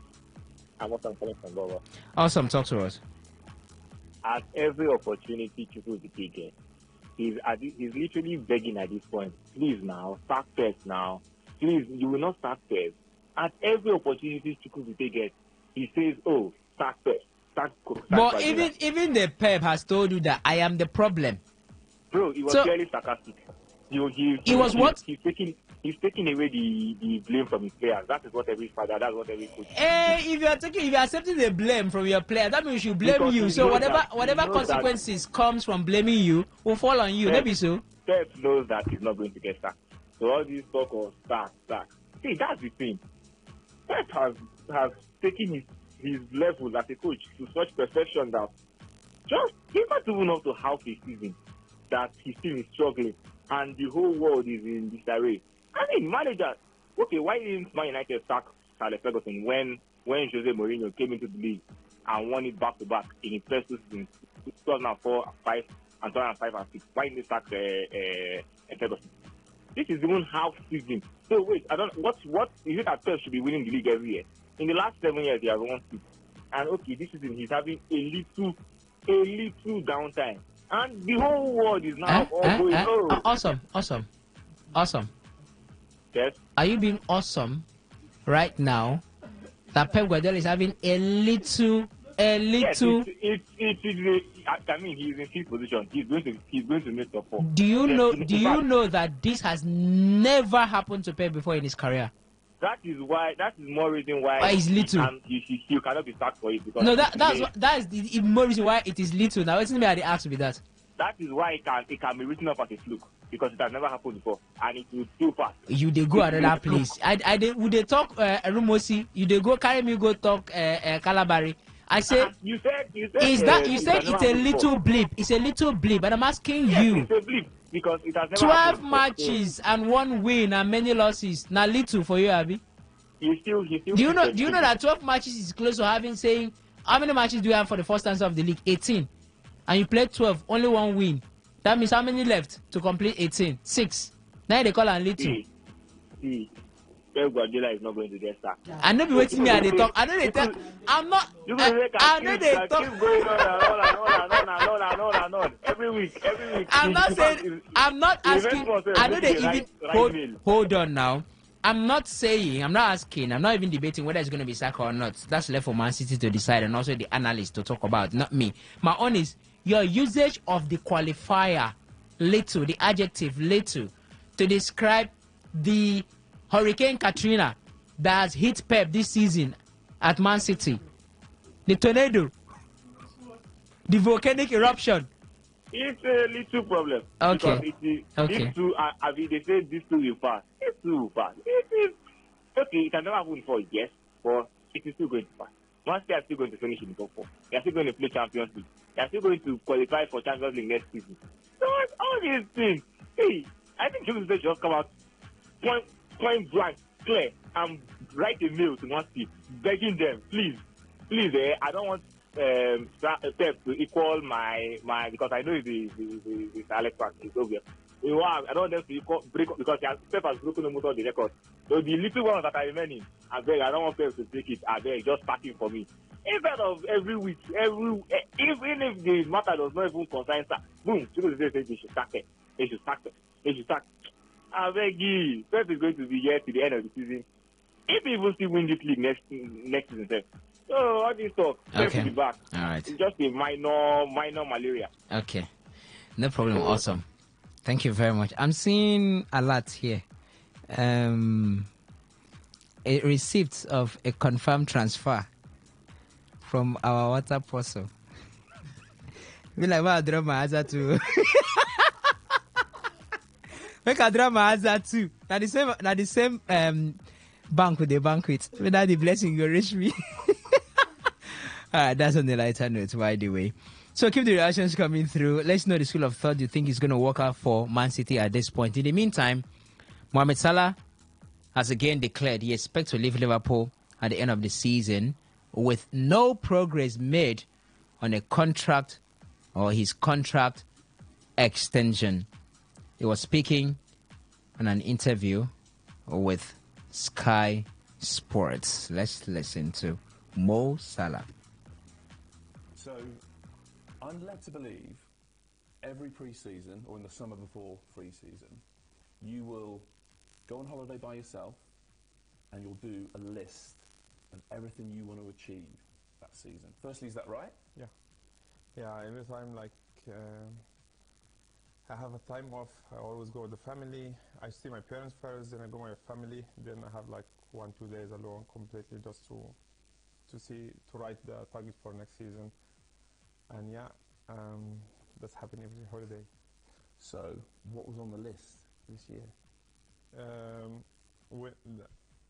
I'm also calling from Bobo. Awesome, talk to us. At every opportunity to do the big he's literally begging at this point. Please now, start first now. Please, you will not start first. At every opportunity to do the big he says, "Oh, start first." But even the Pep has told you that I am the problem. Bro, he was clearly sarcastic. He was what? He's taking away the blame from his players. That is what every father, that's what every coach. If you are accepting the blame from your player, that means you blame you. So whatever consequences comes from blaming you will fall on you. Maybe so. Pep knows that he's not going to get sacked. So all this talk of sack. See, that's the thing. Pep has taken his level as a coach to such perfection that he's not even up to half a season that he still is struggling, and the whole world is in disarray. I mean, manager, okay, why didn't Man United sack Alex Ferguson when Jose Mourinho came into the league and won it back to back in his first 2 seasons, 2004, 5, and 2005 and 6? Why didn't they sack Ferguson? This is even half season. So wait, I don't. What is it that Pep should be winning the league every year? In the last 7 years, he has won 6, and okay, this season he's having a little downtime, and the whole world is now all going. Awesome. Yes. Are you being awesome right now that Pep Guardiola is having a little? Yes, I mean, he's in his position. He's going to make the fall. Do you know that this has never happened to Pep before in his career? That is more reason why he's little. You cannot be sacked for it. Because no, that's the more reason why it is little. Now, it's me at the ask with that. That is why it can be written up as a fluke, because it has never happened before, and it will too fast. You they go another place. Would they talk Rumosi? You they go carry me go talk Calabari. I say you said it's a little blip. It's a little blip, but I'm asking you. It's a blip because it has never 12 matches and 1 win and many losses. Now little for you, Abby. He still. Do you know that 12 matches is close to having saying how many matches do you have for the first time of the league? 18. And you played 12, only 1 win. That means how many left to complete 18? 6. Now they call and little. See, Pep Guardiola is not going to get sacked. I know be waiting me at the talk. I know they talk. I'm not. I know they talk. Keep going on every week. I'm not saying. I'm not asking. I know they even hold on now. I'm not saying. I'm not asking. I'm not even debating whether it's going to be sacked or not. That's left for Man City to decide, and also the analysts to talk about, not me. My own is your usage of the qualifier little, the adjective little, to describe the Hurricane Katrina that has hit Pep this season at Man City, the tornado, the volcanic eruption. It's a little problem. Okay. Because these two, they say these two will pass. These two will pass. It is okay. It can never happen before, yes, but it is still going to pass. Man City are still going to finish in the top 4. They are still going to play Champions League. They are still going to qualify for Champions League next season. So all these things. Hey, I think Jose should just come out point blank, clear, and write a mail to Man City begging them, please, I don't want Pep to equal my because I know the Alex Park is obvious. I don't want them to break up because Pep has broken almost all the records. So the little ones that are remaining, I don't want Pep to take it. Just starting for me. Instead of every week, even if the matter does not even concern that, boom, people say they should start it. They should start. I beg you, Pep is going to be here to the end of the season. If he even still win this league next season, so all this talk, Pep will be back. All right. It's just a minor malaria. Okay, no problem. Awesome. Thank you very much. I'm seeing a lot here. A receipt of a confirmed transfer from our WhatsApp person. Be like, well, I draw my answer too. Make I draw my answer too. Now the same bank with the banquet. Without the blessing, you reach me. Alright, that's on the lighter note, by the way. So keep the reactions coming through. Let's know the school of thought you think is going to work out for Man City at this point. In the meantime, Mohamed Salah has again declared he expects to leave Liverpool at the end of the season with no progress made on a contract or his contract extension. He was speaking on an interview with Sky Sports. Let's listen to Mo Salah. So, I'm led to believe every pre-season, or in the summer before pre-season, you will go on holiday by yourself and you'll do a list of everything you want to achieve that season. Firstly, is that right? Yeah, every time I have a time off, I always go with the family. I see my parents first, then I go with my family, then I have 1-2 days alone completely just to write the target for next season. And that's happening every holiday. So, what was on the list this year?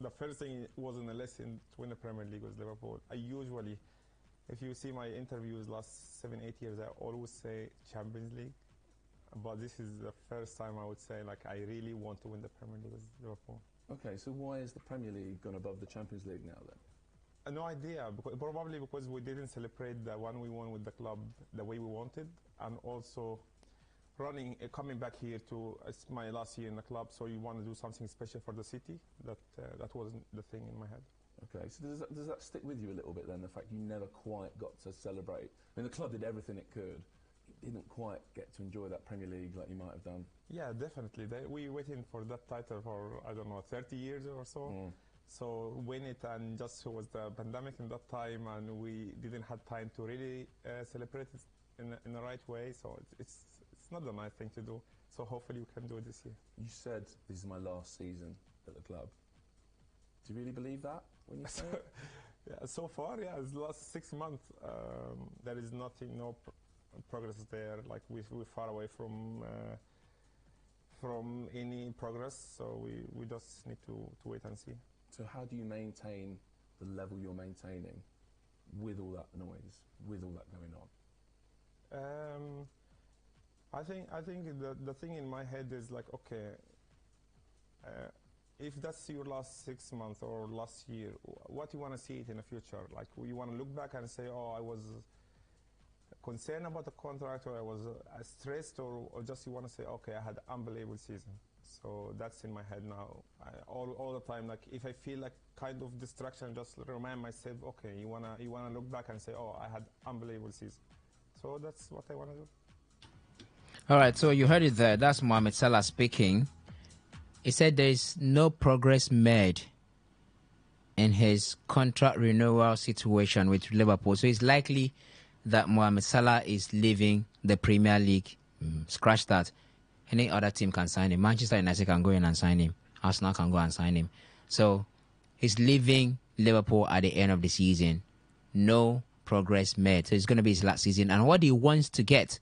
The first thing was on the list to win the Premier League was Liverpool. I usually, if you see my interviews last 7-8 years, I always say Champions League. But this is the first time I would say I really want to win the Premier League with Liverpool. Okay, so why is the Premier League gone above the Champions League now then? No idea, probably because we didn't celebrate the one we won with the club the way we wanted, and also coming back here it's my last year in the club, so you want to do something special for the city. That wasn't the thing in my head. Okay, so does that stick with you a little bit then, the fact you never quite got to celebrate? I mean, the club did everything it could. You didn't quite get to enjoy that Premier League like you might have done. Yeah, definitely. We waiting for that title for, 30 years or so. So win it, and just was the pandemic in that time, and we didn't have time to really celebrate it in the right way. So it's not the nice thing to do. So hopefully we can do it this year. You said this is my last season at the club. Do you really believe that when you say it? Yeah, so far, it's the last 6 months. There is nothing, no progress there. We're far away from any progress. So we just need to wait and see. So how do you maintain the level you're maintaining with all that noise, with all that going on? I think the thing in my head is if that's your last 6 months or last year, what you want to see it in the future? You want to look back and say, I was concerned about the contract, or I was stressed, or just you want to say, okay, I had an unbelievable season. So that's in my head now. All the time, like if I feel like kind of distraction, just remind myself, okay, you wanna look back and say, oh, I had unbelievable season. So that's what I wanna do. All right, so you heard it there. That's Mohamed Salah speaking. He said there is no progress made in his contract renewal situation with Liverpool. So it's likely that Mohamed Salah is leaving the Premier League. Scratch that. Any other team can sign him. Manchester United can go in and sign him. Arsenal can go and sign him. So he's leaving Liverpool at the end of the season. No progress made. So it's going to be his last season. And what he wants to get,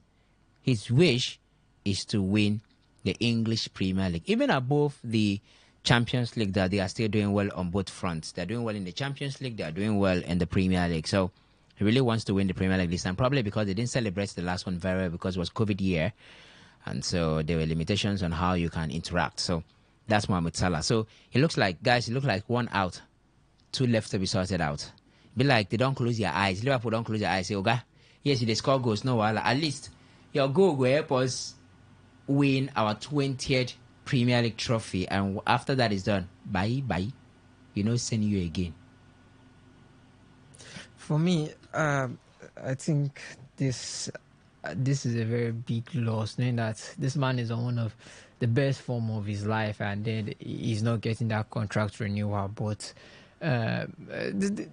his wish, is to win the English Premier League. Even above the Champions League, that they are still doing well on both fronts. They're doing well in the Champions League. They're doing well in the Premier League. So he really wants to win the Premier League this time, probably because they didn't celebrate the last one very well because it was COVID year. And so there were limitations on how you can interact. So that's Mohamed Salah. So he looks like one out, two left to be sorted out. Be like they don't close their eyes. Liverpool don't close their eyes. Say, okay, yes, they score goals. No, at least your goal will help us win our 20th Premier League trophy. And after that is done, bye. Send you again. For me, I think this is a very big loss, knowing that this man is on one of the best form of his life, and then he's not getting that contract renewal. But I think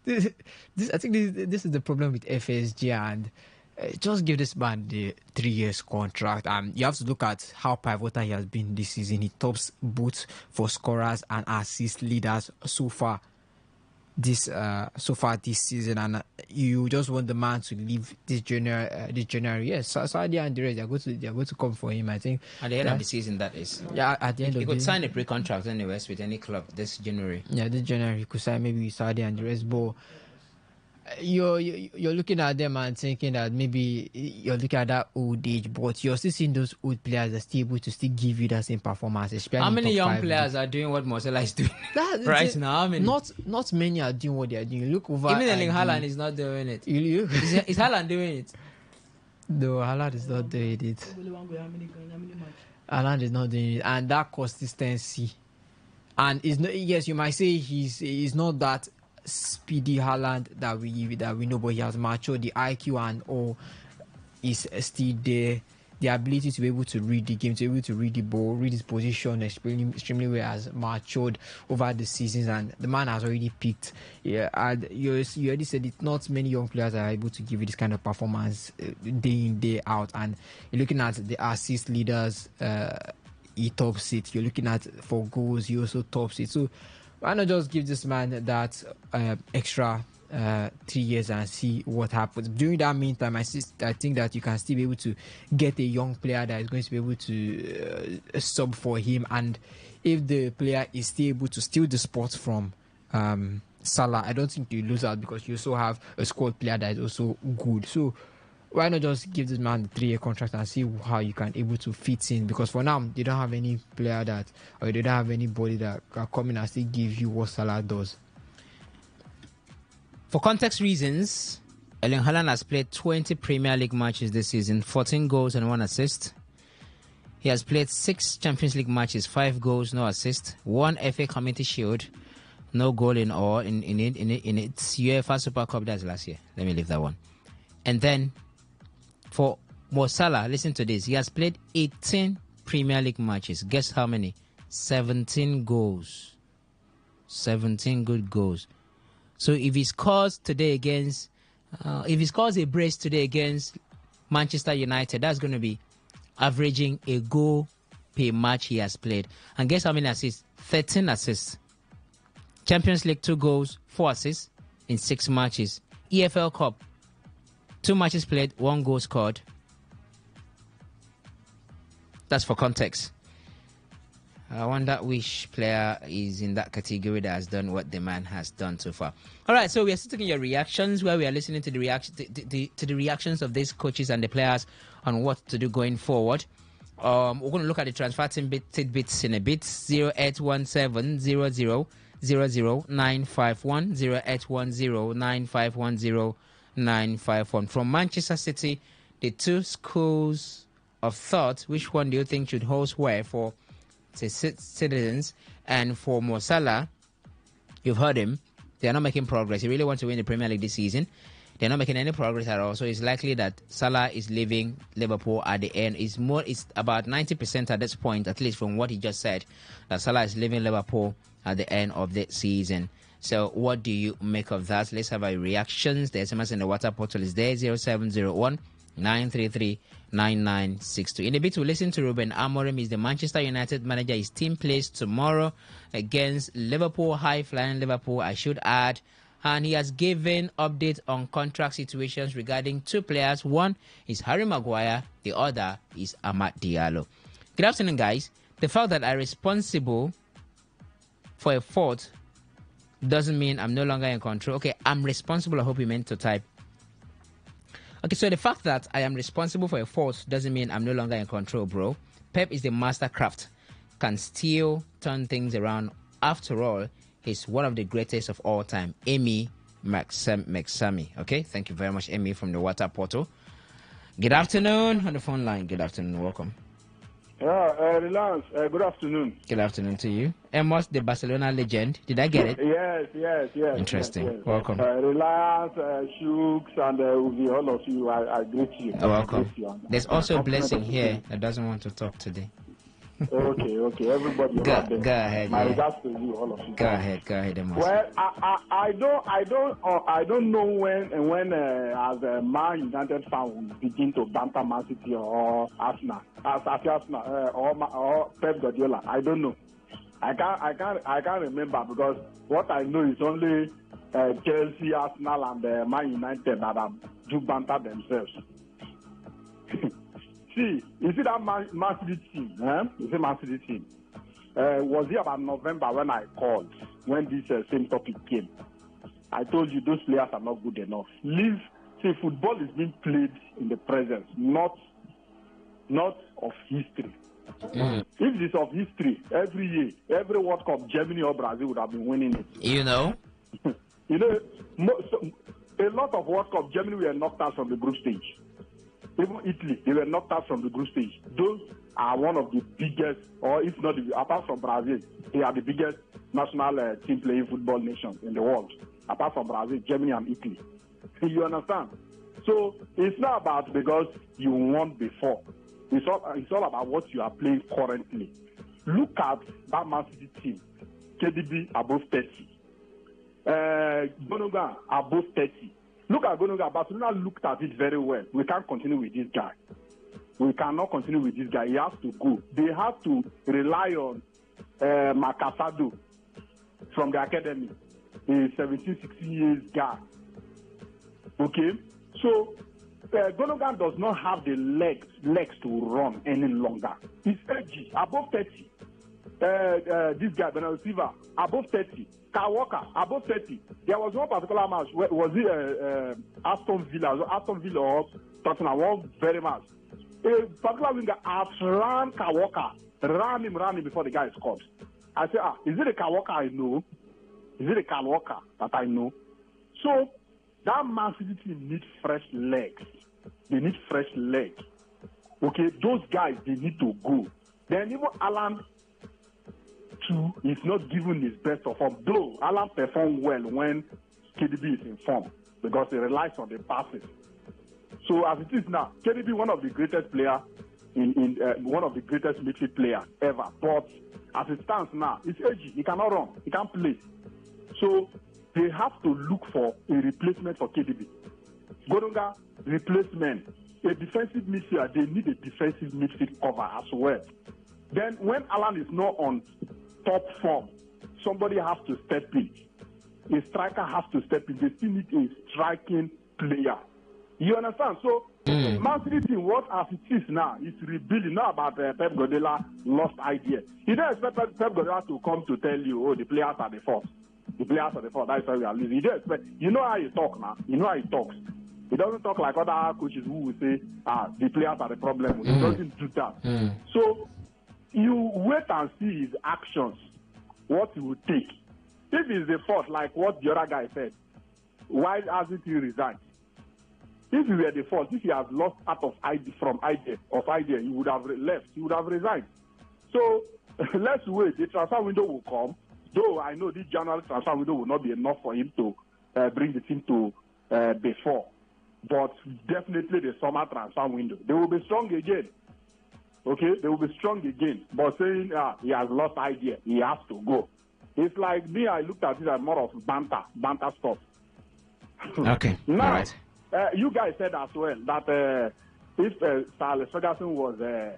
this is the problem with FSG, and just give this man the 3 years contract. You have to look at how pivotal he has been this season. He tops both for scorers and assist leaders so far this season, and you just want the man to leave this January. Yes, Saudi and the rest, they're going to come for him. I think at the end of the season, that is. Yeah, at the end of the he could sign a pre-contract anyways with any club this January. Yeah, this January he could sign maybe with Saudi and the rest, but you're looking at them and thinking that maybe you're looking at that old age, but you're still seeing those old players that are still able to still give you that same performance. How many young players are doing what Marcelo is doing right now? How many? Not many are doing what they are doing. Look over. Even Erling Haaland is not doing it. Is Haaland doing it? No, Haaland is not doing it. Haaland is not doing it, and that consistency, and is not. Yes, you might say he's not that speedy Haaland that we know, but he has matured. The IQ and all is still there. The ability to be able to read the game, to be able to read the ball, read his position extremely well, has matured over the seasons, and the man has already peaked. Yeah, and you already said it. Not many young players are able to give you this kind of performance day in, day out. And you're looking at the assist leaders, he tops it. You're looking at for goals, he also tops it. So why not just give this man that extra 3 years and see what happens? During that meantime, I think that you can still be able to get a young player that is going to be able to sub for him. And if the player is still able to steal the spot from Salah, I don't think you lose out, because you also have a squad player that is also good. So why not just give this man the 3-year contract and see how you can able to fit in? Because for now, they don't have any player that, or they don't have anybody that can come in and still give you what Salah does. For context reasons, Erling Haaland has played 20 Premier League matches this season, 14 goals and 1 assist. He has played 6 Champions League matches, 5 goals, no assist, 1 FA Community Shield, no goal in all in its UEFA Super Cup. That's last year. Let me leave that one. And then for Mo Salah, listen to this. He has played 18 Premier League matches. Guess how many? 17 goals. 17 good goals. So if he scores today against, if he scores a brace today against Manchester United, that's going to be averaging a goal per match he has played. And guess how many assists? 13 assists. Champions League, 2 goals, 4 assists in 6 matches. EFL Cup, 2 matches played, 1 goal scored. That's for context. I wonder which player is in that category that has done what the man has done so far. All right, so we are still taking your reactions, where we are listening to the reactions of these coaches and the players on what to do going forward. We're going to look at the transfer tidbits in a bit. 0817 00 951 0810 9510 951. From Manchester City, the 2 schools of thought, which one do you think should host where for citizens. And for Mo Salah, you've heard him. They are not making progress. He really wants to win the Premier League this season. They're not making any progress at all. So it's likely that Salah is leaving Liverpool at the end. It's about 90% at this point, at least from what he just said, that Salah is leaving Liverpool at the end of the season. So what do you make of that? Let's have our reactions. The SMS in the WhatsApp portal is there, 0701 933 9962. In a bit, we'll listen to Ruben Amorim. He's the Manchester United manager. His team plays tomorrow against Liverpool, high-flying Liverpool, I should add. And he has given updates on contract situations regarding two players. One is Harry Maguire. The other is Amad Diallo. Good afternoon, guys. The fact that I'm responsible for a fault doesn't mean I'm no longer in control. Okay, I'm responsible. I hope you meant to type. Okay, so the fact that I am responsible for a fault doesn't mean I'm no longer in control, bro. Pep is the mastercraft, can still turn things around. After all, he's one of the greatest of all time. Amy Maxami. Okay, thank you very much, Amy, from the WhatsApp portal. Good afternoon on the phone line. Good afternoon, welcome. Relance, good afternoon. Good afternoon to you. Amos, the Barcelona legend. Did I get it? Yes. Interesting. Yes. Welcome. Reliance, Shooks, and Uzi, all of you, I greet you. Welcome. There's also a blessing here that doesn't want to talk today. Okay. Everybody, go ahead. My regards to you, all of you. Go ahead, Amos. Well, I don't know when as a Man United fan will begin to banter Man City or Arsenal, or Pep Guardiola. I don't know. I can't remember, because what I know is only Chelsea, Arsenal, and Man United that do banter themselves. See, you see that Man City team, You see Man City team. Was it about November when I called, when this same topic came? I told you those players are not good enough. Football is being played in the present, not of history. If it's of history, every year, every World Cup, Germany or Brazil would have been winning it. You know? A lot of World Cup, Germany were knocked out from the group stage. Even Italy, they were knocked out from the group stage. Those are one of the biggest, or if not, apart from Brazil, they are the biggest national team playing football nations in the world. Apart from Brazil, Germany and Italy. You understand? So it's not about because you won before. It's all about what you are playing currently. Look at that Man City team. KDB above 30. Gundogan above 30. Look at Gundogan. Barcelona looked at it very well. We can't continue with this guy. We cannot continue with this guy. He has to go. They have to rely on Macasado from the academy. A 17, 16 years guy. Okay? So, Gundogan does not have the legs to run any longer. He's edgy, above 30. This guy, Bernardo Silva, above 30. Kyle Walker, above 30. There was one particular match, was it Aston Villa or Tottenham, one very match. A particular winger ran Kyle Walker, ran him before the guy scored. I said, is it a Kyle Walker I know? Is it a Kyle Walker that I know? So, that Man City team needs fresh legs. They need fresh legs. Okay, those guys, they need to go. Then even Alan too is not giving his best of form. Though Alan performed well when KDB is in form, because he relies on the passes. So as it is now, KDB one of the greatest player one of the greatest midfield players ever. But as it stands now, it's edgy. He cannot run. He can't play. So they have to look for a replacement for KDB. Gundogan replacement. A defensive midfielder, they need a defensive midfield cover as well. Then when Alan is not on top form, somebody has to step in. A striker has to step in. They still need a striking player. You understand? So, Man City team, what as it is now, is rebuilding. Not about Pep Guardiola lost idea. You don't expect Pep Guardiola to come to tell you, the players are the fault. The players are the fault. That's why we are losing. You don't expect. You know how he talk now. You know how he talks. He doesn't talk like other coaches who will say, the players are the problem. He doesn't do that. So, you wait and see his actions, what he will take. If it's the fault, like what the other guy said, why hasn't he resigned? If he were the fault, if he has lost out of idea, he would have left. He would have resigned. So let's wait. The transfer window will come. Though I know this January transfer window will not be enough for him to bring the team to before. But definitely the summer transfer window. They will be strong again. Okay, they will be strong again. But saying he has lost idea, he has to go. It's like me, I looked at it as more of banter stuff. Okay, now, all right. You guys said as well that if Sir Alex Ferguson was in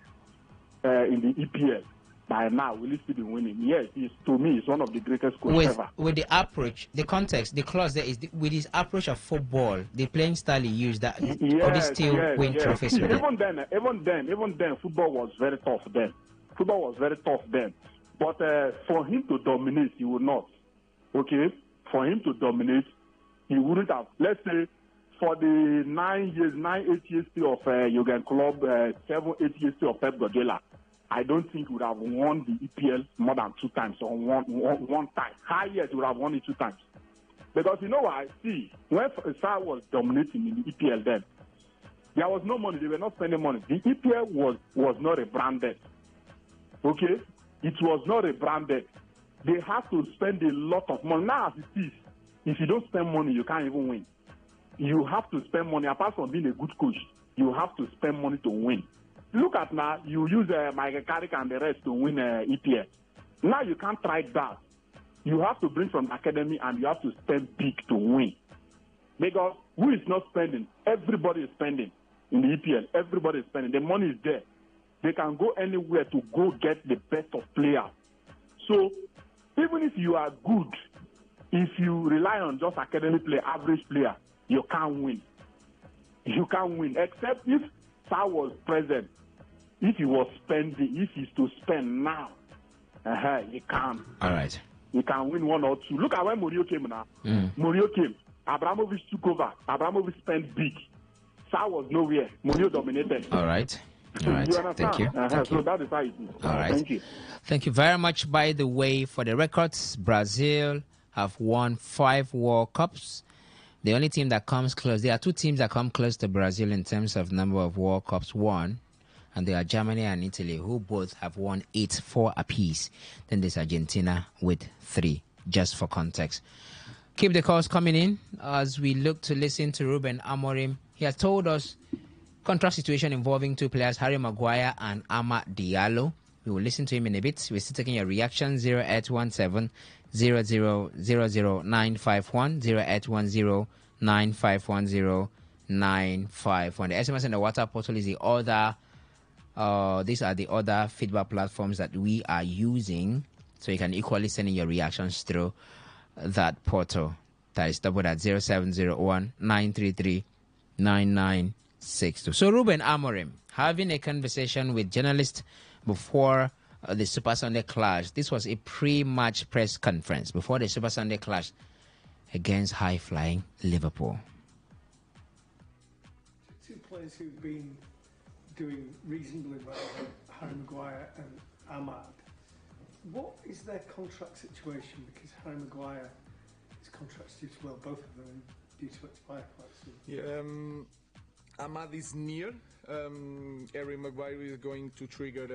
the EPL, by now, will he still be winning? Yes, to me, it's one of the greatest coaches ever. With the approach, the context, the clause there is with his approach of football, the playing style he used, that could he still win trophies with it? Even then, football was very tough then. But for him to dominate, he would not. Okay? For him to dominate, he wouldn't have. Let's say for the 8 years still of Jurgen Klopp, 7, 8 years still of Pep Guardiola, I don't think he would have won the EPL more than 2 times or one time. Highest, he would have won it 2 times. Because you know why? See, when Sar was dominating in the EPL then, there was no money. They were not spending money. The EPL was not rebranded. Okay? It was not rebranded. They have to spend a lot of money. Now, as it is, if you don't spend money, you can't even win. You have to spend money. Apart from being a good coach, you have to spend money to win. Look at now, you use Michael Carrick and the rest to win EPL. Now you can't try that. You have to bring from the academy and you have to spend big to win. Because who is not spending? Everybody is spending in the EPL. Everybody is spending. The money is there. They can go anywhere to go get the best of players. So even if you are good, if you rely on just academy player, average player, you can't win. You can't win. Except if Sar was present. If he was spending, if he's to spend now, he can. All right. He can win 1 or 2. Look at when Mourinho came now. Mourinho came. Abramovich took over. Abramovich spent big. Sar was nowhere. Mourinho dominated. All right. All right. You understand? Thank you. Thank so you. that is how it is. All right. Thank you. Thank you very much. By the way, for the records, Brazil have won 5 World Cups. The only team that comes close, there are 2 teams that come close to Brazil in terms of number of World Cups won, and they are Germany and Italy, who both have won 8, 4 apiece. Then there's Argentina with 3, just for context. Keep the calls coming in as we look to listen to Ruben Amorim. He has told us contract situation involving 2 players, Harry Maguire and Amad Diallo. We will listen to him in a bit. We're still taking your reaction, 0817 0000951, 0810 9510 951. The SMS and the WhatsApp portal is the other. These are the other feedback platforms that we are using, so you can equally send in your reactions through that portal. That is double at 0701 933 9962. So Ruben Amorim having a conversation with journalists before the Super Sunday clash. This was a pre-match press conference before the Super Sunday clash against high-flying Liverpool. 2 players who've been doing reasonably well, Harry Maguire and Amad. What is their contract situation? Because Harry Maguire, his contract's due to, well, both of them due to expire quite soon. Yeah, Amad is near. Harry Maguire is going to trigger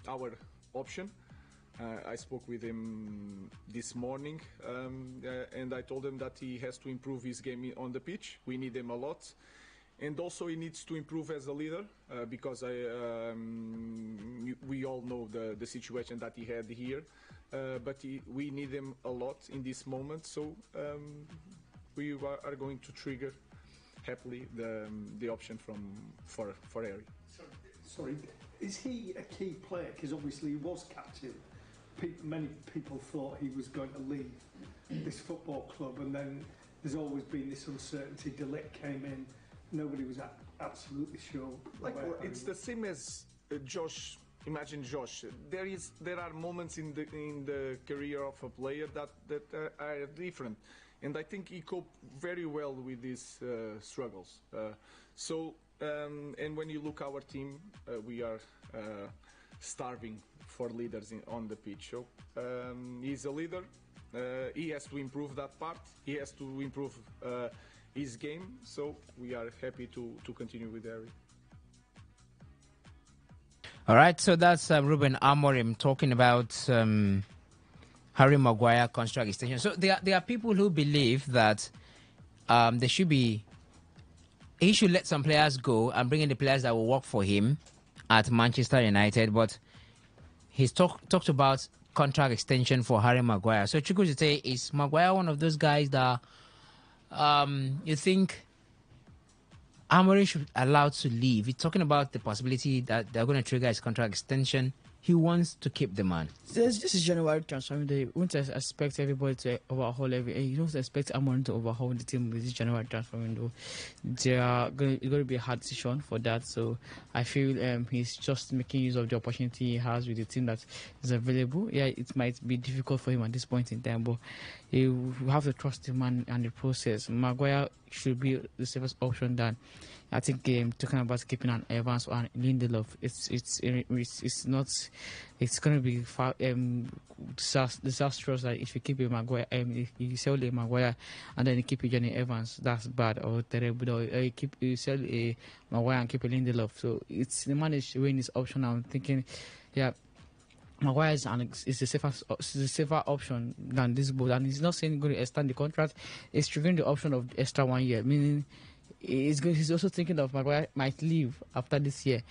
our option. I spoke with him this morning, and I told him that he has to improve his game on the pitch. We need him a lot. And also he needs to improve as a leader, because we all know the situation that he had here. But we need him a lot in this moment, so we are going to trigger happily the option for Harry. Sorry, is he a key player? Because obviously he was captain. Many people thought he was going to leave this football club, and then there's always been this uncertainty. De Ligt came in, nobody was absolutely sure. It's the same as Josh. Imagine Josh. There are moments in the career of a player that are different, and I think he coped very well with these struggles. And when you look our team, we are starving for leaders on the pitch. So he's a leader. He has to improve that part. He has to improve his game. So we are happy to continue with Harry. All right, so that's Ruben Amorim talking about Harry Maguire contract extension. So there are people who believe that he should let some players go and bring in the players that will work for him at Manchester United. But he's talked about contract extension for Harry Maguire. So Chukwuzite, is Maguire one of those guys that you think Amorim should allow to leave? He's talking about the possibility that they're going to trigger his contract extension. He wants to keep the man. This is January transfer window. You won't expect everybody to overhaul you don't expect Amorim to overhaul the team with this January transfer window. It's going to be a hard decision for that. So I feel he's just making use of the opportunity he has with the team that is available. Yeah, it might be difficult for him at this point in time, but you have to trust the man and the process. Maguire should be the safest option than I think talking about keeping an Evans or an Lindelof. It's not. It's going to be disastrous. Like if you keep a Maguire, if you sell a Maguire and then you keep a Johnny Evans, that's bad or terrible. Or you sell a Maguire and keep a Lindelof. So it's the man is showing his option. I'm thinking, yeah. Maguire is the safer option than this boat, and he's not saying he's going to extend the contract. He's triggering the option of extra 1 year, meaning he's also thinking of Maguire might leave after this year.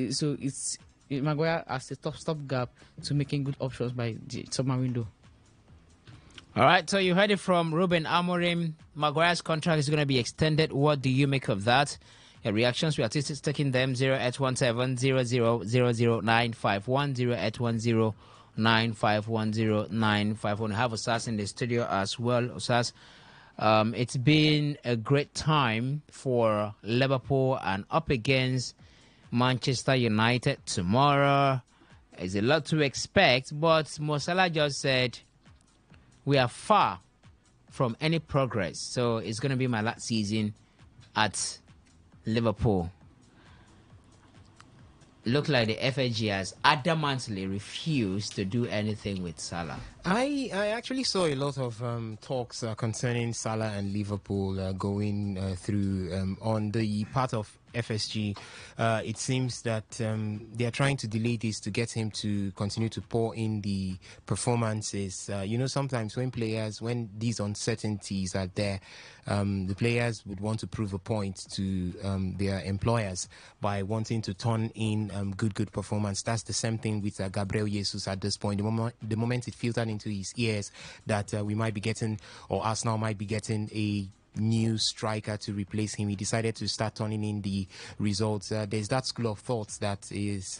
So it's Maguire as a stopgap to making good options by the summer window. All right, so you heard it from Ruben Amorim. Maguire's contract is going to be extended. What do you make of that? Your reactions, we are taking them 0817 00951 0810 9510951. We have Osas in the studio as well. Osas, it's been a great time for Liverpool and up against Manchester United tomorrow. There's a lot to expect, but Mo Salah just said we are far from any progress. So it's going to be my last season at Liverpool. Look like the FSG has adamantly refused to do anything with Salah. I actually saw a lot of talks concerning Salah and Liverpool going through on the part of FSG. It seems that they are trying to delay this to get him to continue to pour in the performances. Sometimes when these uncertainties are there, the players would want to prove a point to their employers by wanting to turn in good performance. That's the same thing with Gabriel Jesus at this point. The moment it filtered into his ears that we might be getting, or Arsenal might be getting, a new striker to replace him, he decided to start turning in the results. There's that school of thoughts that is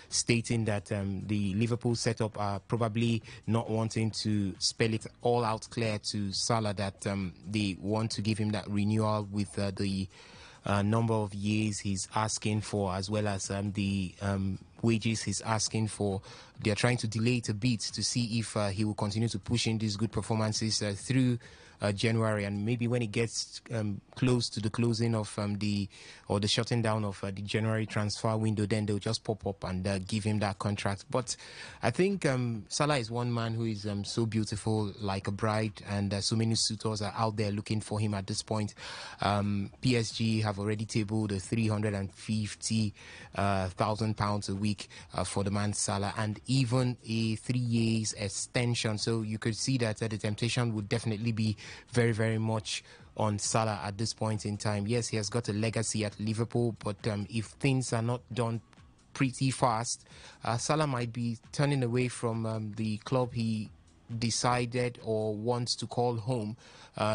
stating that the Liverpool setup are probably not wanting to spell it all out clear to Salah that they want to give him that renewal with the number of years he's asking for, as well as the wages he's asking for. They're trying to delay it a bit to see if he will continue to push in these good performances through January, and maybe when it gets close to the closing of the shutting down of the January transfer window, then they'll just pop up and give him that contract. But I think Salah is one man who is so beautiful, like a bride, and so many suitors are out there looking for him at this point. PSG have already tabled £350,000 a week for the man Salah, and even a 3 years extension. So you could see that the temptation would definitely be very, very much on Salah at this point in time. Yes, he has got a legacy at Liverpool, but if things are not done pretty fast, Salah might be turning away from the club he decided or wants to call home.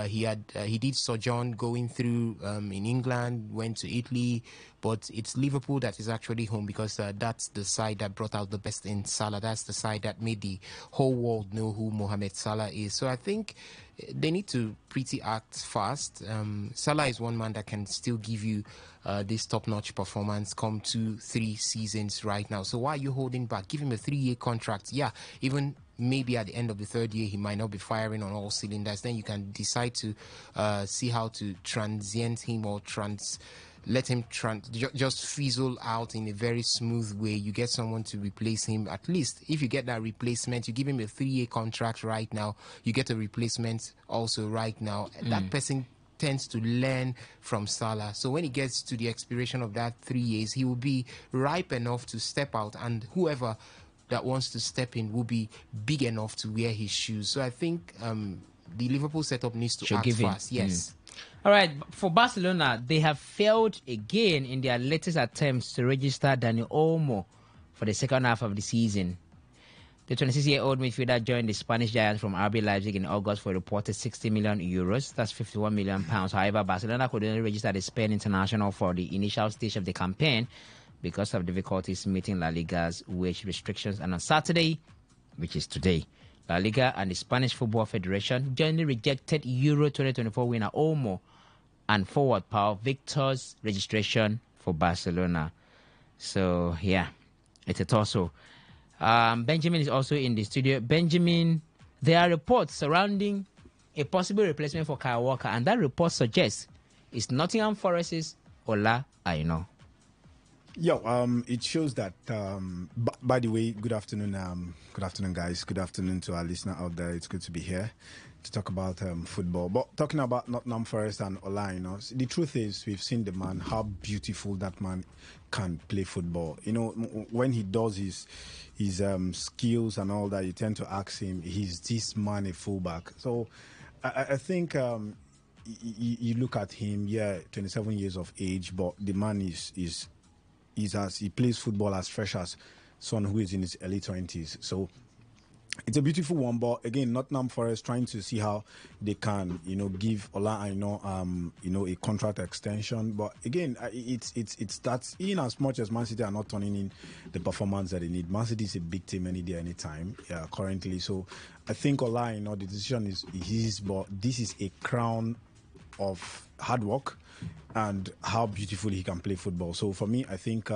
He did sojourn going through in England, went to Italy, but it's Liverpool that is actually home, because that's the side that brought out the best in Salah. That's the side that made the whole world know who Mohamed Salah is. So I think they need to pretty act fast. Salah is one man that can still give you this top-notch performance come 2-3 seasons right now. So why are you holding back? Give him a 3-year contract. Yeah, even maybe at the end of the third year he might not be firing on all cylinders. Then you can decide to see how to transient him or let him just fizzle out in a very smooth way. You get someone to replace him. At least if you get that replacement, you give him a 3-year contract right now, you get a replacement also right now. That person tends to learn from Salah. So when he gets to the expiration of that 3 years, he will be ripe enough to step out, and whoever that wants to step in will be big enough to wear his shoes. So I think the Liverpool setup needs to act fast. Yes. All right, for Barcelona, they have failed again in their latest attempts to register Dani Olmo for the second half of the season. The 26-year-old midfielder joined the Spanish Giants from RB Leipzig in August for a reported 60 million euros. That's 51 million pounds. However, Barcelona could only register the Spain international for the initial stage of the campaign because of difficulties meeting La Liga's wage restrictions. And on Saturday, which is today, La Liga and the Spanish Football Federation jointly rejected Euro 2024 winner Olmo and forward Pau Victor's registration for Barcelona. So, yeah, it's a torso. Benjamin is also in the studio. Benjamin, there are reports surrounding a possible replacement for Kyle Walker, and that report suggests it's Nottingham Forest's Ola Aina. It shows that. By the way, good afternoon, guys. Good afternoon to our listener out there. It's good to be here to talk about football. But talking about Nottingham Forest and Ola Aina, the truth is we've seen the man, how beautiful that man can play football. You know, when he does his skills and all that, you tend to ask him, is this man a fullback? So I think you look at him, 27 years of age, but the man is as he plays football as fresh as someone who is in his early 20s. So it's a beautiful one, but again, Nottingham Forest trying to see how they can, give Ola Aina, a contract extension. But again, it's that's in as much as Man City are not turning in the performance that they need. Man City is a big team any day, anytime, currently. So I think Ola Aina, the decision is his, but this is a crown of hard work and how beautifully he can play football. So for me, I think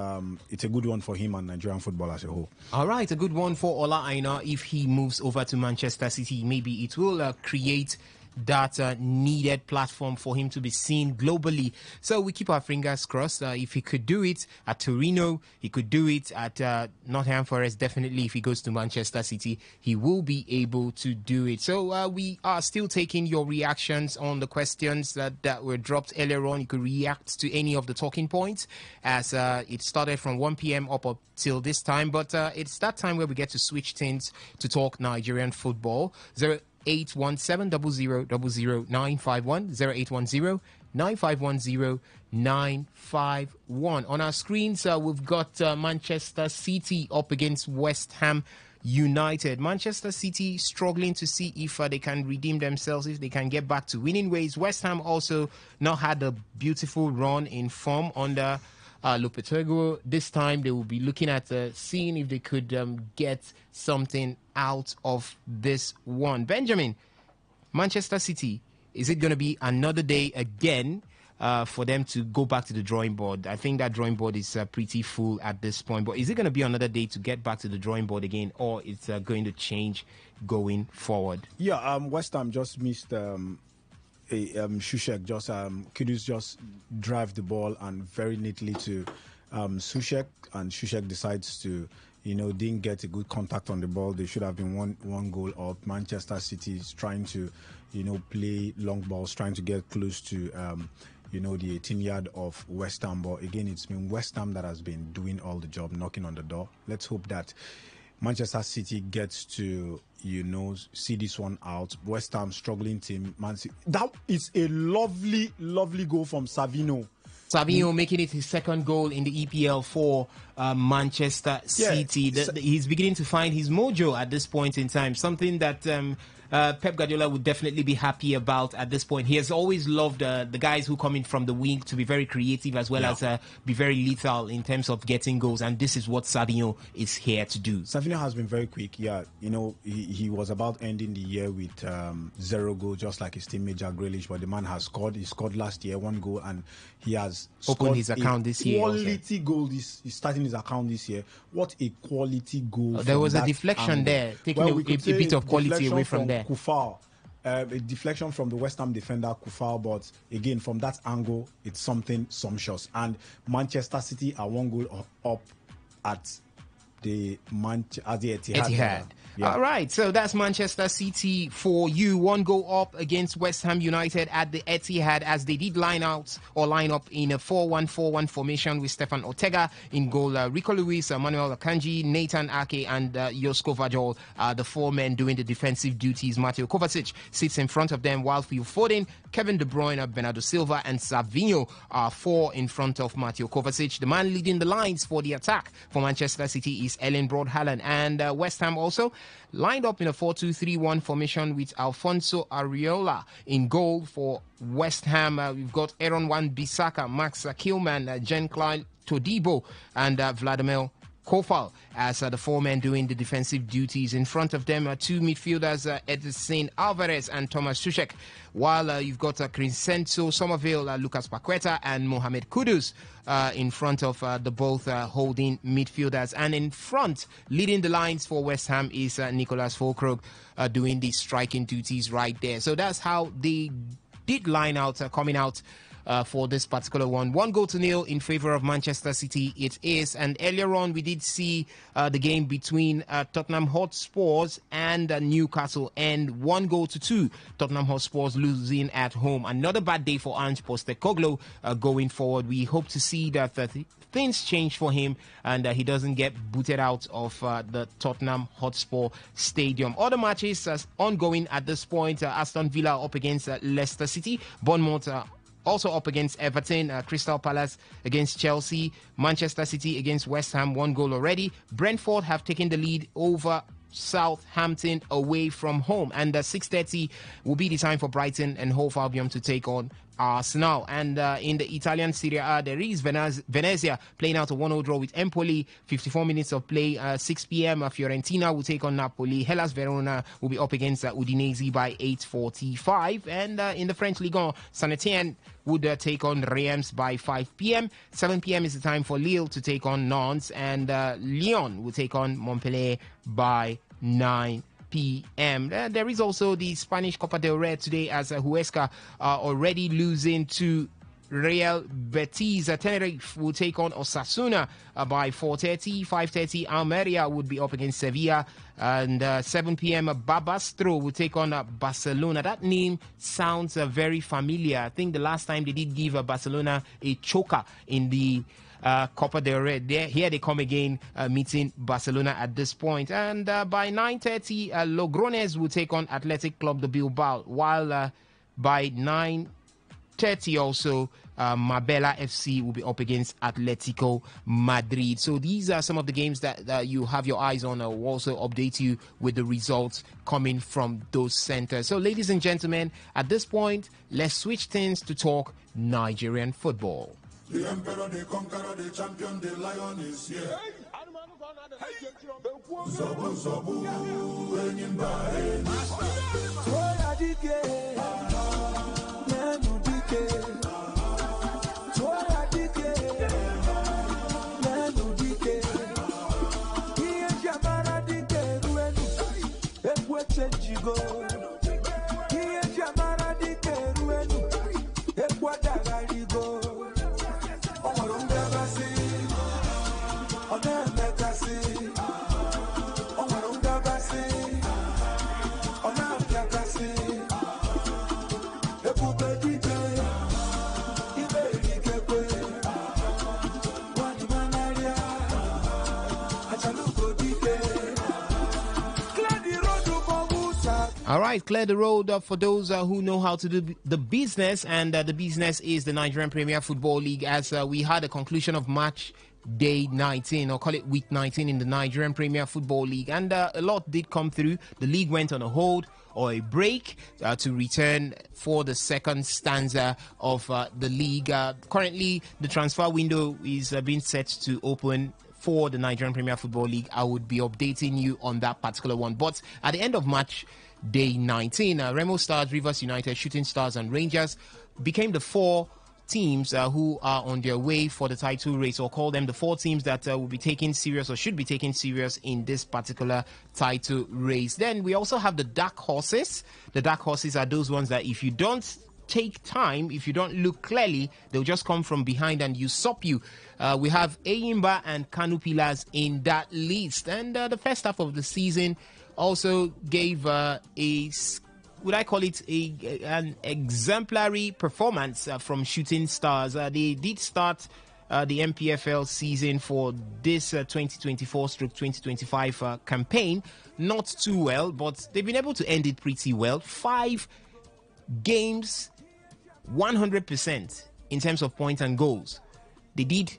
it's a good one for him and Nigerian football as a whole. All right, a good one for Ola Aina. If he moves over to Manchester City, maybe it will create that needed platform for him to be seen globally. So we keep our fingers crossed. If he could do it at Torino, he could do it at Nottingham Forest. Definitely, if he goes to Manchester City, he will be able to do it. So we are still taking your reactions on the questions that were dropped earlier on. You could react to any of the talking points as it started from 1 p.m. up till this time. But it's that time where we get to switch things to talk Nigerian football. 0817-0000-951, 0810-951-0951. On our screens, we've got Manchester City up against West Ham United. Manchester City struggling to see if they can redeem themselves, if they can get back to winning ways. West Ham also not had a beautiful run in form under Lopetegui. This time they will be looking at seeing if they could get something out of this one. Benjamin, Manchester City, is it going to be another day again for them to go back to the drawing board? I think that drawing board is pretty full at this point, but is it going to be another day to get back to the drawing board again, or it's going to change going forward? West Ham just missed Souček. Kudus just drive the ball and very neatly to Souček, and Souček decides to didn't get a good contact on the ball. They should have been one goal up. Manchester City is trying to play long balls, trying to get close to the 18-yard of West Ham. But again, it's been West Ham that has been doing all the job, knocking on the door. Let's hope that Manchester City gets to see this one out. West Ham struggling team. Man City. That is a lovely goal from Savino making it his second goal in the EPL for Manchester City. He's beginning to find his mojo at this point in time, something that Pep Guardiola would definitely be happy about at this point. He has always loved the guys who come in from the wing to be very creative as well as be very lethal in terms of getting goals, and this is what Savinho is here to do. Savinho has been very quick. He was about ending the year with 0 goals, just like his teammate Jack Grealish, but the man has scored. He scored last year 1 goal, and he has opened his account this year. Quality goal. He's starting his account this year. What a quality goal! There was a deflection there, taking a bit of quality away from there. Kufal, a deflection from the West Ham defender Kufal, but again from that angle it's something sumptuous. And Manchester City are 1 goal up at the Etihad. Yeah. All right, so that's Manchester City for you. One goal up against West Ham United at the Etihad as they did line up in a 4-1-4-1 formation with Stefan Ortega in goal. Rico Lewis, Manuel Akanji, Nathan Ake, and Josko Vajol are the four men doing the defensive duties. Mateo Kovacic sits in front of them, while Phil Foden, Kevin De Bruyne, Bernardo Silva, and Savinho are four in front of Mateo Kovacic. The man leading the lines for the attack for Manchester City is Erling Braut Haaland, and West Ham also lined up in a 4-2-3-1 formation with Alfonso Areola in goal for West Ham. We've got Aaron Wan-Bissaka, Max Kilman, Jean-Claude Todibo, and Vladimir Kofal as the four men doing the defensive duties. In front of them are two midfielders, Edson Alvarez and Thomas Tuchel, while you've got Crescenzo Somerville, Lucas Paqueta, and Mohamed Kudus in front of the both holding midfielders. And in front, leading the lines for West Ham is Nicolas Fulkrug doing the striking duties right there. So that's how they did line out, coming out for this particular one. 1-0 in favor of Manchester City it is. And earlier on, we did see the game between Tottenham Hotspurs and Newcastle, and 1-2. Tottenham Hotspurs losing at home. Another bad day for Ange Postecoglou going forward. We hope to see that things change for him and he doesn't get booted out of the Tottenham Hotspur Stadium. Other matches ongoing at this point. Aston Villa up against Leicester City. Bournemouth also up against Everton, Crystal Palace against Chelsea, Manchester City against West Ham, 1 goal already. Brentford have taken the lead over Southampton away from home, and 6:30 will be the time for Brighton and Hove Albion to take on Arsenal. And in the Italian Serie A, there is Venezia playing out a 1-0 draw with Empoli. 54 minutes of play, 6 p.m. Fiorentina will take on Napoli. Hellas Verona will be up against Udinese by 8:45. And in the French Ligue 1, Saint-Etienne would take on Reims by 5 p.m. 7 p.m. is the time for Lille to take on Nantes, and Lyon will take on Montpellier by 9 p.m. There is also the Spanish Copa del Rey today, as Huesca are already losing to Real Betis. Tenerife will take on Osasuna by 4:30. 5:30, Almeria would be up against Sevilla. And 7 p.m, Barbastro will take on Barcelona. That name sounds very familiar. I think the last time they did give Barcelona a choker in the Copa del Rey. Here they come again, meeting Barcelona at this point. And by 9:30, Logrones will take on Athletic Club de Bilbao, while by 9:30 also, Marbella FC will be up against Atletico Madrid. So these are some of the games that you have your eyes on. I will also update you with the results coming from those centers. So ladies and gentlemen, at this point, let's switch things to talk Nigerian football. The emperor, the conqueror, the champion, the lion is here. Zobu, zobu, enyimbae. Toya dike, nenu dike. Toya dike, nenu dike. Iye jamara dike ruenu, ekwe chenjigo. Iye jamara dike ruenu, ekwe dagarigo. All right, clear the road for those who know how to do the business, and the business is the Nigerian Premier Football League, as we had a conclusion of match day 19, or call it week 19 in the Nigerian Premier Football League, and a lot did come through. The league went on a hold or a break to return for the second stanza of the league. Currently, the transfer window is being set to open for the Nigerian Premier Football League. I would be updating you on that particular one. But at the end of match day 19, Remo Stars, Rivers United, Shooting Stars, and Rangers became the four teams who are on their way for the title race, or call them the four teams that will be taken serious, or should be taken serious, in this particular title race. Then we also have the dark horses. The dark horses are those ones that if you don't take time, if you don't look clearly, they'll just come from behind and usurp you. We have Eyimba and Kanu Pillars in that list. And the first half of the season also gave would I call it an exemplary performance from Shooting Stars. They did start the MPFL season for this 2024/2025 campaign not too well, but they've been able to end it pretty well. 5 games, 100% in terms of points and goals. They did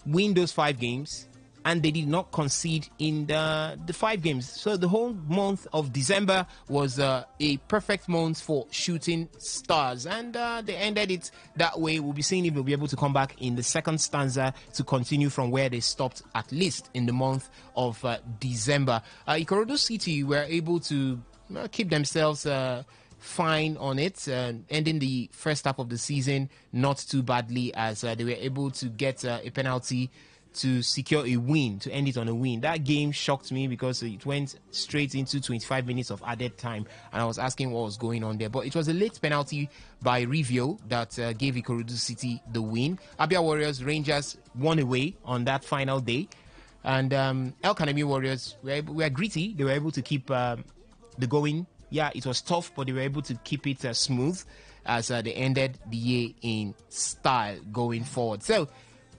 win those 5 games, and they did not concede in the 5 games. So the whole month of December was a perfect month for Shooting Stars, and they ended it that way. We'll be seeing if they'll be able to come back in the second stanza to continue from where they stopped, at least in the month of December. Ikorodu City were able to keep themselves fine on it, ending the first half of the season not too badly, as they were able to get a penalty to secure a win, to end it on a win. That game shocked me because it went straight into 25 minutes of added time, and I was asking what was going on there. But it was a late penalty by Rivio that gave Ikorodu City the win. Abia Warriors Rangers won away on that final day, and El Kanemi Warriors were gritty. They were able to keep the going. Yeah, it was tough, but they were able to keep it smooth as they ended the year in style going forward. So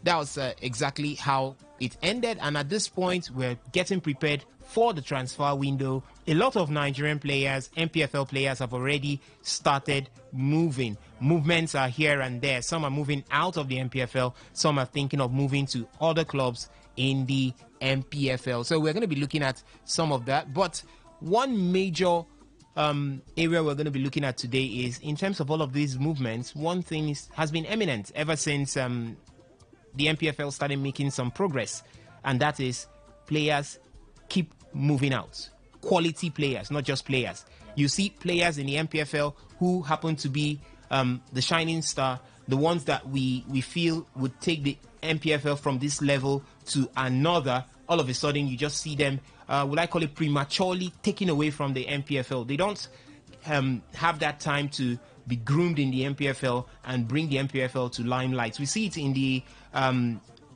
that was exactly how it ended, and at this point we're getting prepared for the transfer window. A lot of Nigerian players, MPFL players, have already started moving. Movements are here and there. Some are moving out of the MPFL, some are thinking of moving to other clubs in the MPFL. So we're going to be looking at some of that, but one major area we're going to be looking at today is, in terms of all of these movements, one thing has been eminent ever since the MPFL started making some progress, and that is players keep moving out. Quality players, not just players. You see players in the MPFL who happen to be the shining star, the ones that we feel would take the MPFL from this level to another. All of a sudden, you just see them, would I call it, prematurely taken away from the MPFL. They don't have that time to be groomed in the MPFL and bring the MPFL to limelight. We see it in the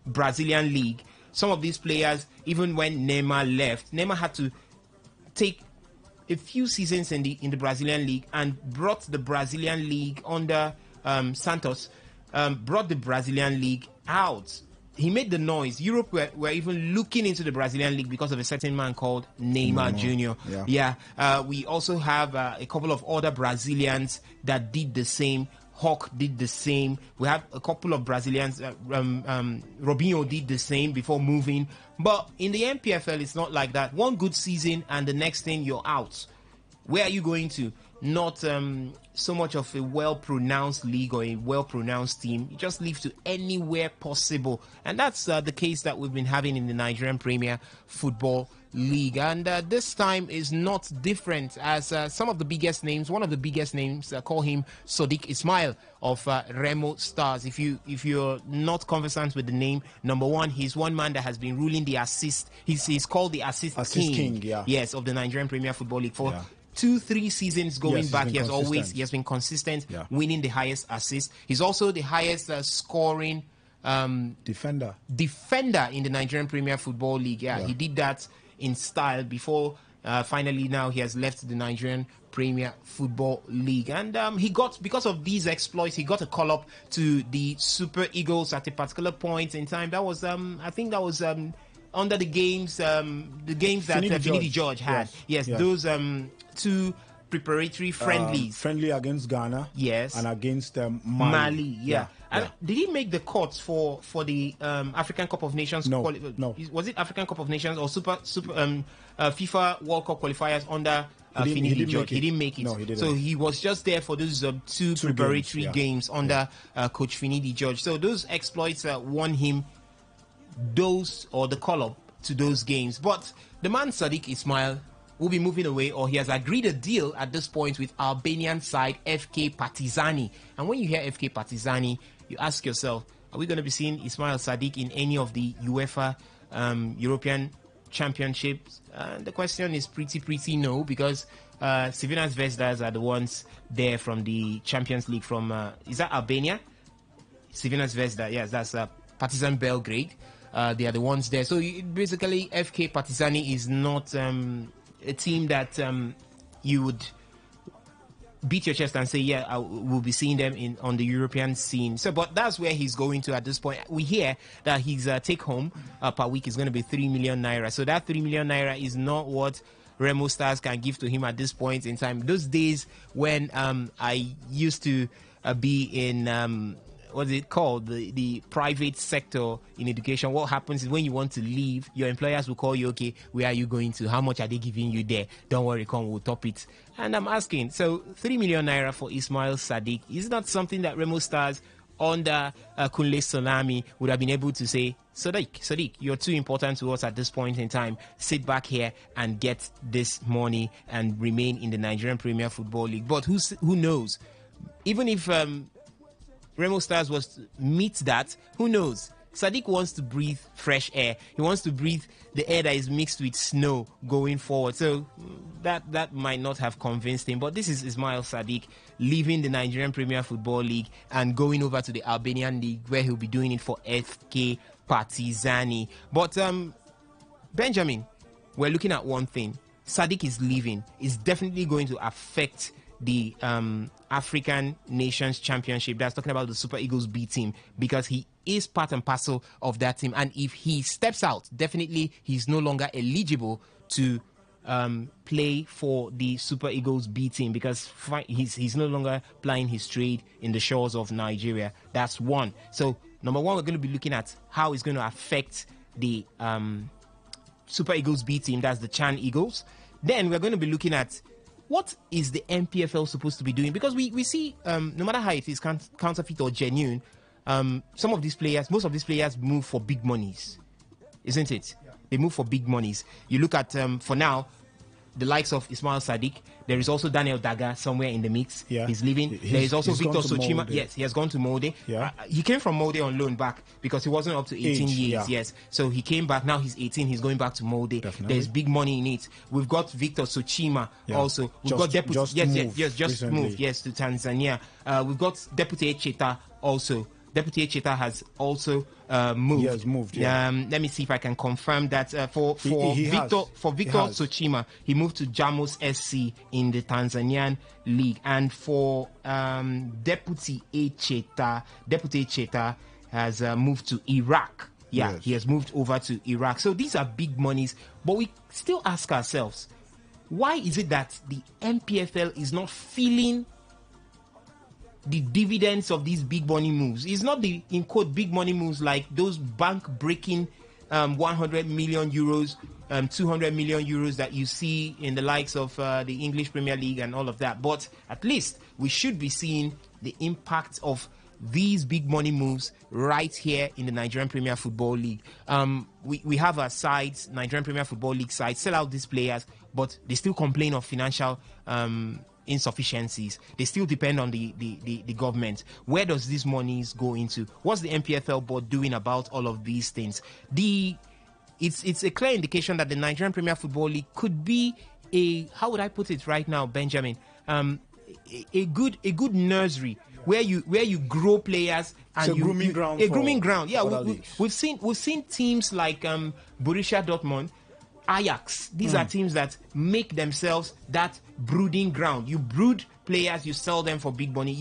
Brazilian league. Some of these players, even when Neymar left, Neymar had to take a few seasons in the Brazilian league and brought the Brazilian league under Santos, brought the Brazilian league out. He made the noise. Europe were even looking into the Brazilian league because of a certain man called Neymar Jr. Yeah. We also have a couple of other Brazilians that did the same. Hawk did the same. We have a couple of Brazilians. Robinho did the same before moving. But in the MPFL, it's not like that. One good season and the next thing you're out. Where are you going to? Not so much of a well-pronounced league or a well-pronounced team. You just leave to anywhere possible. And that's the case that we've been having in the Nigerian Premier Football League. And this time is not different, as some of the biggest names, one of the biggest names, call him Sadiq Ismail of Remo Stars. If you're not conversant with the name, number one, he's one man that has been ruling the assist. He's called the assist king. Yes, of the Nigerian Premier Football League for 2-3 seasons going back. He has been consistent, winning the highest assist. He's also the highest scoring defender in the Nigerian Premier Football League. He did that in style before finally now he has left the Nigerian Premier Football League, and he got, because of these exploits, he got a call up to the Super Eagles at a particular point in time. That was I think that was under the games that Finidi George had. Yes. Those 2 preparatory friendlies. Friendly against Ghana. Yes. And against Mali. And did he make the cuts for the African Cup of Nations? No. Was it African Cup of Nations or Super FIFA World Cup qualifiers under Finidi George? He didn't make it. No, he didn't. So he was just there for those 2 preparatory games under Coach Finidi George. So those exploits won him the call-up to those games. But the man Sadiq Ismail will be moving away, or he has agreed a deal at this point with Albanian side FK Partizani. And when you hear FK Partizani, you ask yourself, are we going to be seeing Ismail Sadiq in any of the UEFA European Championships? The question is pretty no, because Crvena Zvezda are the ones there from the Champions League from, is that Albania? Crvena Zvezda, yes, that's Partizan Belgrade. They are the ones there. So basically, FK Partizani is not a team that you would beat your chest and say, yeah, we'll be seeing them on the European scene. So, but that's where he's going to at this point. We hear that his take home per week is going to be 3 million naira. So that 3 million naira is not what Remo Stars can give to him at this point in time. Those days when I used to be in what's it called, the private sector in education, what happens is when you want to leave, your employers will call you, okay, where are you going to? How much are they giving you there? Don't worry, come, we'll top it. And I'm asking, so 3 million naira for Ismail Sadiq, is not something that Remo Stars under Kunle Salami would have been able to say, Sadiq, you're too important to us at this point in time. Sit back here and get this money and remain in the Nigerian Premier Football League. But who knows? Even if Remo Stars was to meet that, who knows? Sadiq wants to breathe fresh air. He wants to breathe the air that is mixed with snow going forward. So that might not have convinced him. But this is Ismail Sadiq leaving the Nigerian Premier Football League and going over to the Albanian League, where he'll be doing it for FK Partizani. But Benjamin, we're looking at one thing. Sadiq is leaving. It's definitely going to affect the African Nations Championship. That's talking about the Super Eagles B team, because he is part and parcel of that team. And if he steps out, definitely he's no longer eligible to play for the Super Eagles B team, because he's no longer plying his trade in the shores of Nigeria. That's one. So number one, we're going to be looking at how it's going to affect the Super Eagles B team. That's the Chan Eagles. Then we're going to be looking at what is the MPFL supposed to be doing? Because we see, no matter how it is counterfeit or genuine, most of these players move for big monies, isn't it? Yeah. They move for big monies. You look at, for now, the likes of Ismail Sadiq. There is also Daniel Daga somewhere in the mix. Yeah. He's leaving. There is also Victor Sochima. Yes, he has gone to Molde. Yeah. He came from Molde on loan back because he wasn't up to 18 years. Yeah. Yes. So he came back. Now he's 18. He's going back to Molde. Definitely. There's big money in it. We've got Victor Sochima also. We've got Deputy. Just moved. Yes, to Tanzania. We've got Deputy Cheta also. Deputy Cheta has also moved. He has moved. Yeah. Let me see if I can confirm that for Victor Sochima, he moved to Jamos SC in the Tanzanian league, and for Deputy Cheta has moved to Iraq. Yeah, yes. He has moved over to Iraq. So these are big monies, but we still ask ourselves, why is it that the MPFL is not feeling the dividends of these big money moves? It's not the, in quote, big money moves like those bank-breaking 100 million euros, 200 million euros that you see in the likes of the English Premier League and all of that. But at least we should be seeing the impact of these big money moves right here in the Nigerian Premier Football League. We have our sides, Nigerian Premier Football League sides, sell out these players, but they still complain of financial insufficiencies. They still depend on the government. Where does these monies go into? What's the MPFL board doing about all of these things? It's a clear indication that the Nigerian Premier Football League could be how would I put it right now, Benjamin? A good nursery where you grow players and a grooming ground. Yeah, we've seen teams like Borussia Dortmund, Ajax. These are teams that make themselves that brooding ground. You brood players, you sell them for big money.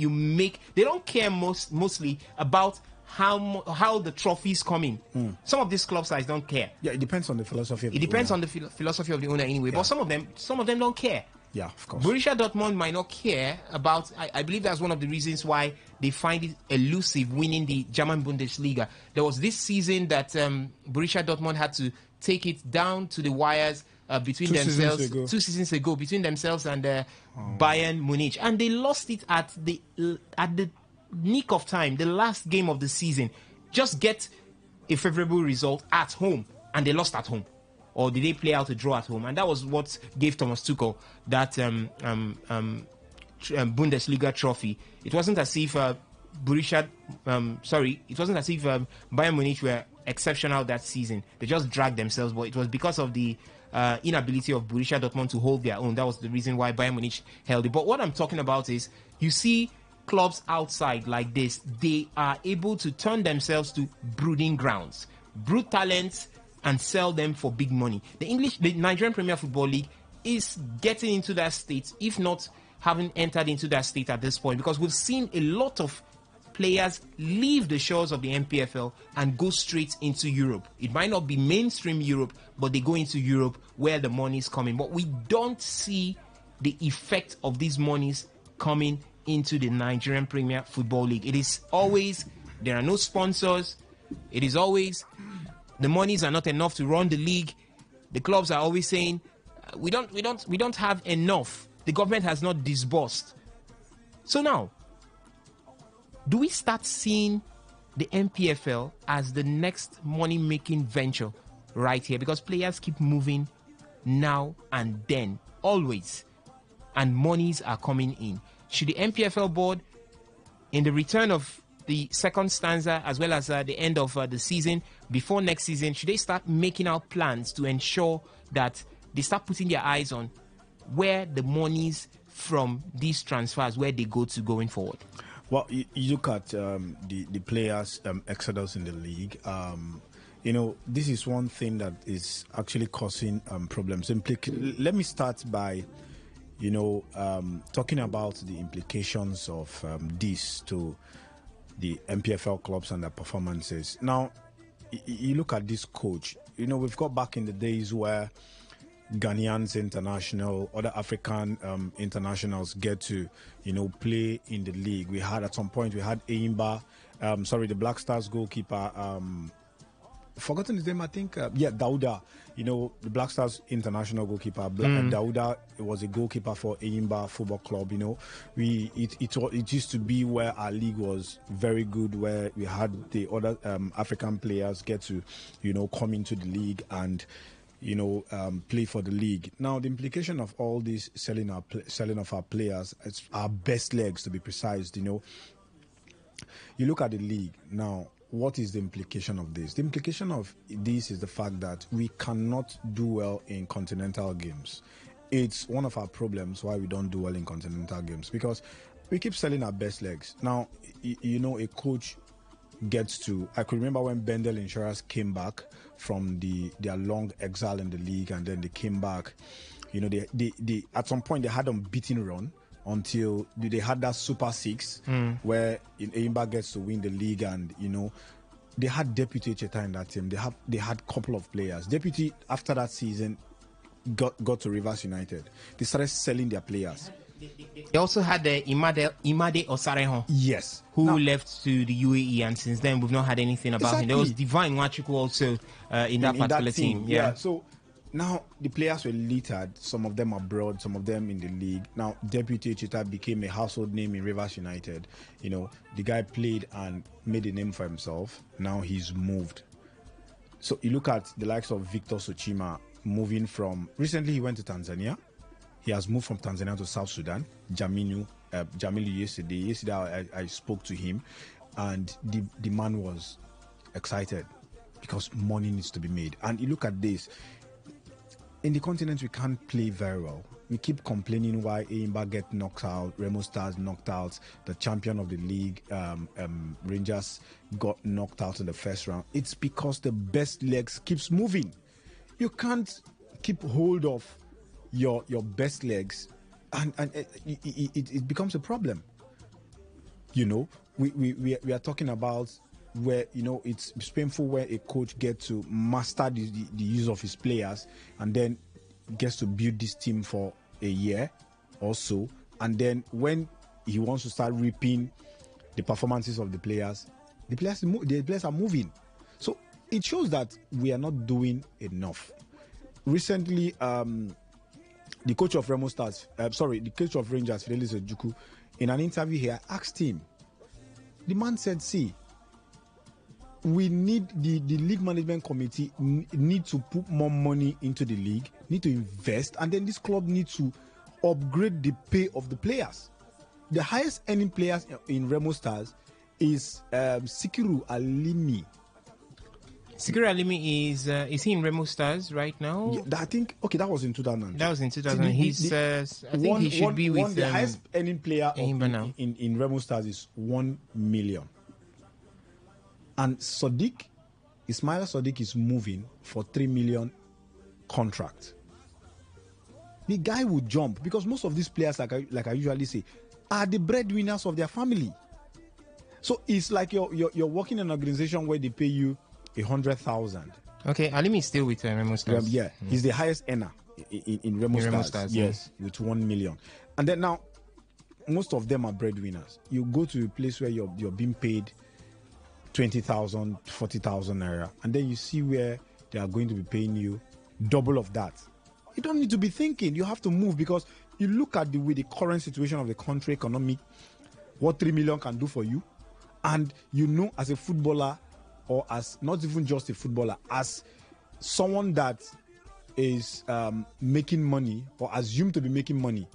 They don't care mostly about how the trophies come in. Some of these club sides don't care. Yeah, it depends on the philosophy of the owner. It depends on the philosophy of the owner anyway. Yeah. But some of them don't care. Yeah, of course. Borussia Dortmund might not care about. I believe that's one of the reasons why they find it elusive winning the German Bundesliga. There was this season that Borussia Dortmund had to take it down to the wires between themselves 2 seasons ago, between themselves and Bayern Munich, and they lost it at the nick of time, the last game of the season. Just get a favorable result at home, and they lost at home. Or did they play out a draw at home? And that was what gave Thomas Tuchel that Bundesliga trophy. It wasn't as if it wasn't as if Bayern Munich were exceptional that season. They just dragged themselves, but it was because of the inability of Borussia Dortmund to hold their own. That was the reason why Bayern Munich held it. But what I'm talking about is, you see clubs outside like this, they are able to turn themselves to brooding grounds, brood talents, and sell them for big money. The Nigerian Premier Football League is getting into that state, if not having entered into that state at this point, because we've seen a lot of players leave the shores of the MPFL and go straight into Europe. It might not be mainstream Europe, but they go into Europe where the money is coming. But we don't see the effect of these monies coming into the Nigerian Premier Football League. It is always, there are no sponsors. It is always, the monies are not enough to run the league. The clubs are always saying, we don't have enough. The government has not disbursed. So now, do we start seeing the MPFL as the next money-making venture right here? Because players keep moving now and then, always, and monies are coming in. Should the MPFL board, in the return of the second stanza as well as the end of the season, before next season, should they start making out plans to ensure that they start putting their eyes on where the monies from these transfers, where they go to going forward? Well, you look at the players' exodus in the league. This is one thing that is actually causing problems. Let me start by, talking about the implications of this to the MPFL clubs and their performances. Now, you look at this coach. We've got back in the days where Ghanaians international, other African internationals get to, play in the league. We had, at some point, Eimba, the Black Stars goalkeeper, forgotten his name, I think, Dauda, the Black Stars international goalkeeper, Dauda was a goalkeeper for Eimba Football Club. It used to be where our league was very good, where we had the other African players get to, come into the league and play for the league. Now, the implication of all this selling of our players, it's our best legs, to be precise. You look at the league now. What is the implication of this? The implication of this is the fact that we cannot do well in continental games. It's one of our problems why we don't do well in continental games, because we keep selling our best legs. Now, a coach gets to, I could remember when Bendel Insurance came back from their long exile in the league, and then they came back. They at some point they had an unbeaten run until they had that Super Six where Eimba gets to win the league, and they had Deputy Cheta in that team. They had a couple of players. Deputy, after that season, got to Rivers United. They started selling their players. They also had the Imade Osareho. Yes. Who left to the UAE, and since then we've not had anything about him. There was Divine Wachuku also in that particular team. Yeah. So now the players were littered, some of them abroad, some of them in the league. Now Deputy Chita became a household name in Rivers United. The guy played and made a name for himself. Now he's moved. So you look at the likes of Victor Sochima moving from, recently he went to Tanzania. He has moved from Tanzania to South Sudan. Jamilu yesterday I spoke to him, and the man was excited because money needs to be made. And you look at this, in the continent we can't play very well. We keep complaining why Eimba get knocked out, Remo Stars knocked out, the champion of the league, Rangers got knocked out in the first round. It's because the best legs keeps moving. You can't keep hold of your best legs, and it becomes a problem. We are talking about where it's painful where a coach gets to master the use of his players, and then gets to build this team for a year or so, and then when he wants to start reaping the performances of the players are moving. So it shows that we are not doing enough. Recently, the coach of Remo Stars, the coach of Rangers, Fidelis Ojuku, in an interview here, asked him. The man said, "See, we need the league management committee need to put more money into the league, need to invest, and then this club needs to upgrade the pay of the players. The highest earning players in Remo Stars is Sikiru Alimi." Sikiru Alimi is he in Remo Stars right now? Yeah, I think that was in 2000. That was in 2000. He's I think he should be with the highest earning player in Remo Stars is 1 million. And Ismaila Sadiq is moving for 3 million contract. the guy will jump because most of these players, like I usually say, are the breadwinners of their family. So it's like you're working in an organization where they pay you 100,000. Okay, Alimi is still with Remo Stars. He's the highest earner in Remo Stars. Yes, with 1 million. And then now, most of them are breadwinners. You go to a place where you're being paid 20,000, 40,000 naira, and then you see where they are going to be paying you double of that. You don't need to be thinking. You have to move because you look at the current situation of the country, economic, what 3 million can do for you, and you know as a footballer, or as not even just a footballer, as someone that is making money or assumed to be making money,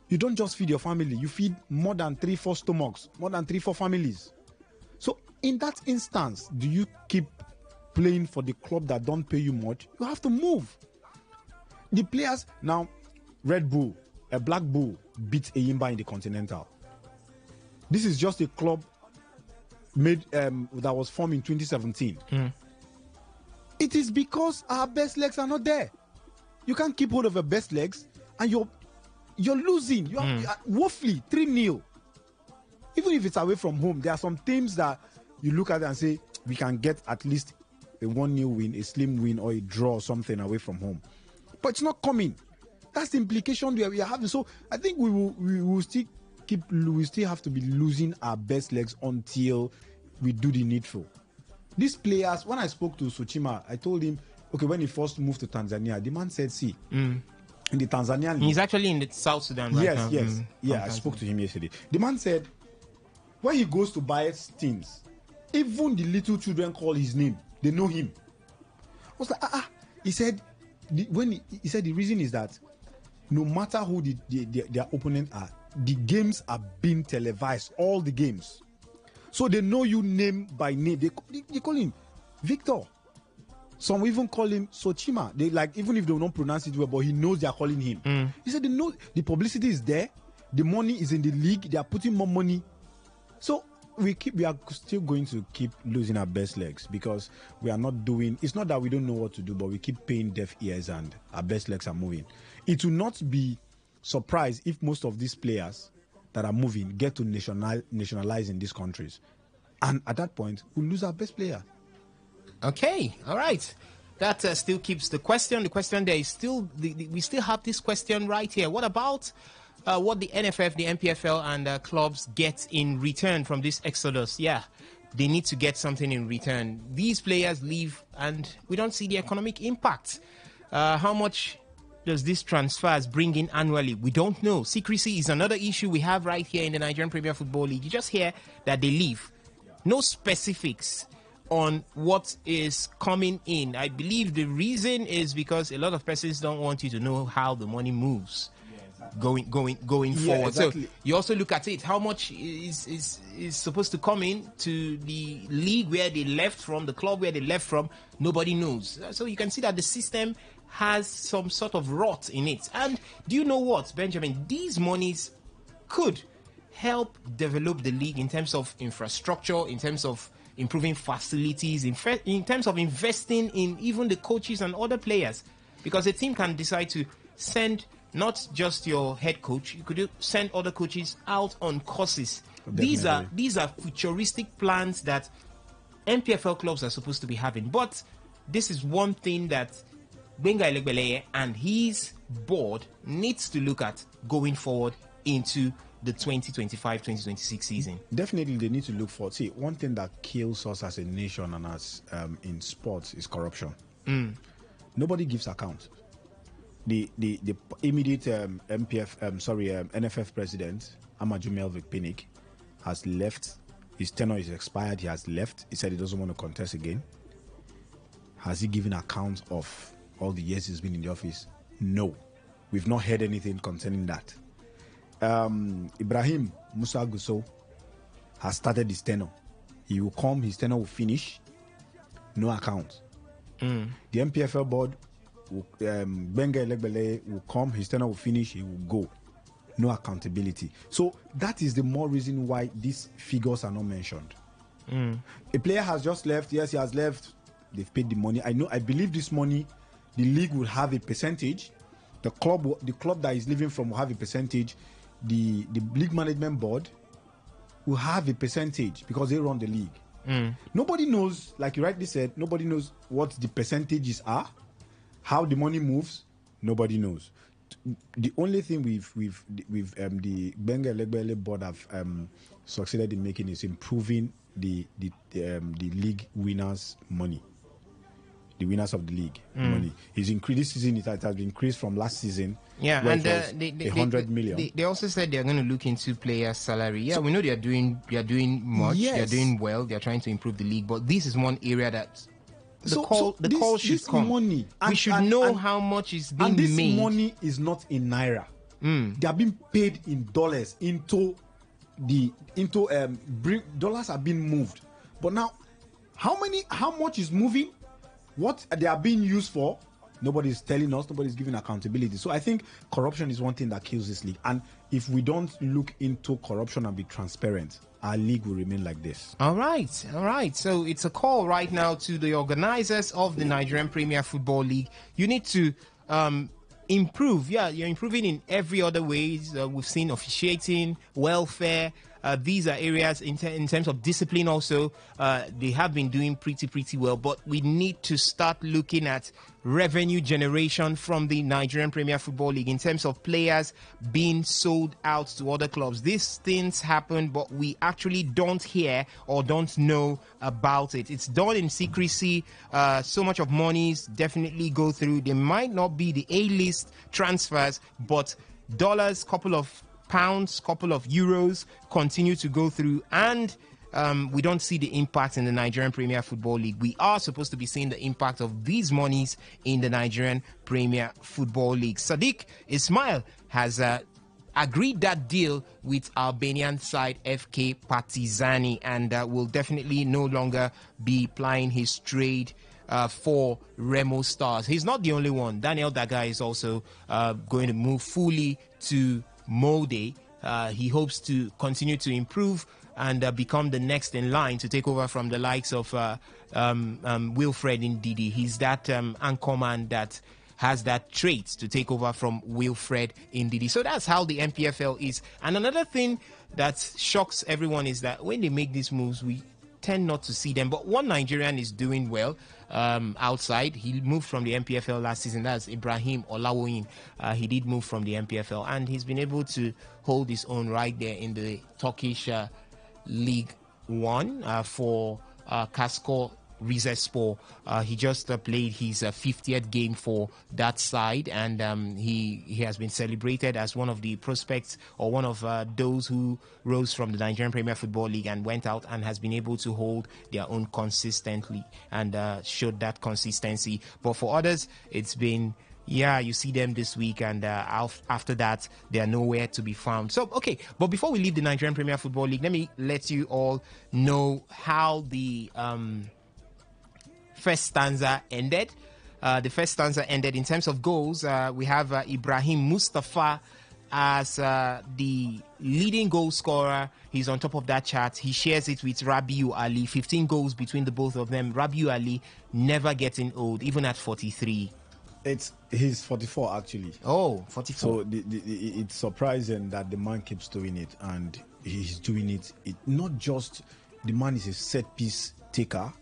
you don't just feed your family, you feed more than 3-4 stomachs, more than 3-4 families. So in that instance, do you keep playing for the club that don't pay you much? You have to move. The players now, Red Bull, a Black Bull beat Eyimba in the Continental. This is just a club made that was formed in 2017. It is because our best legs are not there. You can't keep hold of your best legs, and you're losing. You are woefully 3-0. Even if it's away from home, there are some teams that you look at and say we can get at least a 1-0 win, a slim win, or a draw or something away from home. But it's not coming. That's the implication we are having. So I think we will still have to be losing our best legs until we do the needful. These players, when I spoke to Sochima, I told him, okay, when he first moved to Tanzania, the man said, see, in the Tanzanian league, he's actually in the South Sudan right now. Yes. I spoke to him yesterday. The man said, when he goes to buy things, even the little children call his name. They know him. I was like, He said, he said the reason is that no matter who their opponent are, the games are being televised, all the games. So they know you name by name. They call him Victor. Some even call him Sochima. They like, even if they will not pronounce it well, but he knows they are calling him. He said they know the publicity is there, the money is in the league, they are putting more money. So we are still going to keep losing our best legs because we are not doing. It's not that we don't know what to do, but we keep paying deaf ears and our best legs are moving. It will not be surprised if most of these players that are moving get to nationalize in these countries, and at that point we'll lose our best player. Okay, all right. That still keeps the question. The question there is still we still have this question right here. What about what the NFF, the MPFL, and clubs get in return from this exodus? Yeah, they need to get something in return. These players leave, and we don't see the economic impact. How much does this transfers bring in annually? We don't know. Secrecy is another issue we have right here in the Nigerian Premier Football League. You just hear that they leave. No specifics on what is coming in. I believe the reason is because a lot of persons don't want you to know how the money moves going forward. Exactly. So you also look at it. How much is supposed to come in to the league where they left from, the club where they left from? Nobody knows. So you can see that the system has some sort of rot in it. And do you know what, Benjamin? These monies could help develop the league in terms of infrastructure, in terms of improving facilities, in terms of investing in even the coaches and other players. Because a team can decide to send not just your head coach, you could send other coaches out on courses. Definitely. These are futuristic plans that MPFL clubs are supposed to be having. But this is one thing that Benga Elegbeleye and his board needs to look at going forward into the 2025-2026 season. Definitely, they need to look for. See, one thing that kills us as a nation and as in sports is corruption. Nobody gives account. The immediate NFF president Amaju Melvick Pinnick has left. His tenure is expired. He has left. He said he doesn't want to contest again. Has he given account of all the years he's been in the office? No. We've not heard anything concerning that. Ibrahim Musa Gusso has started his tenure. He will come, his tenure will finish. No account. The MPFL board, Benga Elegbeleye will come, his tenure will finish, he will go. No accountability. So that is the more reason why these figures are not mentioned. A player has just left. Yes, he has left. They've paid the money. I believe this money, the league will have a percentage, The club that is living from will have a percentage. The league management board will have a percentage because they run the league. Nobody knows, like you rightly said, nobody knows what the percentages are, how the money moves. Nobody knows. The only thing the Benga Legbele board have succeeded in making is improving the league winners' money. The winners of the league money is increased this season. It has been increased from last season. Yeah, where and it was 100 million. They also said they're going to look into players' salary. Yeah, we know they're doing much. Yes. They're doing well. They're trying to improve the league, but this is one area that the call should this come. Money, we should know how much is being and this made. money is not in naira. They are being paid in dollars dollars are being moved. But now, how much is moving? What they are being used for? Nobody's telling us. Nobody's giving accountability. So I think corruption is one thing that kills this league. And if we don't look into corruption and be transparent, our league will remain like this. All right. So it's a call right now to the organizers of the Nigerian Premier Football League. You need to improve. Yeah, you're improving in every other ways. We've seen officiating, welfare. These are areas in terms of discipline also. They have been doing pretty well, but we need to start looking at revenue generation from the Nigerian Premier Football League in terms of players being sold out to other clubs. These things happen, but we actually don't hear or don't know about it. It's done in secrecy. So much of monies definitely go through. They might not be the A-list transfers, but dollars, couple of pounds, couple of euros continue to go through, and we don't see the impact in the Nigerian Premier Football League. We are supposed to be seeing the impact of these monies in the Nigerian Premier Football League. Sadiq Ismail has agreed that deal with Albanian side FK Partizani, and will definitely no longer be plying his trade for Remo Stars. He's not the only one. Daniel Daga is also going to move fully to Molde. He hopes to continue to improve and become the next in line to take over from the likes of Wilfred Ndidi. He's that anchorman that has that trait to take over from Wilfred Ndidi. So that's how the MPFL is. And another thing that shocks everyone is that when they make these moves, we tend not to see them. But one Nigerian is doing well outside. He moved from the MPFL last season. That's Ibrahim Olawoyin. He did move from the MPFL, and he's been able to hold his own right there in the Turkish League One for Kaskor Rizespor. He just played his 50th game for that side, and he has been celebrated as one of the prospects, or one of those who rose from the Nigerian Premier Football League and went out and has been able to hold their own consistently and showed that consistency. But for others, it's been, you see them this week, and after that, they are nowhere to be found. So, okay, but before we leave the Nigerian Premier Football League, let me let you all know how the first stanza ended. The first stanza ended in terms of goals. We have Ibrahim Mustafa as the leading goal scorer. He's on top of that chart. He shares it with Rabiu Ali. 15 goals between the both of them. Rabiu Ali never getting old, even at 43. He's 44 actually. Oh, 44. So it's surprising that the man keeps doing it, and he's doing it. Not just the man is a set piece taker.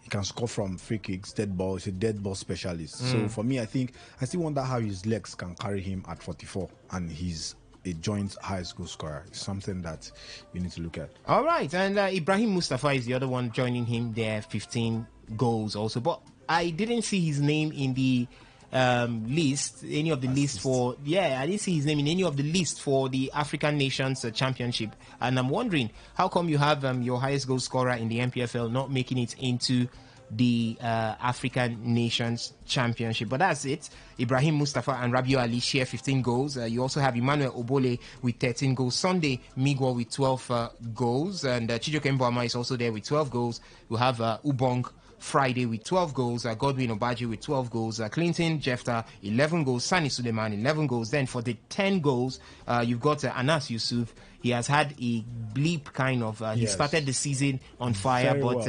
He can score from free kicks, dead ball. He's a dead ball specialist. So for me, I still wonder how his legs can carry him at 44, and he's a joint highest goal scorer. It's something that we need to look at. All right, and Ibrahim Mustafa is the other one joining him there, 15 goals also. But I didn't see his name in the list, any of the list for, I didn't see his name in any of the list for the African Nations Championship, and I'm wondering how come you have your highest goal scorer in the MPFL not making it into the African Nations Championship. But that's it. Ibrahim Mustafa and Rabiu Ali share 15 goals. You also have Emmanuel Obole with 13 goals. Sunday Migwa with 12 goals, and Chijoke Mbama is also there with 12 goals. We have Ubong Friday with 12 goals, Godwin Obaji with 12 goals, Clinton Jefta 11 goals, Sani Suleiman 11 goals. Then for the 10 goals, you've got Anas Yusuf. He has had a bleep kind of, he started the season on fire, but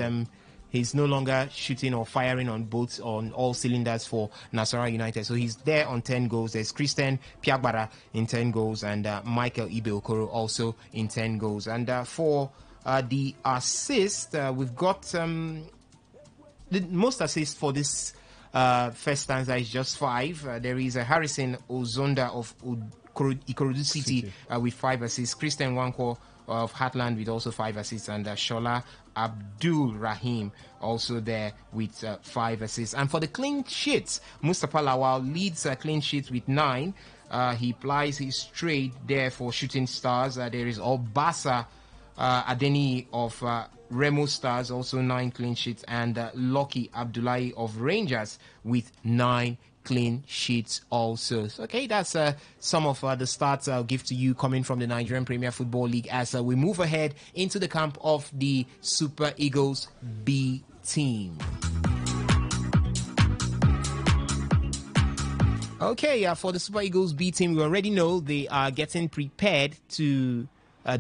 he's no longer shooting or firing on all cylinders for Nasarawa United. So he's there on 10 goals. There's Christian Piagbara in 10 goals and Michael Ibe-Okoro also in 10 goals. And for the assist, we've got the most assists for this first stanza is just 5. There is Harrison Ozonda of Ikorodu City with 5 assists. Christian Wankwo of Heartland with also 5 assists, and Shola Abdul Rahim also there with 5 assists. And for the clean sheets, Mustapha Lawal leads clean sheets with 9. He plies his trade there for Shooting Stars. There is Obasa Adeni of Remo Stars, also 9 clean sheets, and Lucky Abdullahi of Rangers with 9 clean sheets also. So, okay, that's some of the stats I'll give to you coming from the Nigerian Premier Football League as we move ahead into the camp of the Super Eagles B team. Okay, for the Super Eagles B team, we already know they are getting prepared to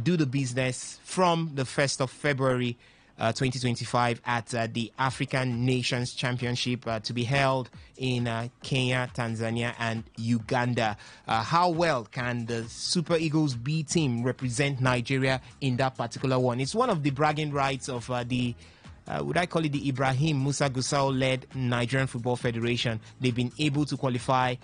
do the business from the 1st of February 2025 at the African Nations Championship to be held in Kenya, Tanzania, and Uganda. How well can the Super Eagles B team represent Nigeria in that particular one? It's one of the bragging rights of the would I call it the Ibrahim Musa Gusau-led Nigerian Football Federation. They've been able to qualify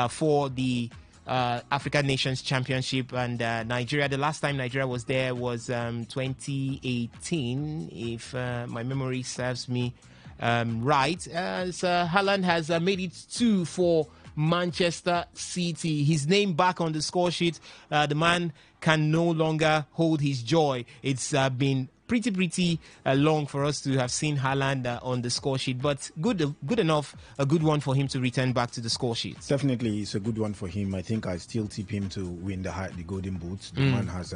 for the African Nations Championship, and Nigeria, the last time Nigeria was there was 2018, if my memory serves me right. Haaland has made it 2 for Manchester City. His name back on the score sheet. The man can no longer hold his joy. It's been pretty long for us to have seen Haaland on the score sheet, but good enough, a good one for him to return back to the score sheet. Definitely, it's a good one for him. I think I still tip him to win the Golden Boot. The man has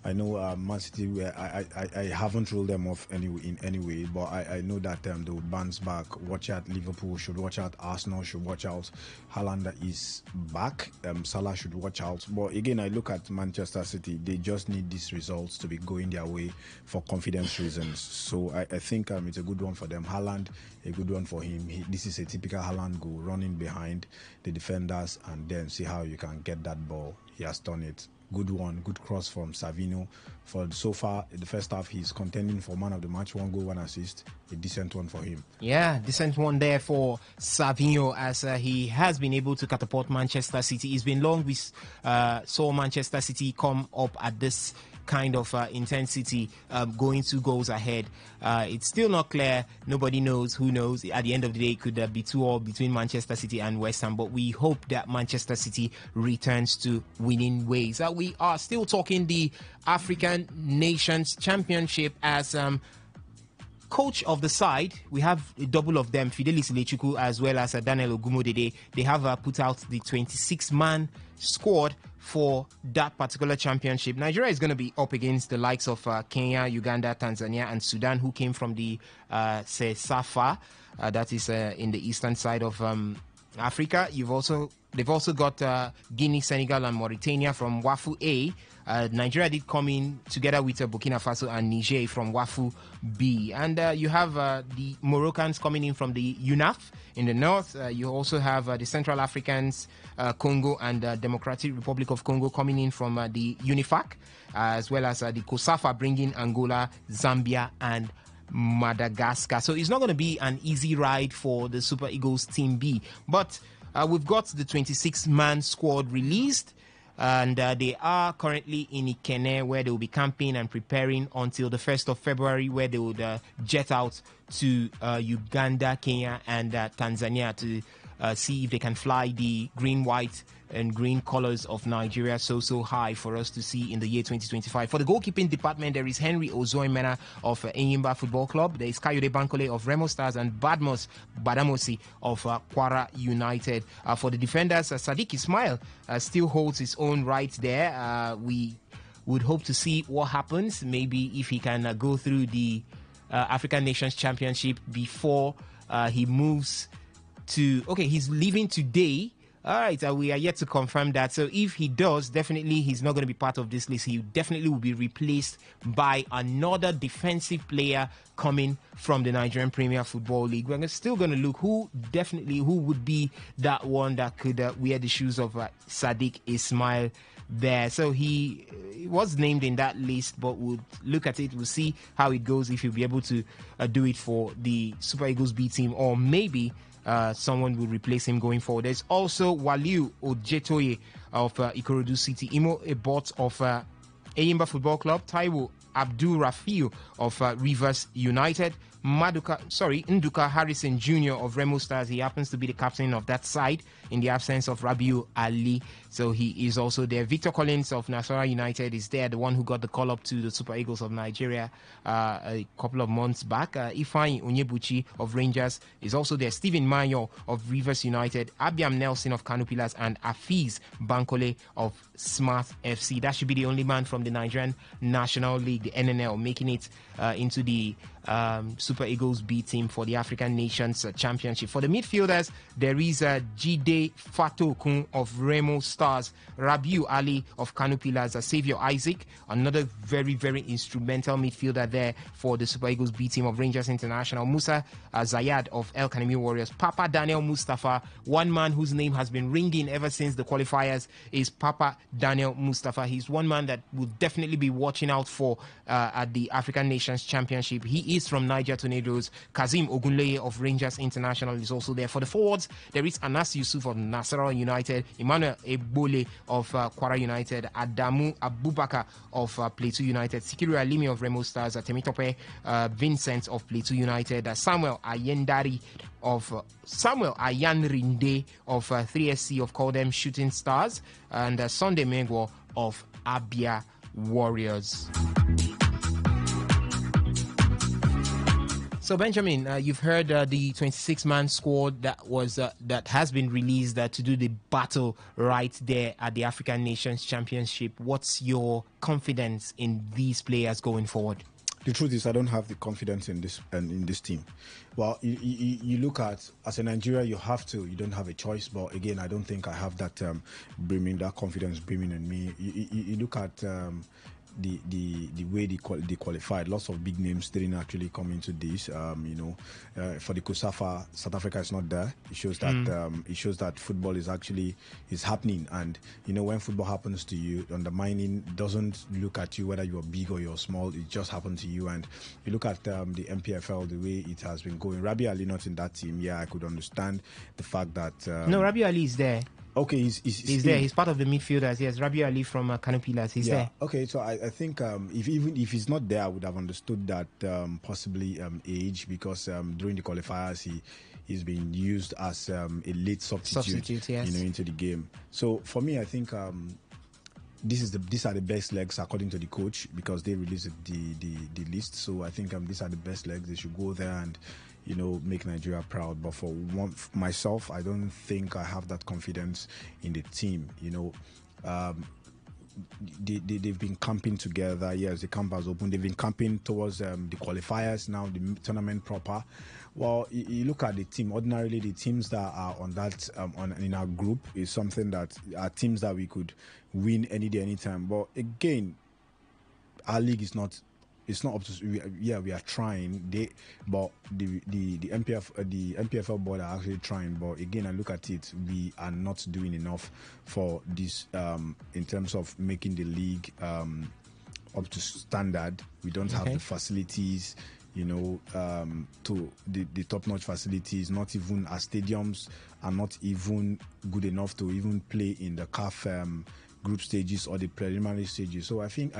I know Man City, I haven't ruled them off in any way, but I know that they will bounce back. Watch out, Liverpool should watch out, Arsenal should watch out. Haaland is back, Salah should watch out. But again, I look at Manchester City, they just need these results to be going their way for confidence reasons. So I think it's a good one for them. Haaland, a good one for him. This is a typical Haaland goal, running behind the defenders and then see how you can get that ball. He has done it. Good one, good cross from Savino. For so far, in the first half, he's contending for man of the match, 1 goal, 1 assist. A decent one for him. Yeah, decent one there for Savino, as he has been able to catapult Manchester City. It's been long we saw Manchester City come up at this kind of intensity, going 2 goals ahead. It's still not clear. Nobody knows. Who knows? At the end of the day, it could be 2-2 between Manchester City and West Ham, but we hope that Manchester City returns to winning ways. We are still talking the African Nations Championship as coach of the side. We have a double of them, Fidelis Lechuku as well as Daniel Ogumodede. They have put out the 26-man squad for that particular championship. Nigeria is going to be up against the likes of Kenya, Uganda, Tanzania, and Sudan, who came from the CESAFA, that is in the eastern side of Africa. They've also got Guinea, Senegal, and Mauritania from WAFU A. Nigeria did come in together with Burkina Faso and Niger from WAFU B. And you have the Moroccans coming in from the UNAF in the north. You also have the Central Africans, Congo, and Democratic Republic of Congo coming in from the UNIFAC, as well as the COSAFA bringing Angola, Zambia, and Madagascar. So it's not going to be an easy ride for the Super Eagles Team B. But we've got the 26-man squad released, and they are currently in Ikene, where they will be camping and preparing until the 1st of February, where they would jet out to Uganda, Kenya, and Tanzania to see if they can fly the green, white, and green colors of Nigeria so high for us to see in the year 2025. For the goalkeeping department, there is Henry Ozoimena of Enyimba Football Club. There is Kayode Bankole of Remo Stars and Badmos Badamosi of Kwara United. For the defenders, Sadiq Ismail still holds his own right there. We would hope to see what happens, maybe if he can go through the African Nations Championship before he moves to... Okay, he's leaving today All right, we are yet to confirm that. So if he does, definitely he's not going to be part of this list. He definitely will be replaced by another defensive player coming from the Nigerian Premier Football League. We're still going to look who would be that one that could wear the shoes of Sadiq Ismail there. So he was named in that list, but we'll look at it. We'll see how it goes, if he'll be able to do it for the Super Eagles B team, or maybe someone will replace him going forward. There's also Waliu Ojetoye of Ikorodu City, Imo Ebot of Eyimba Football Club, Taiwo Abdul Rafiu of Rivers United, Nduka Harrison Jr. of Remo Stars. He happens to be the captain of that side in the absence of Rabiu Ali. So he is also there. Victor Collins of Nasarawa United is there, the one who got the call up to the Super Eagles of Nigeria a couple of months back. Ifeanyi Onyebuchi of Rangers is also there. Stephen Mayo of Rivers United, Abiam Nelson of Kano Pillars, and Afiz Bankole of Smart FC. That should be the only man from the Nigerian National League, the NNL, making it into the Super Eagles B team for the African Nations Championship. For the midfielders, there is Jide Fatokun of Remo Stars, Rabiu Ali of Kano Pillars, Saviour Isaac, another very, very instrumental midfielder there for the Super Eagles B team of Rangers International, Musa Zayad of El Kanemi Warriors, Papa Daniel Mustafa, one man whose name has been ringing ever since the qualifiers is Papa Daniel Mustafa. He's one man that will definitely be watching out for at the African Nations Championship. He is from Niger Tornadoes. Kazim Ogunleye of Rangers International is also there. For the forwards, there is Anas Yusuf of Nasarawa United, Emmanuel Ebole of Kwara United, Adamu Abubakar of Plateau United, Sikiru Alimi of Remo Stars, Temitope Vincent of Plateau United, Samuel Ayanrinde of 3SC of Call Them Shooting Stars, and Sunday Mengwo of Abia Warriors. So Benjamin, you've heard the 26-man squad that has been released to do the battle right there at the African Nations Championship. What's your confidence in these players going forward? The truth is, I don't have the confidence in this team. Well, you look at, as a Nigeria, you don't have a choice. But again, I don't think I have that that confidence brimming in me. You look at the way they qualified. Lots of big names didn't actually come into this. For the COSAFA, South Africa is not there. It shows that football is happening. And when football happens to you, undermining doesn't look at you whether you're big or you're small. It just happened to you. And you look at the MPFL, the way it has been going. Rabi Ali not in that team. Yeah, I could understand the fact that no, Rabi Ali is there. Okay, he's there. He's part of the midfielders. Yes, Rabiu Ali from Kano Pillars. He's there. Okay, so I think if he's not there, I would have understood that possibly age, because during the qualifiers he's been used as a late substitute yes. Into the game. So for me, I think these are the best legs according to the coach, because they released the list. So I think these are the best legs. They should go there and make Nigeria proud. But for myself, I don't think I have that confidence in the team. They've been camping together. Yes, the camp has opened. They've been camping towards the qualifiers, now the tournament proper. Well, you look at the team. Ordinarily, the teams that are on that in our group is something that are teams that we could win any day, anytime. But again, our league is not. It's not up to. We are trying. But the MPFL board are actually trying. But again, I look at it. We are not doing enough for this in terms of making the league up to standard. We don't have the facilities. To the top-notch facilities. Not even our stadiums are not even good enough to even play in the CAF group stages or the preliminary stages. So I think.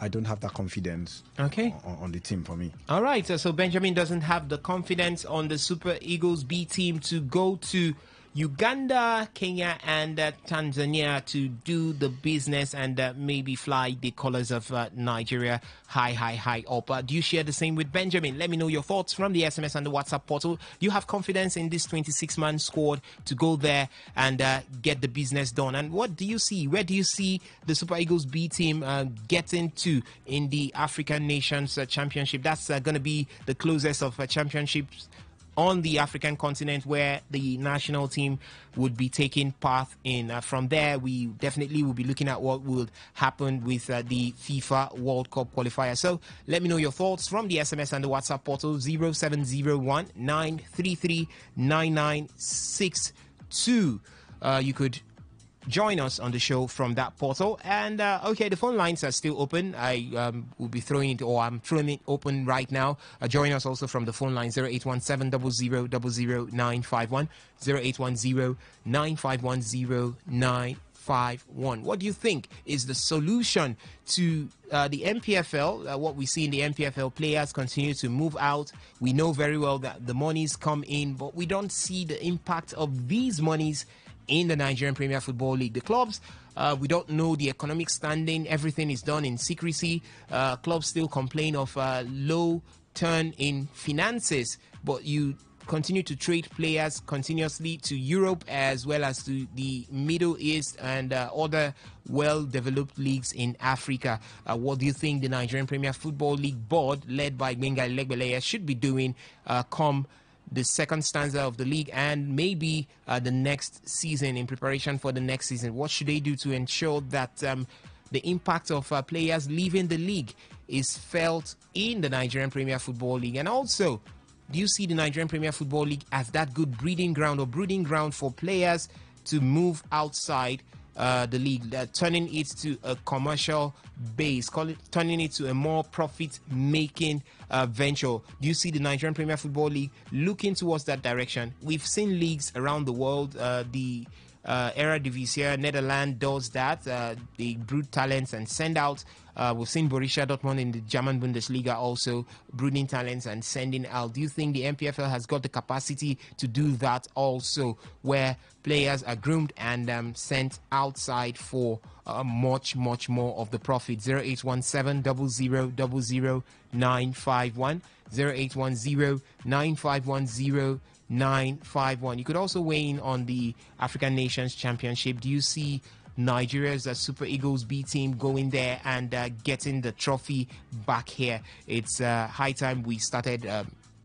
I don't have that confidence on the team for me. All right, so Benjamin doesn't have the confidence on the Super Eagles B team to go to Uganda, Kenya, and Tanzania to do the business and maybe fly the colors of Nigeria high up. Do you share the same with Benjamin? Let me know your thoughts from the SMS and the WhatsApp portal. Do you have confidence in this 26-man squad to go there and get the business done? And what do you see? Where do you see the Super Eagles B team getting to in the African Nations Championship? That's going to be the closest of championships on the African continent where the national team would be taking part in. From there, we definitely will be looking at what will happen with the FIFA World Cup qualifier. So let me know your thoughts from the SMS and the WhatsApp portal 0701 933 9962. You could join us on the show from that portal. And okay, the phone lines are still open. I will be throwing it, or I'm throwing it open right now. Join us also from the phone line 0817 00 951, 0810 951 951. What do you think is the solution to the MPFL? What we see in the MPFL, players continue to move out. We know very well that the monies come in, but we don't see the impact of these monies in the Nigerian Premier Football League. The clubs, we don't know the economic standing. Everything is done in secrecy. Clubs still complain of low turn in finances, but you continue to trade players continuously to Europe as well as to the Middle East and other well-developed leagues in Africa. What do you think the Nigerian Premier Football League board, led by Gbenga Elegbeleye, should be doing come the second stanza of the league and maybe the next season, in preparation for the next season? What should they do to ensure that the impact of players leaving the league is felt in the Nigerian Premier Football League? And also, do you see the Nigerian Premier Football League as that good breeding ground or brooding ground for players to move outside the league, turning it to a commercial base, turning it to a more profit-making venture? Do you see the Nigerian Premier Football League looking towards that direction? We've seen leagues around the world. The Eredivisie, Netherlands does that. They brood talents and send out. We've seen Borussia Dortmund in the German Bundesliga also brooding talents and sending out. Do you think the MPFL has got the capacity to do that also, where players are groomed and sent outside for much more of the profit? 0817 00 951, 0810 951 951. You could also weigh in on the African Nations Championship. Do you see Nigeria's Super Eagles B team going there and getting the trophy back here? It's high time we started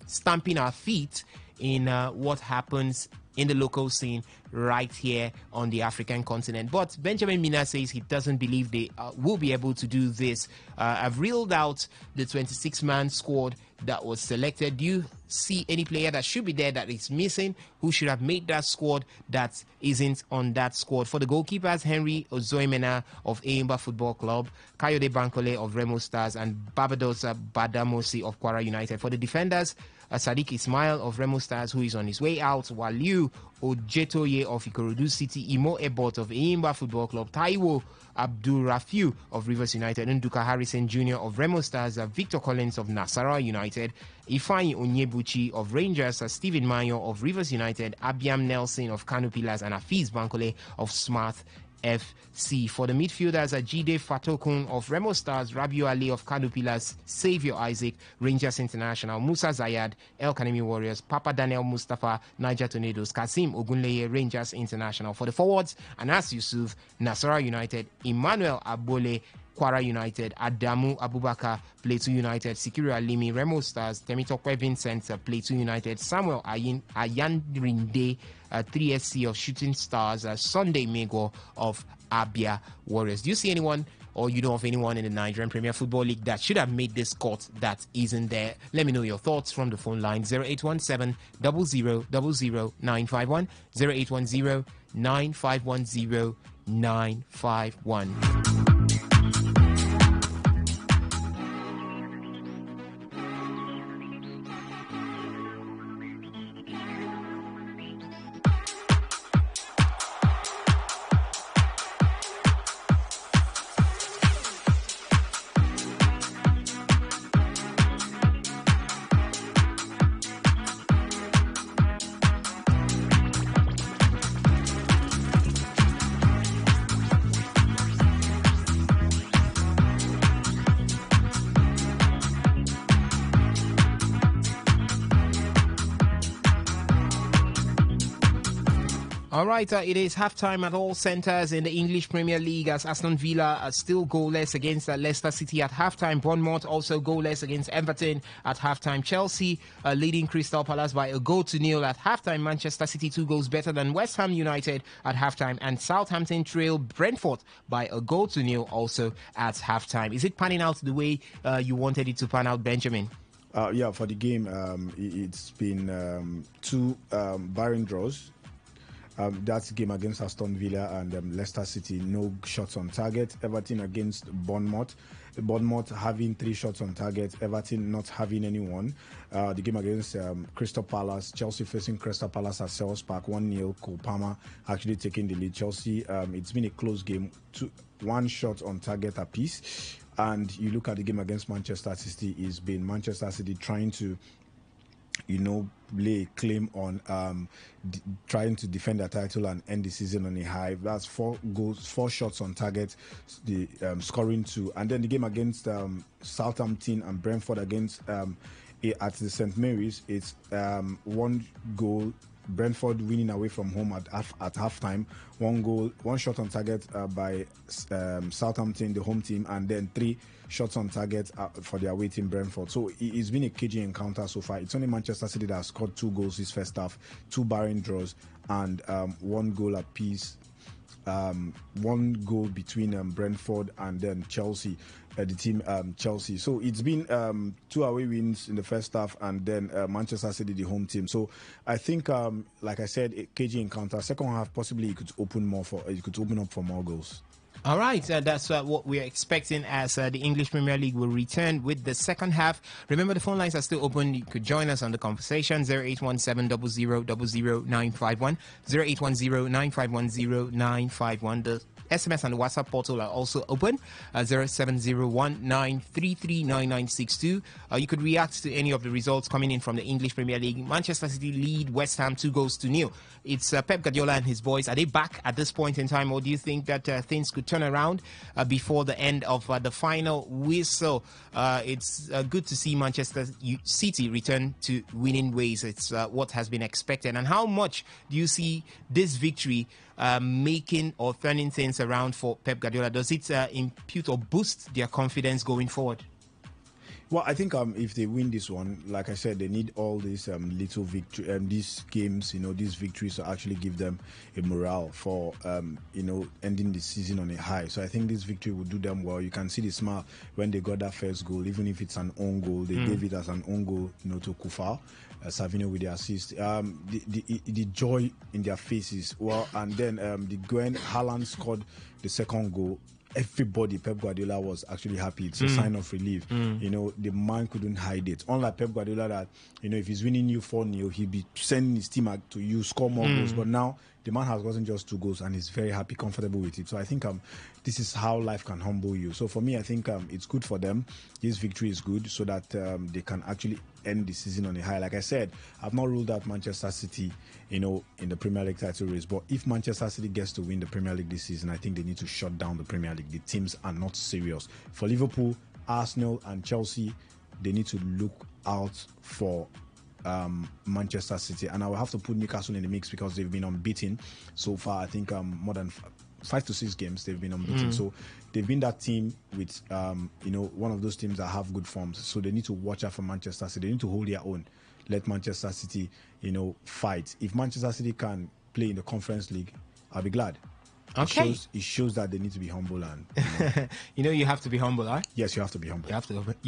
stamping our feet in what happens in the local scene right here on the African continent. But Benjamin Mina says he doesn't believe they will be able to do this. I've reeled out the 26-man squad that was selected. Do you see any player that should be there that is missing, who should have made that squad that isn't on that squad? For the goalkeepers, Henry Ozoimena of Eimba Football Club, Kayode Bankole of Remo Stars, and Barbados Badamosi of Kwara United. For the defenders, Sadiq Ismail of Remo Stars, who is on his way out, Waliu Ojetoye of Ikorodu City, Imo Ebot of Eimba Football Club, Taiwo Abdul Rafiu of Rivers United, Nduka Harrison Jr. of Remo Stars, Victor Collins of Nasarawa United, Ifeanyi Onyebuchi of Rangers, Stephen Mayo of Rivers United, Abiam Nelson of Kano Pillars, and Afiz Bankole of Smart FC. For the midfielders, Jide Fatokun of Remo Stars, Rabiu Ali of Kano Pillars, Saviour Isaac, Rangers International, Musa Zayad, El Kanemi Warriors, Papa Daniel Mustafa, Niger Tornadoes, Kasim Ogunleye, Rangers International. For the forwards, Anas Yusuf, Nasarawa United, Emmanuel Abole, Kwara United, Adamu Abubakar, Plateau United, Sikiru Alimi, Remo Stars, Temitokwe Vincent, Plateau United, Samuel Ayandrinde, 3SC of Shooting Stars, Sunday Mego of Abia Warriors. Do you see anyone, or you know of anyone in the Nigerian Premier Football League that should have made this cut that isn't there? Let me know your thoughts from the phone line 0817 00 951, 0810 9510 951. All right, it is halftime at all centres in the English Premier League as Aston Villa are still goalless against Leicester City at halftime. Bournemouth also goalless against Everton at halftime. Chelsea leading Crystal Palace by a 0-0 at halftime. Manchester City 2 goals better than West Ham United at halftime. And Southampton trail Brentford by a 0-0 also at halftime. Is it panning out the way you wanted it to pan out, Benjamin? Yeah, for the game, it's been 2 barren draws. That's the game against Aston Villa and Leicester City. No shots on target. Everton against Bournemouth. Bournemouth having 3 shots on target. Everton not having anyone. The game against Crystal Palace. Chelsea facing Crystal Palace at Selhurst Park. 1-0. Cole Palmer actually taking the lead. Chelsea, it's been a close game. 1 shot on target apiece. And you look at the game against Manchester City, it's been Manchester City trying to lay a claim on trying to defend their title and end the season on a high. That's 4 goals, 4 shots on target, the scoring 2. And then the game against Southampton and Brentford against at the St. Mary's, it's 1 goal. Brentford winning away from home at halftime. 1 goal, 1 shot on target by Southampton, the home team, and then 3 shots on target for their away team, Brentford. So it's been a cagey encounter so far. It's only Manchester City that has scored 2 goals this first half, 2 barren draws, and 1 goal apiece. 1 goal between Brentford and then Chelsea, the team Chelsea. So it's been 2 away wins in the first half, and then Manchester City, the home team. So I think, like I said, a cagey encounter. Second half, possibly it could open up for more goals. All right, that's what we're expecting as the English Premier League will return with the second half. Remember, the phone lines are still open. You could join us on the conversation, 0817-0000-951, 0810-951-0951. The SMS and the WhatsApp portal are also open, 0701-933-9962. You could react to any of the results coming in from the English Premier League. Manchester City lead West Ham 2-0. It's Pep Guardiola and his boys. Are they back at this point in time, or do you think that things could turn around before the end of the final whistle? It's good to see Manchester City return to winning ways. It's what has been expected. And how much do you see this victory making or turning things around for Pep Guardiola? Does it impute or boost their confidence going forward? Well, I think if they win this one, like I said, they need all these little victory, these games, these victories to actually give them a morale for, ending the season on a high. So I think this victory will do them well. You can see the smile when they got that first goal, even if it's an own goal. They gave it as an own goal, to Kufar. Savino with the assist, the joy in their faces. Well, and then the Gwen Haaland scored the second goal. Everybody, Pep Guardiola was actually happy. It's a sign of relief. The man couldn't hide it. Unlike Pep Guardiola, that if he's winning you 4-0, he'll be sending his team to you score more goals. But now the man has gotten just 2 goals and he's very happy, comfortable with it. So I think this is how life can humble you. So for me, I think it's good for them. This victory is good so that they can actually end the season on a high. Like I said, I've not ruled out Manchester City, in the Premier League title race. But if Manchester City gets to win the Premier League this season, I think they need to shut down the Premier League. The teams are not serious. For Liverpool, Arsenal, and Chelsea, they need to look out for Manchester City. And I will have to put Newcastle in the mix because they've been unbeaten so far. I think more than 5 to 6 games they've been unbeaten. So they've been that team with one of those teams that have good forms. So they need to watch out for Manchester City. They need to hold their own. Let Manchester City fight. If Manchester City can play in the Conference League, I'll be glad. Okay. It shows that they need to be humble and you have to be humble, huh? Yes, you have to be humble. You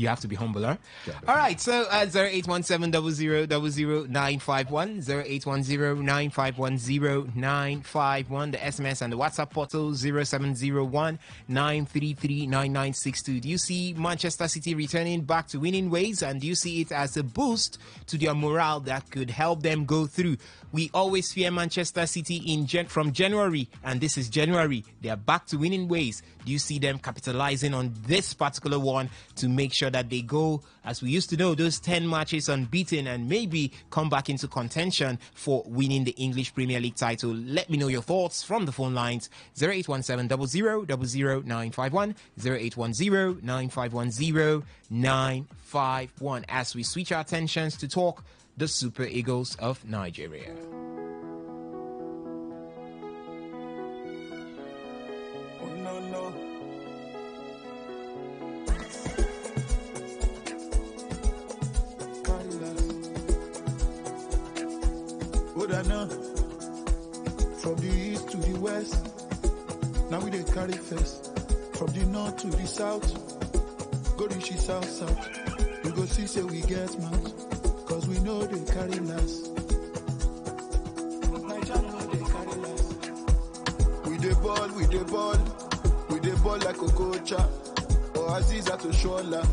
have to be humble, huh? Yeah, all right, so 0817-0000-951, 0810-951-0951, the SMS and the WhatsApp portal 0701-933-9962. Do you see Manchester City returning back to winning ways, and do you see it as a boost to their morale that could help them go through? We always fear Manchester City from January, and this is January. They are back to winning ways. Do you see them capitalizing on this particular one to make sure that they go, as we used to know, those 10 matches unbeaten and maybe come back into contention for winning the English Premier League title? Let me know your thoughts from the phone lines 0817-0000-951, 0810-951-0951 as we switch our attentions to talk the Super Eagles of Nigeria. no. From the east to the west, now we they carry first. From the north to the south, go reach the south. We go see say we get mouth, cause we know they carry last. Nigeria know they carry last. We dey ball like Okocha, or Aziza to Shola,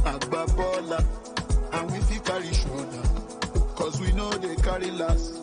Agba Bola, and we fit carry shoulder, cause we know they carry last.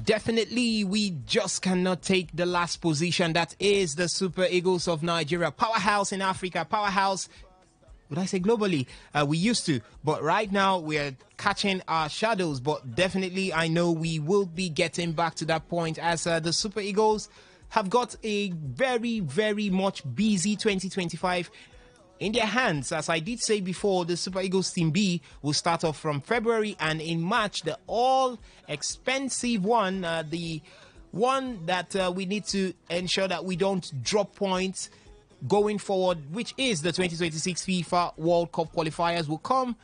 Definitely, we just cannot take the last position. That is the Super Eagles of Nigeria. Powerhouse in Africa. Powerhouse, would I say globally? We used to. But right now, we're catching our shadows. But definitely, I know we will be getting back to that point as the Super Eagles have got a very, very much busy 2025 in their hands. As I did say before, the Super Eagles Team B will start off from February, and in March, the all-expensive one, the one that we need to ensure that we don't drop points going forward, which is the 2026 FIFA World Cup qualifiers, will come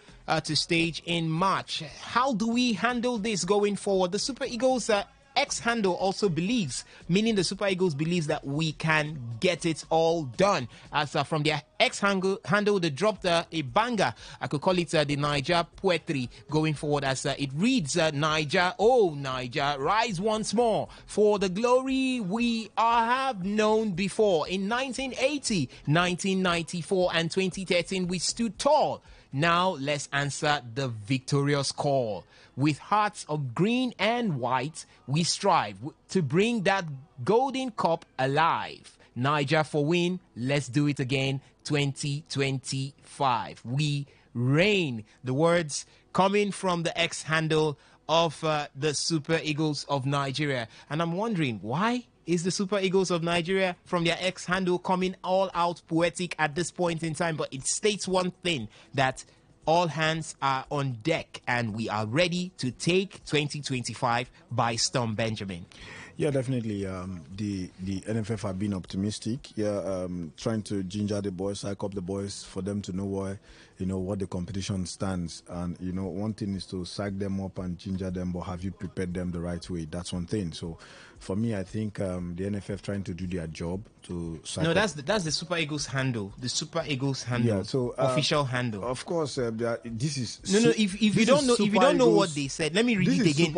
to stage in March. How do we handle this going forward? The Super Eagles X-handle also believes, meaning the Super Eagles believes that we can get it all done. As from their X-handle, they dropped a banger. I could call it the Niger poetry going forward, as it reads, Niger, oh Niger, rise once more for the glory we have known before. In 1980, 1994 and 2013, we stood tall. Now let's answer the victorious call. With hearts of green and white, we strive to bring that golden cup alive. Niger for win, let's do it again, 2025. We reign. The words coming from the X-handle of the Super Eagles of Nigeria. And I'm wondering, why is the Super Eagles of Nigeria from their X-handle coming all out poetic at this point in time? But it states one thing, that all hands are on deck and we are ready to take 2025 by storm, Benjamin. Yeah, definitely. The NFF have been optimistic. Yeah, trying to ginger the boys, psych up the boys for them to know what the competition stands. And one thing is to psych them up and ginger them, but have you prepared them the right way? That's one thing. So, for me, I think the NFF trying to do their job to psych No, up. that's the Super Eagles handle. The Super Eagles handle. Yeah, so official handle. Of course, this is no. If you don't know what they said, let me read it again.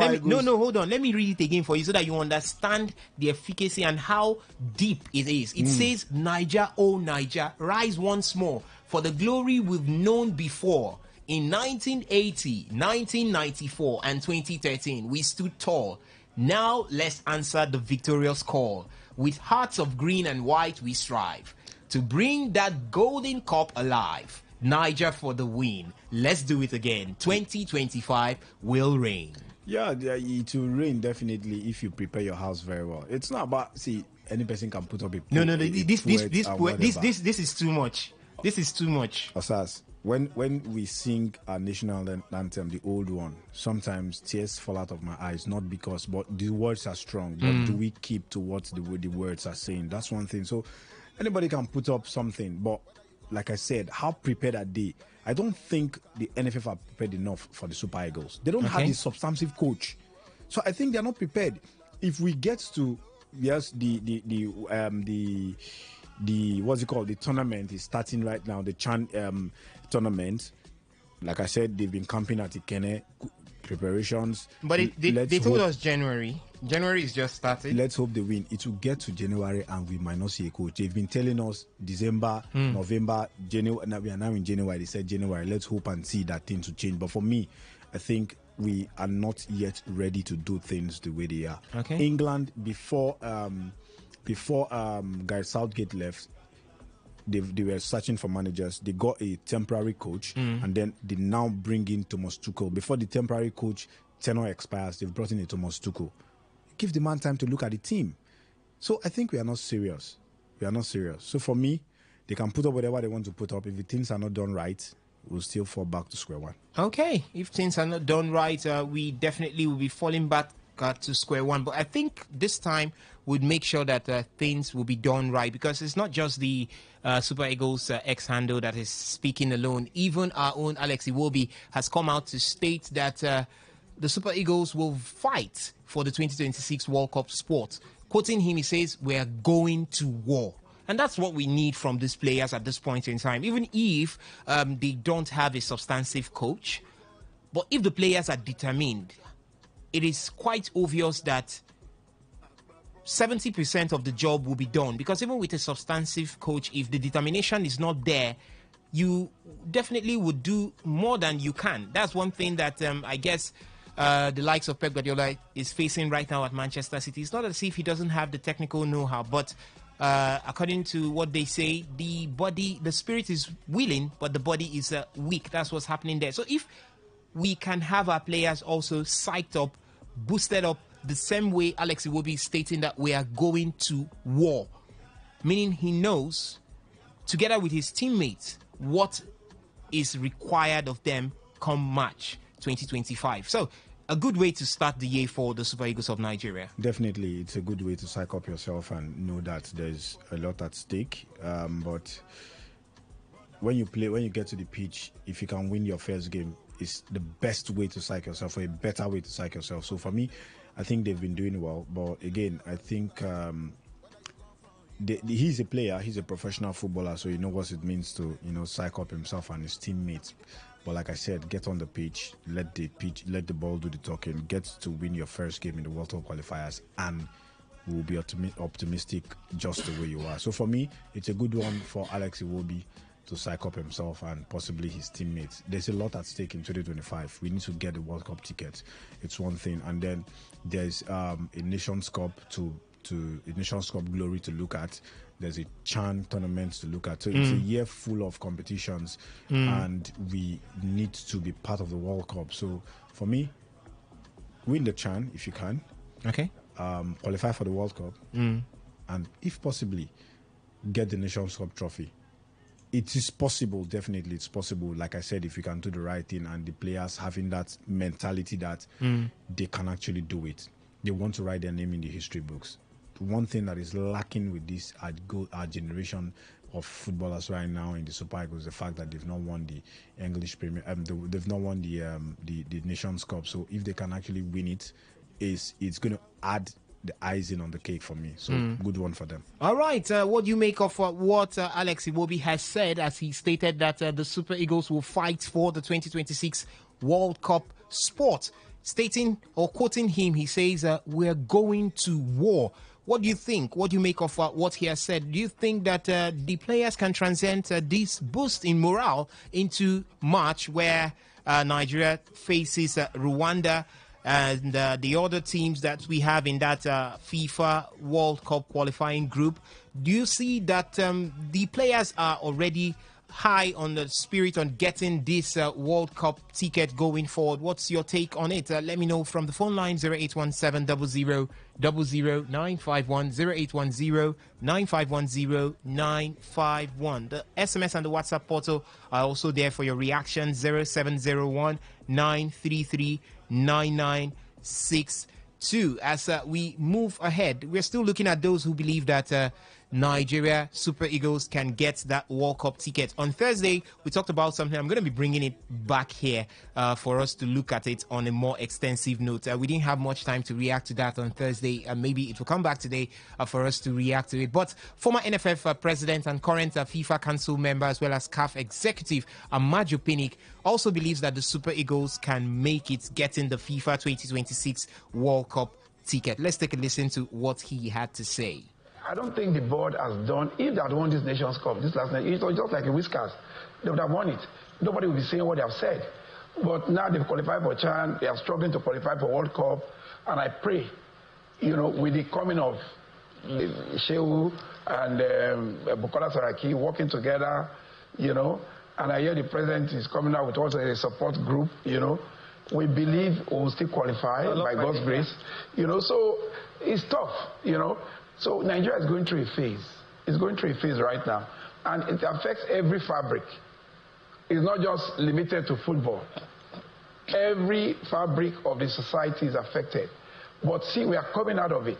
Hold on. Let me read it again for you so that you understand the efficacy and how deep it is. It says, Niger, oh Niger, rise once more for the glory we've known before. In 1980, 1994, and 2013, we stood tall. Now let's answer the victorious call. With hearts of green and white, we strive to bring that golden cup alive. Niger for the win. Let's do it again. 2025 will reign. Yeah, it will rain definitely if you prepare your house very well. It's not about, any person can put up a No, this is too much. This is too much. Asas, when we sing our national anthem, the old one, sometimes tears fall out of my eyes, not because, but the words are strong. But do we keep to what the words are saying? That's one thing. So anybody can put up something, but like I said, how prepared are they? I don't think the NFF are prepared enough for the Super Eagles. They don't have the substantive coach, so I think they're not prepared. If we get to the what's it called? The tournament is starting right now. The Chan tournament. Like I said, they've been camping at Ikene, preparations. But they told us January. January is just started. Let's hope they win. It will get to January and we might not see a coach. They've been telling us December, November, January. Now we are now in January. They said January. Let's hope and see that thing to change. But for me, I think we are not yet ready to do things the way they are. Okay. England, before Gareth Southgate left, they were searching for managers. They got a temporary coach, and then they now bring in Thomas Tuchel. Before the temporary coach tenure expires, they've brought in a Thomas Tuchel. Give the man time to look at the team. So I think we are not serious. We are not serious. So for me, they can put up whatever they want to put up. If the things are not done right, we'll still fall back to square one. Okay, if things are not done right, we definitely will be falling back to square one. But I think this time we'd make sure that things will be done right, because it's not just the Super Eagles ex-handle that is speaking alone. Even our own Alex Iwobi has come out to state that the Super Eagles will fight for the 2026 World Cup sport. Quoting him, he says, "We are going to war." And that's what we need from these players at this point in time, even if they don't have a substantive coach. But if the players are determined, it is quite obvious that 70% of the job will be done. Because even with a substantive coach, if the determination is not there, you definitely would do more than you can. That's one thing that I guess the likes of Pep Guardiola is facing right now at Manchester City. It's not as if he doesn't have the technical know-how, but according to what they say, the spirit is willing, but the body is weak. That's what's happening there. So if we can have our players also psyched up, boosted up, the same way Alex Iwobi is stating that we are going to war, meaning he knows, together with his teammates, what is required of them come March 2025. So a good way to start the year for the Super Eagles of Nigeria. Definitely, it's a good way to psych up yourself and know that there's a lot at stake. But when you get to the pitch, if you can win your first game, it's the best way to psych yourself, or a better way to psych yourself. So for me, I think they've been doing well. But again, I think he's a player, he's a professional footballer, so he knows what it means to psych up himself and his teammates. But like I said, get on the pitch, let the ball do the talking, get to win your first game in the World Cup qualifiers, and we'll be optimistic just the way you are. So for me, it's a good one for Alex Iwobi to psych up himself and possibly his teammates. There's a lot at stake in 2025. We need to get the World Cup ticket. It's one thing, and then there's a Nations Cup a Nations Cup glory to look at. There's a CHAN tournament to look at. So it's a year full of competitions, and we need to be part of the World Cup. So for me, win the CHAN if you can. Okay. Qualify for the World Cup, and if possibly, get the Nations Cup trophy. It is possible, definitely it's possible. Like I said, if you can do the right thing and the players having that mentality that they can actually do it. They want to write their name in the history books. One thing that is lacking with this our generation of footballers right now in the Super Eagles is the fact that they've not won the English Premier. They've not won the Nations Cup. So if they can actually win it, it's going to add the icing on the cake for me. So good one for them. All right. What do you make of what Alex Iwobi has said, as he stated that the Super Eagles will fight for the 2026 World Cup sport? Stating or quoting him, he says, "We're going to war." What do you think? What do you make of what he has said? Do you think that the players can transcend this boost in morale into March, where Nigeria faces Rwanda and the other teams that we have in that FIFA World Cup qualifying group? Do you see that the players are already high on the spirit on getting this World Cup ticket going forward? What's your take on it? Let me know from the phone line 0817 00 951, 0810 9510 951. The SMS and the WhatsApp portal are also there for your reaction. 0701 933 9962. As we move ahead, we're still looking at those who believe that Nigeria Super Eagles can get that World Cup ticket. On Thursday, we talked about something. I'm going to be bringing it back here for us to look at it on a more extensive note. We didn't have much time to react to that on Thursday. Maybe it will come back today for us to react to it. But former NFF president and current FIFA Council member, as well as CAF executive Amadio Pinnick, also believes that the Super Eagles can make it getting the FIFA 2026 World Cup ticket. Let's take a listen to what he had to say. I don't think the board has done, if they had won this Nations Cup, this last night, it was just like a whiskers. They would have won it. Nobody will be saying what they have said. But now they've qualified for CHAN. They are struggling to qualify for World Cup. And I pray, with the coming of Shehu and Bukola Saraki working together, and I hear the president is coming out with also a support group, we believe we will still qualify by God's grace. So it's tough, So Nigeria is going through a phase. It's going through a phase right now. And it affects every fabric. It's not just limited to football. Every fabric of the society is affected. But see, we are coming out of it.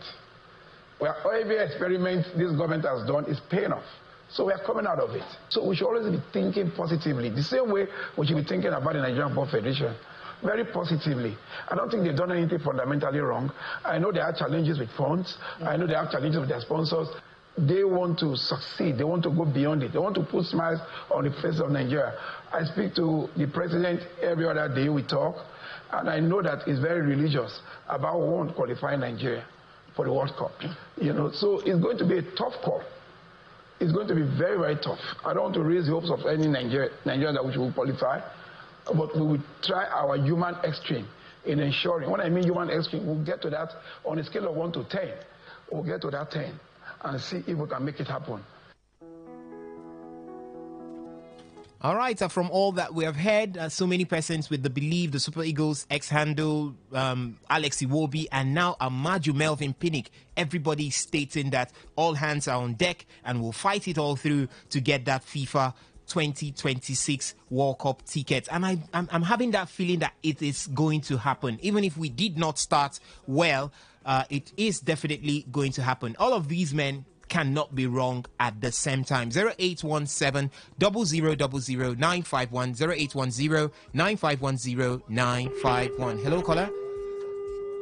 Every experiment this government has done is paying off. So we are coming out of it. So we should always be thinking positively. The same way we should be thinking about the Nigerian Football Federation. Very positively. I don't think they've done anything fundamentally wrong. I know they have challenges with funds. I know they have challenges with their sponsors. They want to succeed. They want to go beyond it. They want to put smiles on the face of Nigeria. I speak to the president every other day. We talk. And I know that he's very religious about wanting to qualify Nigeria for the World Cup. So it's going to be a tough call. It's going to be very, very tough. I don't want to raise the hopes of any Nigerian that we should qualify. But we will try our human extreme in ensuring. When I mean human extreme, we'll get to that on a scale of 1 to 10. We'll get to that 10 and see if we can make it happen. All right, from all that we have heard, so many persons with the belief, the Super Eagles ex-handle, Alex Iwobi, and now Amaju Melvin Pinnick, everybody stating that all hands are on deck and will fight it all through to get that FIFA 2026 World Cup ticket. And I'm having that feeling that it is going to happen. Even if we did not start well, it is definitely going to happen. All of these men cannot be wrong at the same time. 0817 0000 951 0810 9510 951. Hello, caller.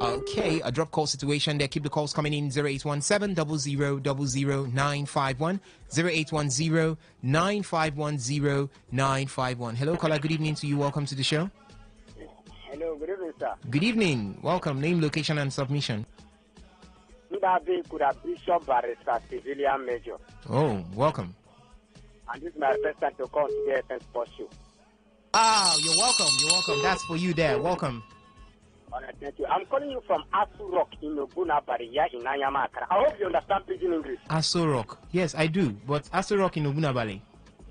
Okay, a drop call situation there. Keep the calls coming in. 0817 0000 951 0810 9510 951. Hello, caller. Good evening to you. Welcome to the show. Hello, good evening, sir. Good evening. Welcome. Name, location, and submission. Could have Bishop Barrister Civilian Major. Oh, welcome. And this is my first time to come to the FM Sports Show. Ah, you're welcome. You're welcome. That's for you there. Welcome. All right, thank you. I'm calling you from Asu Rock in Oguna Barrier in Anyama. I hope you understand Pidgin English. Asu Rock. Yes, I do. But Asu Rock in Oguna Valley.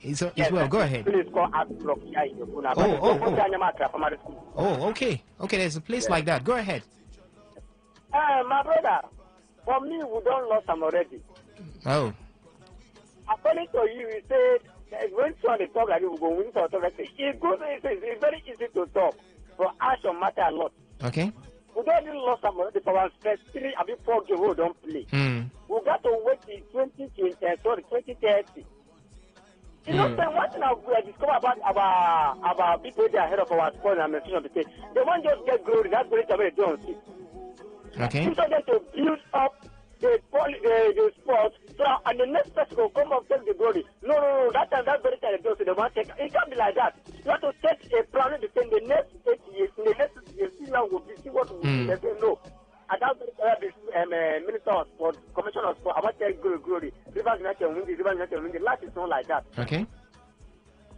It's well. Go ahead. Please call Asu Rock here in Oguna Valley. Oh, okay. Okay, there's a place like that. Go ahead. My brother, for me, we don't lose them already. Oh. According to you, you said when someone talk like you, we go win to talk. It's very easy to talk, but action matter a lot. Okay. We don't really lose them already for our first 3 or 4 games we don't play. We got to wait till 2030. You know, one thing I discovered about our people that are ahead of our sport and administration, because they won't just get glory. That's great they don't see. Okay. We want them to build up the sport, so and the next person will come up take the glory. No, that time that's very time they don't see. They want to take. It can't be like that. You have to take a plan to say the next 8 years, in the next 6 years, see what we do. They say no. And that's very Minister of Sport, Commissioner of Sport, about take glory. Rivers United win the life is not like that. Okay.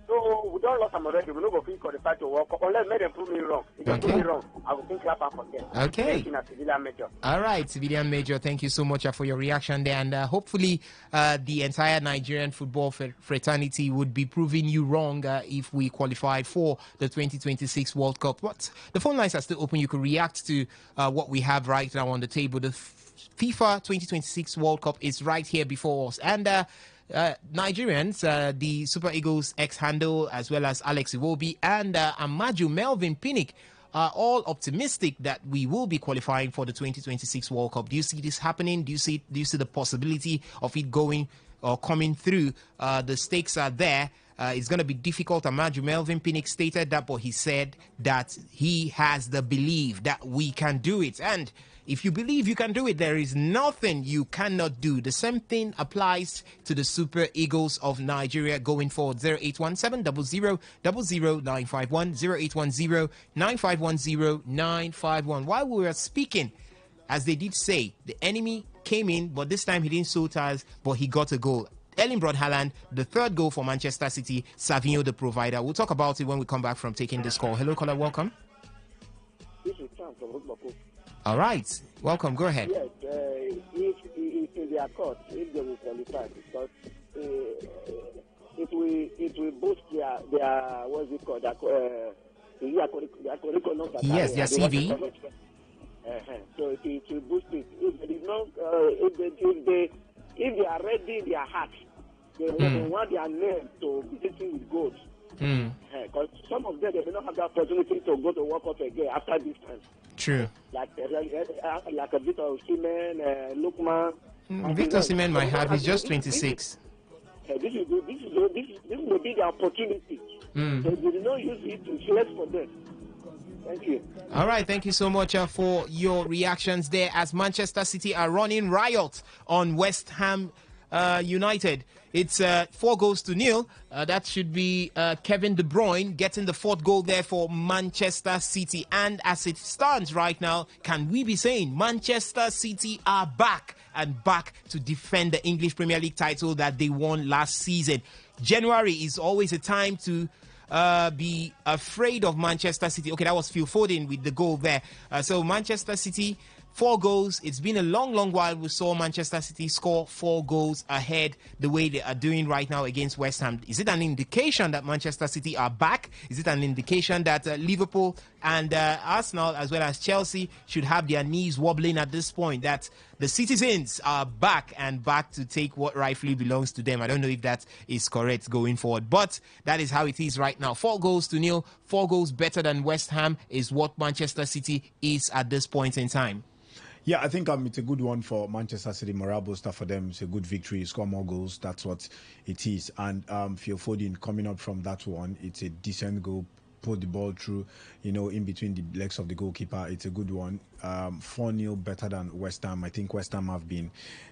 So we don't lose them already. We don't go feel qualified to work unless they prove me wrong. If they prove me wrong, I will think clap for them. Okay. Civilian Major. All right, Civilian Major, thank you so much for your reaction there. And hopefully the entire Nigerian football fraternity would be proving you wrong if we qualify for the 2026 World Cup. But the phone lines are still open. You can react to what we have right now on the table. The FIFA 2026 World Cup is right here before us. And Nigerians, the Super Eagles ex-handle, as well as Alex Iwobi and Amaju Melvin Pinnick, are all optimistic that we will be qualifying for the 2026 World Cup. Do you see this happening? Do you see the possibility of it going or coming through? The stakes are there. It's going to be difficult. Amaju Melvin Pinnick stated that, but he said that he has the belief that we can do it. And if you believe you can do it, there is nothing you cannot do. The same thing applies to the Super Eagles of Nigeria going forward. 0817 0000 951 0810 9510 951. While we were speaking, as they did say, the enemy came in, but this time he didn't show ties, but he got a goal. Erling Braut Haaland, the third goal for Manchester City, Savinho the provider. We'll talk about it when we come back from taking this call. Hello, caller, welcome. This is Sam from Rugbaku. All right, welcome, go ahead. Yes, if in their court, if they will qualify, because it will boost their what's it called, their curriculum. Yes, their CV. So it will boost it. If they did not, if they are ready in their heart, they want their name to be written with gold. Because some of them, they may not have the opportunity to go to World Cup again after this time. True. Like a bit of Osimhen, Lookman. Victor Osimhen might have. He's just 26. This will be the opportunity. They did not use it to select for them. Thank you. All right, thank you so much for your reactions there as Manchester City are running riot on West Ham United. It's 4-0. That should be Kevin De Bruyne getting the fourth goal there for Manchester City. And as it stands right now, can we be saying Manchester City are back and back to defend the English Premier League title that they won last season? January is always a time to be afraid of Manchester City. Okay, that was Phil Foden with the goal there. So Manchester City, 4 goals. It's been a long while we saw Manchester City score 4 goals ahead the way they are doing right now against West Ham. Is it an indication that Manchester City are back? Is it an indication that Liverpool and Arsenal as well as Chelsea should have their knees wobbling at this point, that the citizens are back and back to take what rightfully belongs to them? I don't know if that is correct going forward, but that is how it is right now. 4-0. 4 goals better than West Ham is what Manchester City is at this point in time. Yeah, I think it's a good one for Manchester City. Morale booster for them. It's a good victory. Score more goals. That's what it is. And Phil Foden coming up from that one, it's a decent goal. Put the ball through, in between the legs of the goalkeeper. It's a good one. 4-0 better than West Ham. I think West Ham have been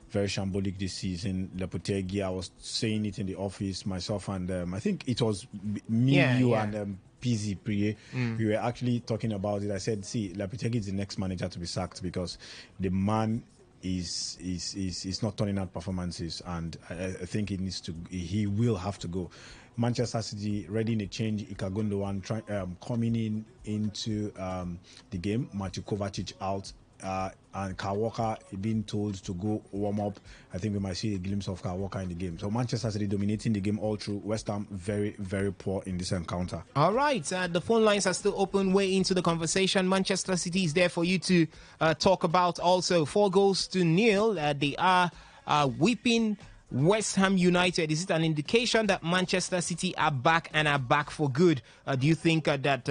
very shambolic this season. Lopetegui, I was saying it in the office, myself and I think it was me, and PZ Priye. We were actually talking about it. I said, see, Lopetegui is the next manager to be sacked because the man is not turning out performances, and I think he will have to go. Manchester City ready in a change. Gundogan coming into the game. Matthew Kovacic out. And Kyle Walker being told to go warm up. I think we might see a glimpse of Kyle Walker in the game. So Manchester City dominating the game all through. West Ham very, very poor in this encounter. All right, the phone lines are still open. Way into the conversation. Manchester City is there for you to talk about. Also, 4-0. They are whipping West Ham United. Is it an indication that Manchester City are back and are back for good? Do you think that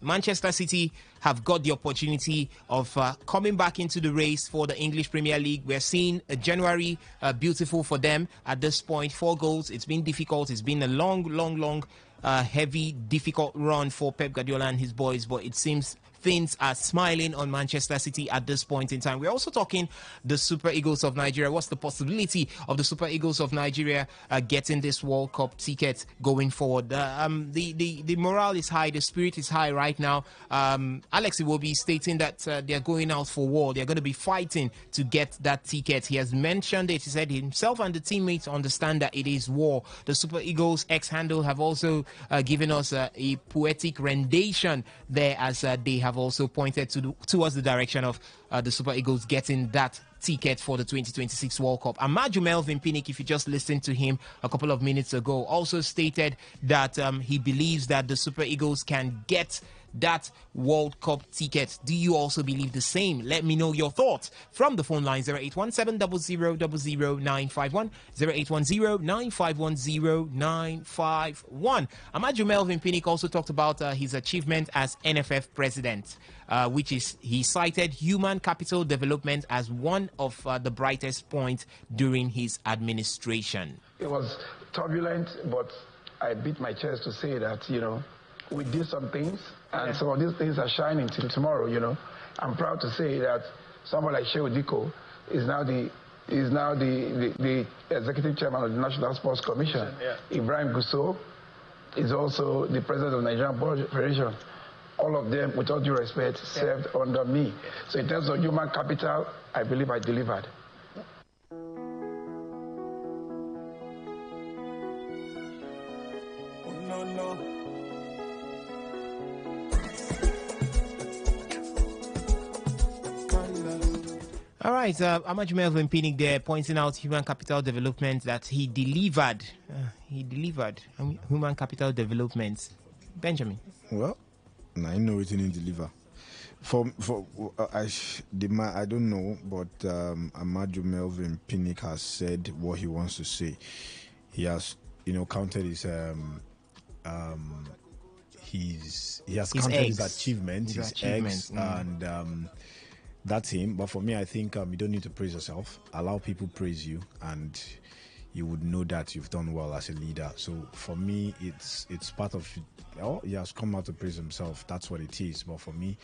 Manchester City have got the opportunity of coming back into the race for the English Premier League? We're seeing January beautiful for them at this point. 4 goals. It's been difficult. It's been a long, heavy, difficult run for Pep Guardiola and his boys, but it seems things are smiling on Manchester City at this point in time. We're also talking the Super Eagles of Nigeria. What's the possibility of the Super Eagles of Nigeria getting this World Cup ticket going forward? The morale is high, the spirit is high right now. Alex Iwobi stating that they're going out for war. They're going to be fighting to get that ticket. He has mentioned it. He said himself and the teammates understand that it is war. The Super Eagles X-Handle have also given us a poetic rendition there as they have also pointed towards the direction of the Super Eagles getting that ticket for the 2026 World Cup. Amaju Melvin Pinnick, if you just listened to him a couple of minutes ago, also stated that he believes that the Super Eagles can get that World Cup ticket. Do you also believe the same? Let me know your thoughts from the phone line 0817000951, 081095100951. Amaju Melvin Pinnick also talked about his achievement as NFF president, which is he cited human capital development as one of the brightest points during his administration. It was turbulent, but I beat my chest to say that, we did some things, and some of these things are shining till tomorrow, I'm proud to say that someone like Shehu Diko is now the executive chairman of the National Sports Commission. Ibrahim Gusso is also the president of the Nigerian Board Federation. All of them, with all due respect, served under me. So in terms of human capital, I believe I delivered. All right, Amaju Melvin Pinnick there pointing out human capital development that he delivered. Human capital development. Benjamin. Well, I know it didn't deliver. I don't know, but Amaju Melvin Pinnick has said what he wants to say. He has, counted his achievements, his eggs, and that's him. But for me, I think you don't need to praise yourself. Allow people praise you, and you would know that you've done well as a leader. So for me, it's part of it. Oh, he has come out to praise himself. That's what it is. But for me,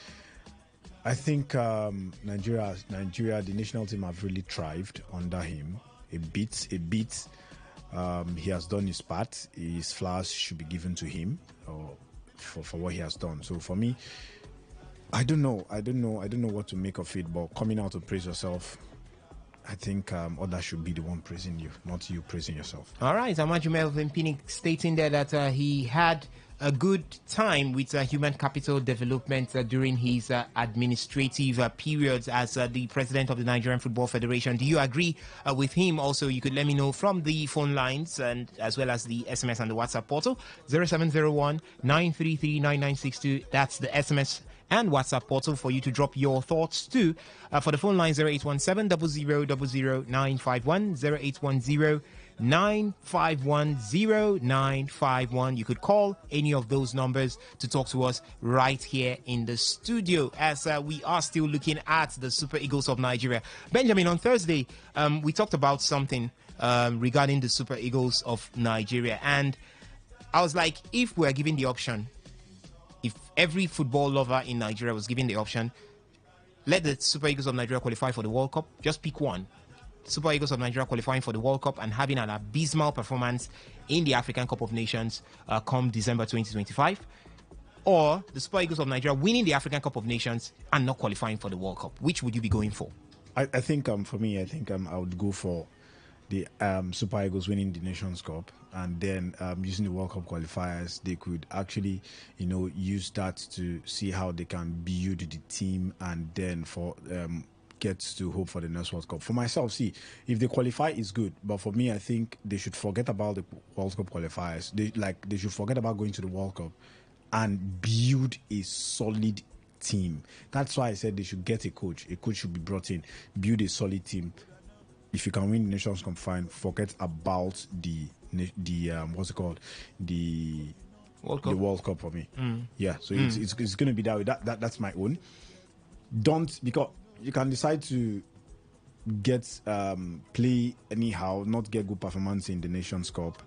I think Nigeria, the national team have really thrived under him. A bit. He has done his part. His flowers should be given to him for what he has done. So for me, I don't know what to make of it. But coming out to praise yourself, I think others should be the one praising you, not you praising yourself. All right, Amaju Melvin Pinnick stating there that he had a good time with human capital development during his administrative periods as the president of the Nigerian Football Federation. Do you agree with him? Also, you could let me know from the phone lines and as well as the SMS and the WhatsApp portal 0701 933 9962. That's the SMS and WhatsApp portal for you to drop your thoughts to. For the phone line 0817 0000 951 0810 9510951. You could call any of those numbers to talk to us right here in the studio as we are still looking at the Super Eagles of Nigeria. Benjamin, on Thursday, we talked about something regarding the Super Eagles of Nigeria, and I was like, if we're given the option, if every football lover in Nigeria was given the option, let the Super Eagles of Nigeria qualify for the World Cup, just pick one. Super Eagles of Nigeria qualifying for the World Cup and having an abysmal performance in the African Cup of Nations come December 2025, or the Super Eagles of Nigeria winning the African Cup of Nations and not qualifying for the World Cup. Which would you be going for? I think for me, I think I would go for the Super Eagles winning the Nations Cup, and then using the World Cup qualifiers, they could actually, use that to see how they can build the team, and then for gets to hope for the next World Cup. For myself, see, if they qualify, it's good. But for me, I think they should forget about the World Cup qualifiers. They should forget about going to the World Cup and build a solid team. That's why I said they should get a coach. A coach should be brought in, build a solid team. If you can win the Nations Cup, fine. Forget about the what's it called? The World Cup. The World Cup for me. Yeah, so Mm. it's going to be that way. That's my own. Because you can decide to get play anyhow, not get good performance in the Nations Cup,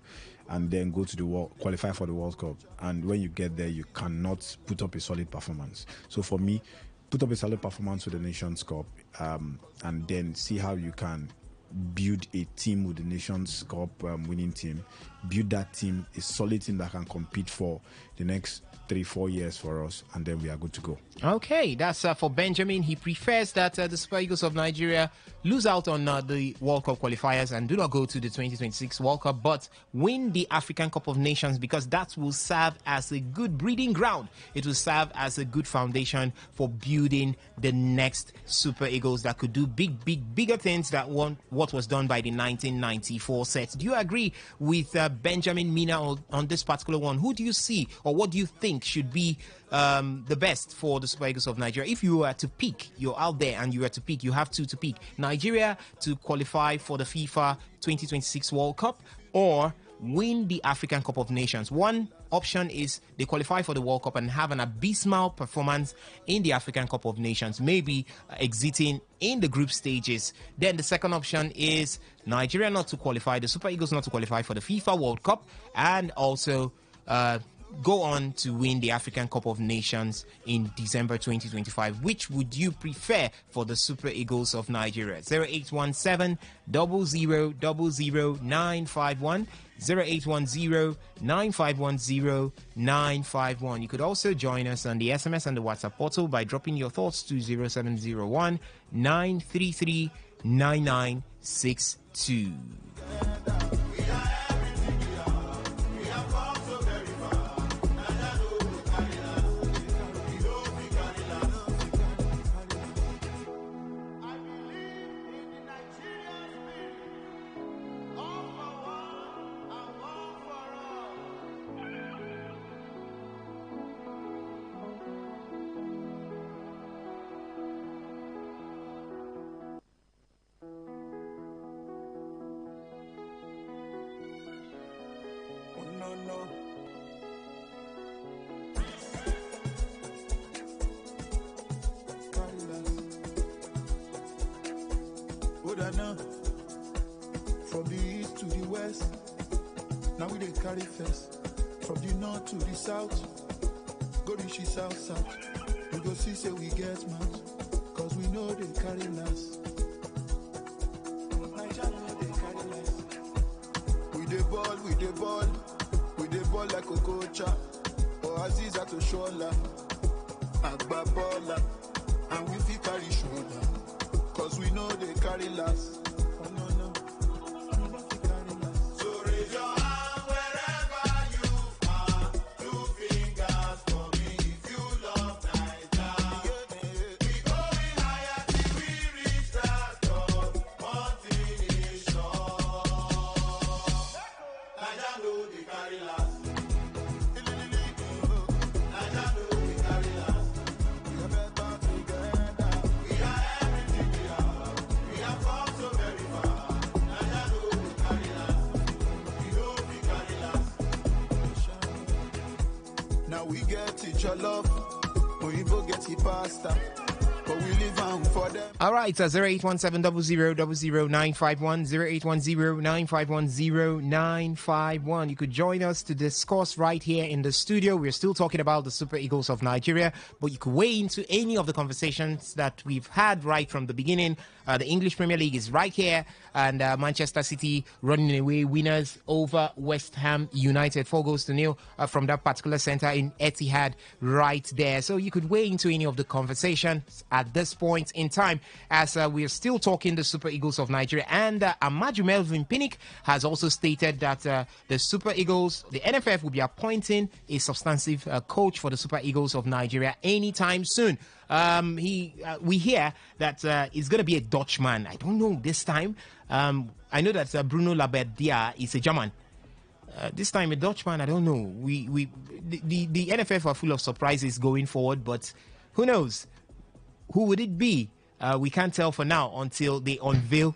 and then go to the qualify for the World Cup. And when you get there, you cannot put up a solid performance. So for me, put up a solid performance with the Nations Cup, and then see how you can build a team with the Nations Cup winning team. Build that team, a solid team that can compete for the next 3-4 years for us, and then we are good to go. Okay, that's for Benjamin. He prefers that the Super Eagles of Nigeria lose out on the World Cup qualifiers and do not go to the 2026 World Cup, but win the African Cup of Nations, because that will serve as a good breeding ground. It will serve as a good foundation for building the next Super Eagles that could do bigger things than what was done by the 1994 set. Do you agree with Benjamin Mina on this particular one? Who do you see, or what do you think should be the best for the Super Eagles of Nigeria? If you were to pick, you're out there and you were to pick, you have two to pick: Nigeria to qualify for the FIFA 2026 World Cup, or win the African Cup of Nations. One option is they qualify for the World Cup and have an abysmal performance in the African Cup of Nations, maybe exiting in the group stages. Then the second option is Nigeria not to qualify, the Super Eagles not to qualify for the FIFA World Cup, and also go on to win the African Cup of Nations in December 2025. Which would you prefer for the Super Eagles of Nigeria? 0817 0000 951 0810 9510 951. You could also join us on the SMS and the WhatsApp portal by dropping your thoughts to 0701 933 9962. good enough. From the east to the west, now we they carry first. From the north to the south, go reach the south. We go see say we get mouth, cause we know they carry last. We dey ball like Okocha, or Aziza to Shola, Agba Bola, and we fit carry shoulder, cause we know they carry last. Oh no, no, we no fit carry last. So raise your hand wherever you are, 2 fingers for me if you love Naija. We going higher till we reach that top, one thing is sure, Naija know they carry last. We get it your love, we both get it pasta, but we live on for them. All right, it's 081700000951, 081095100951. You could join us to discuss right here in the studio. We're still talking about the Super Eagles of Nigeria, but you could weigh into any of the conversations that we've had right from the beginning. The English Premier League is right here, and Manchester City running away winners over West Ham United, 4-0 from that particular center in Etihad right there. So you could weigh into any of the conversations at this point in time, as we are still talking the Super Eagles of Nigeria. And Amaju Melvin Pinnick has also stated that the Super Eagles, the NFF, will be appointing a substantive coach for the Super Eagles of Nigeria anytime soon. We hear that it's going to be a Dutchman. I don't know this time. I know that Bruno Labbadia is a German. This time a Dutchman, I don't know. The NFF are full of surprises going forward, but who knows? Who would it be? We can't tell for now until they unveil.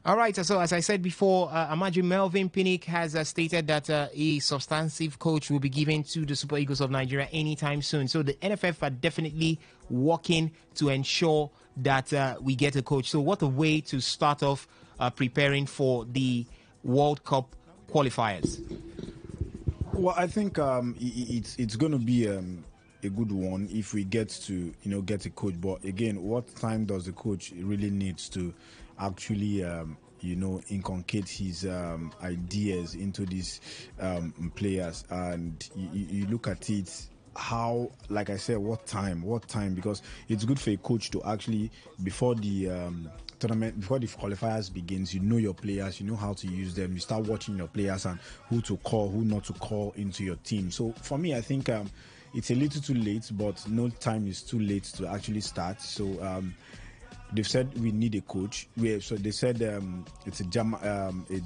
All right, so as I said before, Amaju Melvin Pinnick has stated that a substantive coach will be given to the Super Eagles of Nigeria anytime soon. So the NFF are definitely working to ensure that we get a coach. So what a way to start off preparing for the World Cup qualifiers. Well, I think it's going to be a good one if we get to get a coach. But again, what time does the coach really needs to actually inculcate his ideas into these players? And you look at it, how, like I said, what time, because it's good for a coach to actually, before the tournament, before the qualifiers begins, you know your players, you know how to use them, you start watching your players and who to call, who not to call into your team. So for me, I think it's a little too late, but no time is too late to actually start. So they've said we need a coach. So they said it's a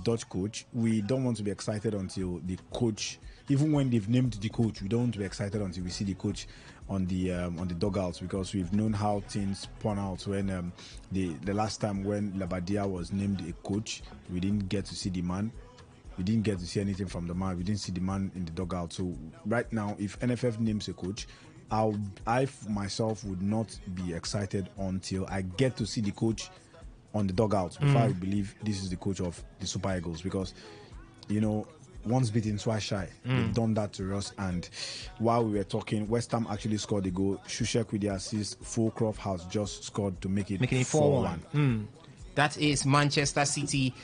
Dutch coach. We don't want to be excited until the coach, even when they've named the coach, we don't want to be excited until we see the coach on the dugouts, because we've known how things pan out when the last time when Labbadia was named a coach, we didn't get to see the man. We didn't get to see anything from the man. We didn't see the man in the dugout. So right now, if NFF names a coach, I myself would not be excited until I get to see the coach on the dugout before I believe this is the coach of the Super Eagles, because once beaten, twice shy. They've done that to us. And while we were talking, West Ham actually scored a goal. Shushek with the assist. Fulcroft has just scored to making it 4-1. That is Manchester City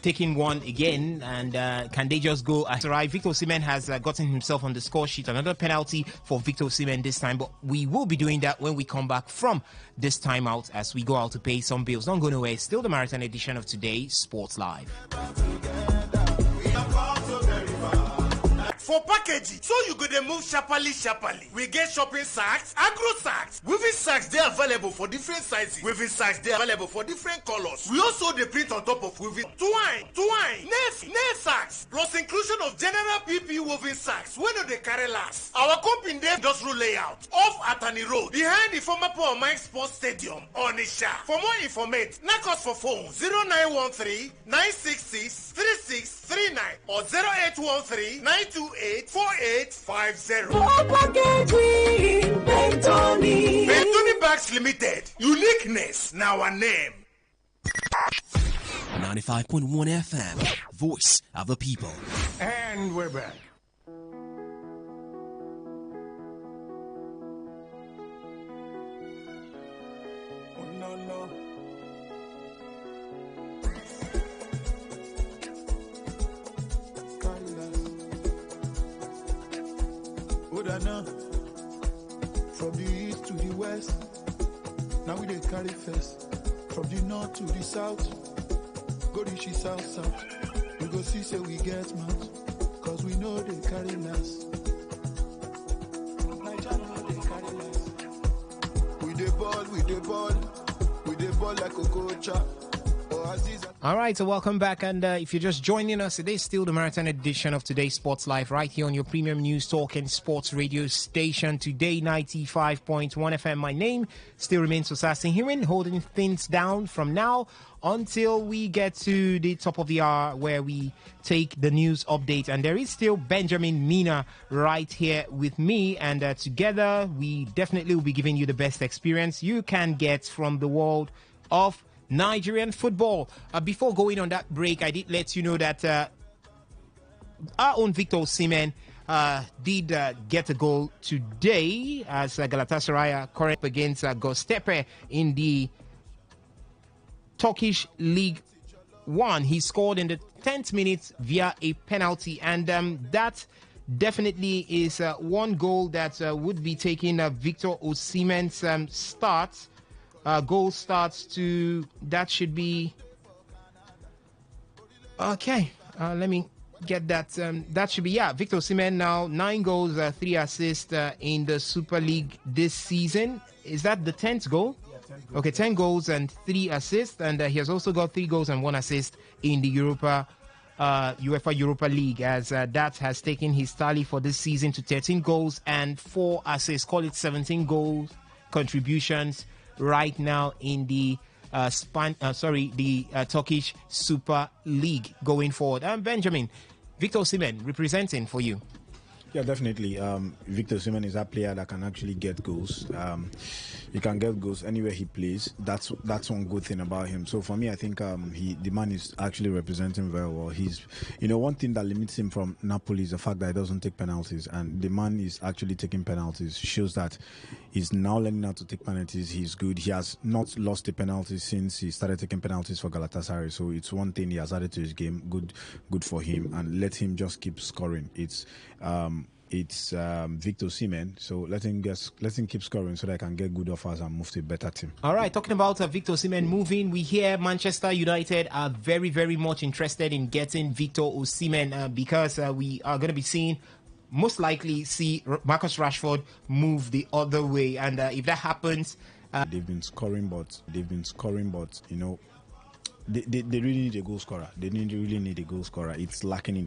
taking one again, and can they just go? Right, Victor Osimhen has gotten himself on the score sheet. Another penalty for Victor Osimhen this time, but we will be doing that when we come back from this timeout as we go out to pay some bills. Don't go nowhere. It's still the marathon edition of Today Sports Live. for packaging, so you go dey move sharply. We get shopping sacks, agro sacks, weaving sacks. They are available for different sizes. Weaving sacks they are available for different colors. We also dey print on top of weaving twine, nail sacks, plus inclusion of general PP woven sacks. When they carry last, our company dey industrial layout off Atani Road behind the former Paul Mike Sports Stadium, Onisha. For more information, knock us for phone 0913 966 3639 or 0813 928 4850. Bentoni Bags Limited. Uniqueness now our name. 95.1 FM, voice of the people. And we're back. From the east to the west, now we dey carry first. From the north to the south, go reach the south. We go see say we get mouth, cause we know they carry last. Nigeria know they carry last. We dey ball like Okocha. All right, so welcome back. And if you're just joining us, it is still the marathon edition of Today's Sports Live right here on your premium news talk and sports radio station, Today 95.1 FM. My name still remains Osasi Hirin, holding things down from now until we get to the top of the hour where we take the news update. And there is still Benjamin Mina right here with me. And together, we definitely will be giving you the best experience you can get from the world of Nigerian football. Before going on that break, I did let you know that our own Victor Osimhen did get a goal today as Galatasaray are current against Göztepe in the Turkish League 1. He scored in the 10th minute via a penalty, and that definitely is one goal that would be taking Victor Osimhen's goal starts to, that should be okay. Let me get that. That should be, Victor Osimhen now 9 goals, 3 assists in the Super League this season. Is that the 10th goal? Yeah, 10 goals. Okay, 10 goals and 3 assists, and he has also got 3 goals and 1 assist in the UEFA Europa League, as that has taken his tally for this season to 13 goals and 4 assists. Call it 17 goals contributions right now in the Turkish Super League going forward. Benjamin, Victor Osimhen representing for you. Yeah, definitely. Victor Osimhen is a player that can actually get goals. He can get goals anywhere he plays. That's one good thing about him. So for me, I think the man is actually representing very well. He's, one thing that limits him from Napoli is the fact that he doesn't take penalties, and the man is actually taking penalties. Shows that he's now learning how to take penalties. He's good. He has not lost the penalties since he started taking penalties for Galatasaray. So it's one thing he has added to his game. Good for him, and let him just keep scoring. It's Victor Osimhen, so let him keep scoring so that I can get good offers and move to a better team. All right, talking about Victor Osimhen moving, we hear Manchester United are very, very much interested in getting Victor Osimhen because we are going to be seeing, most likely see Marcus Rashford move the other way, and if that happens, they've been scoring, but they really need a goal scorer. They really need a goal scorer. It's lacking in the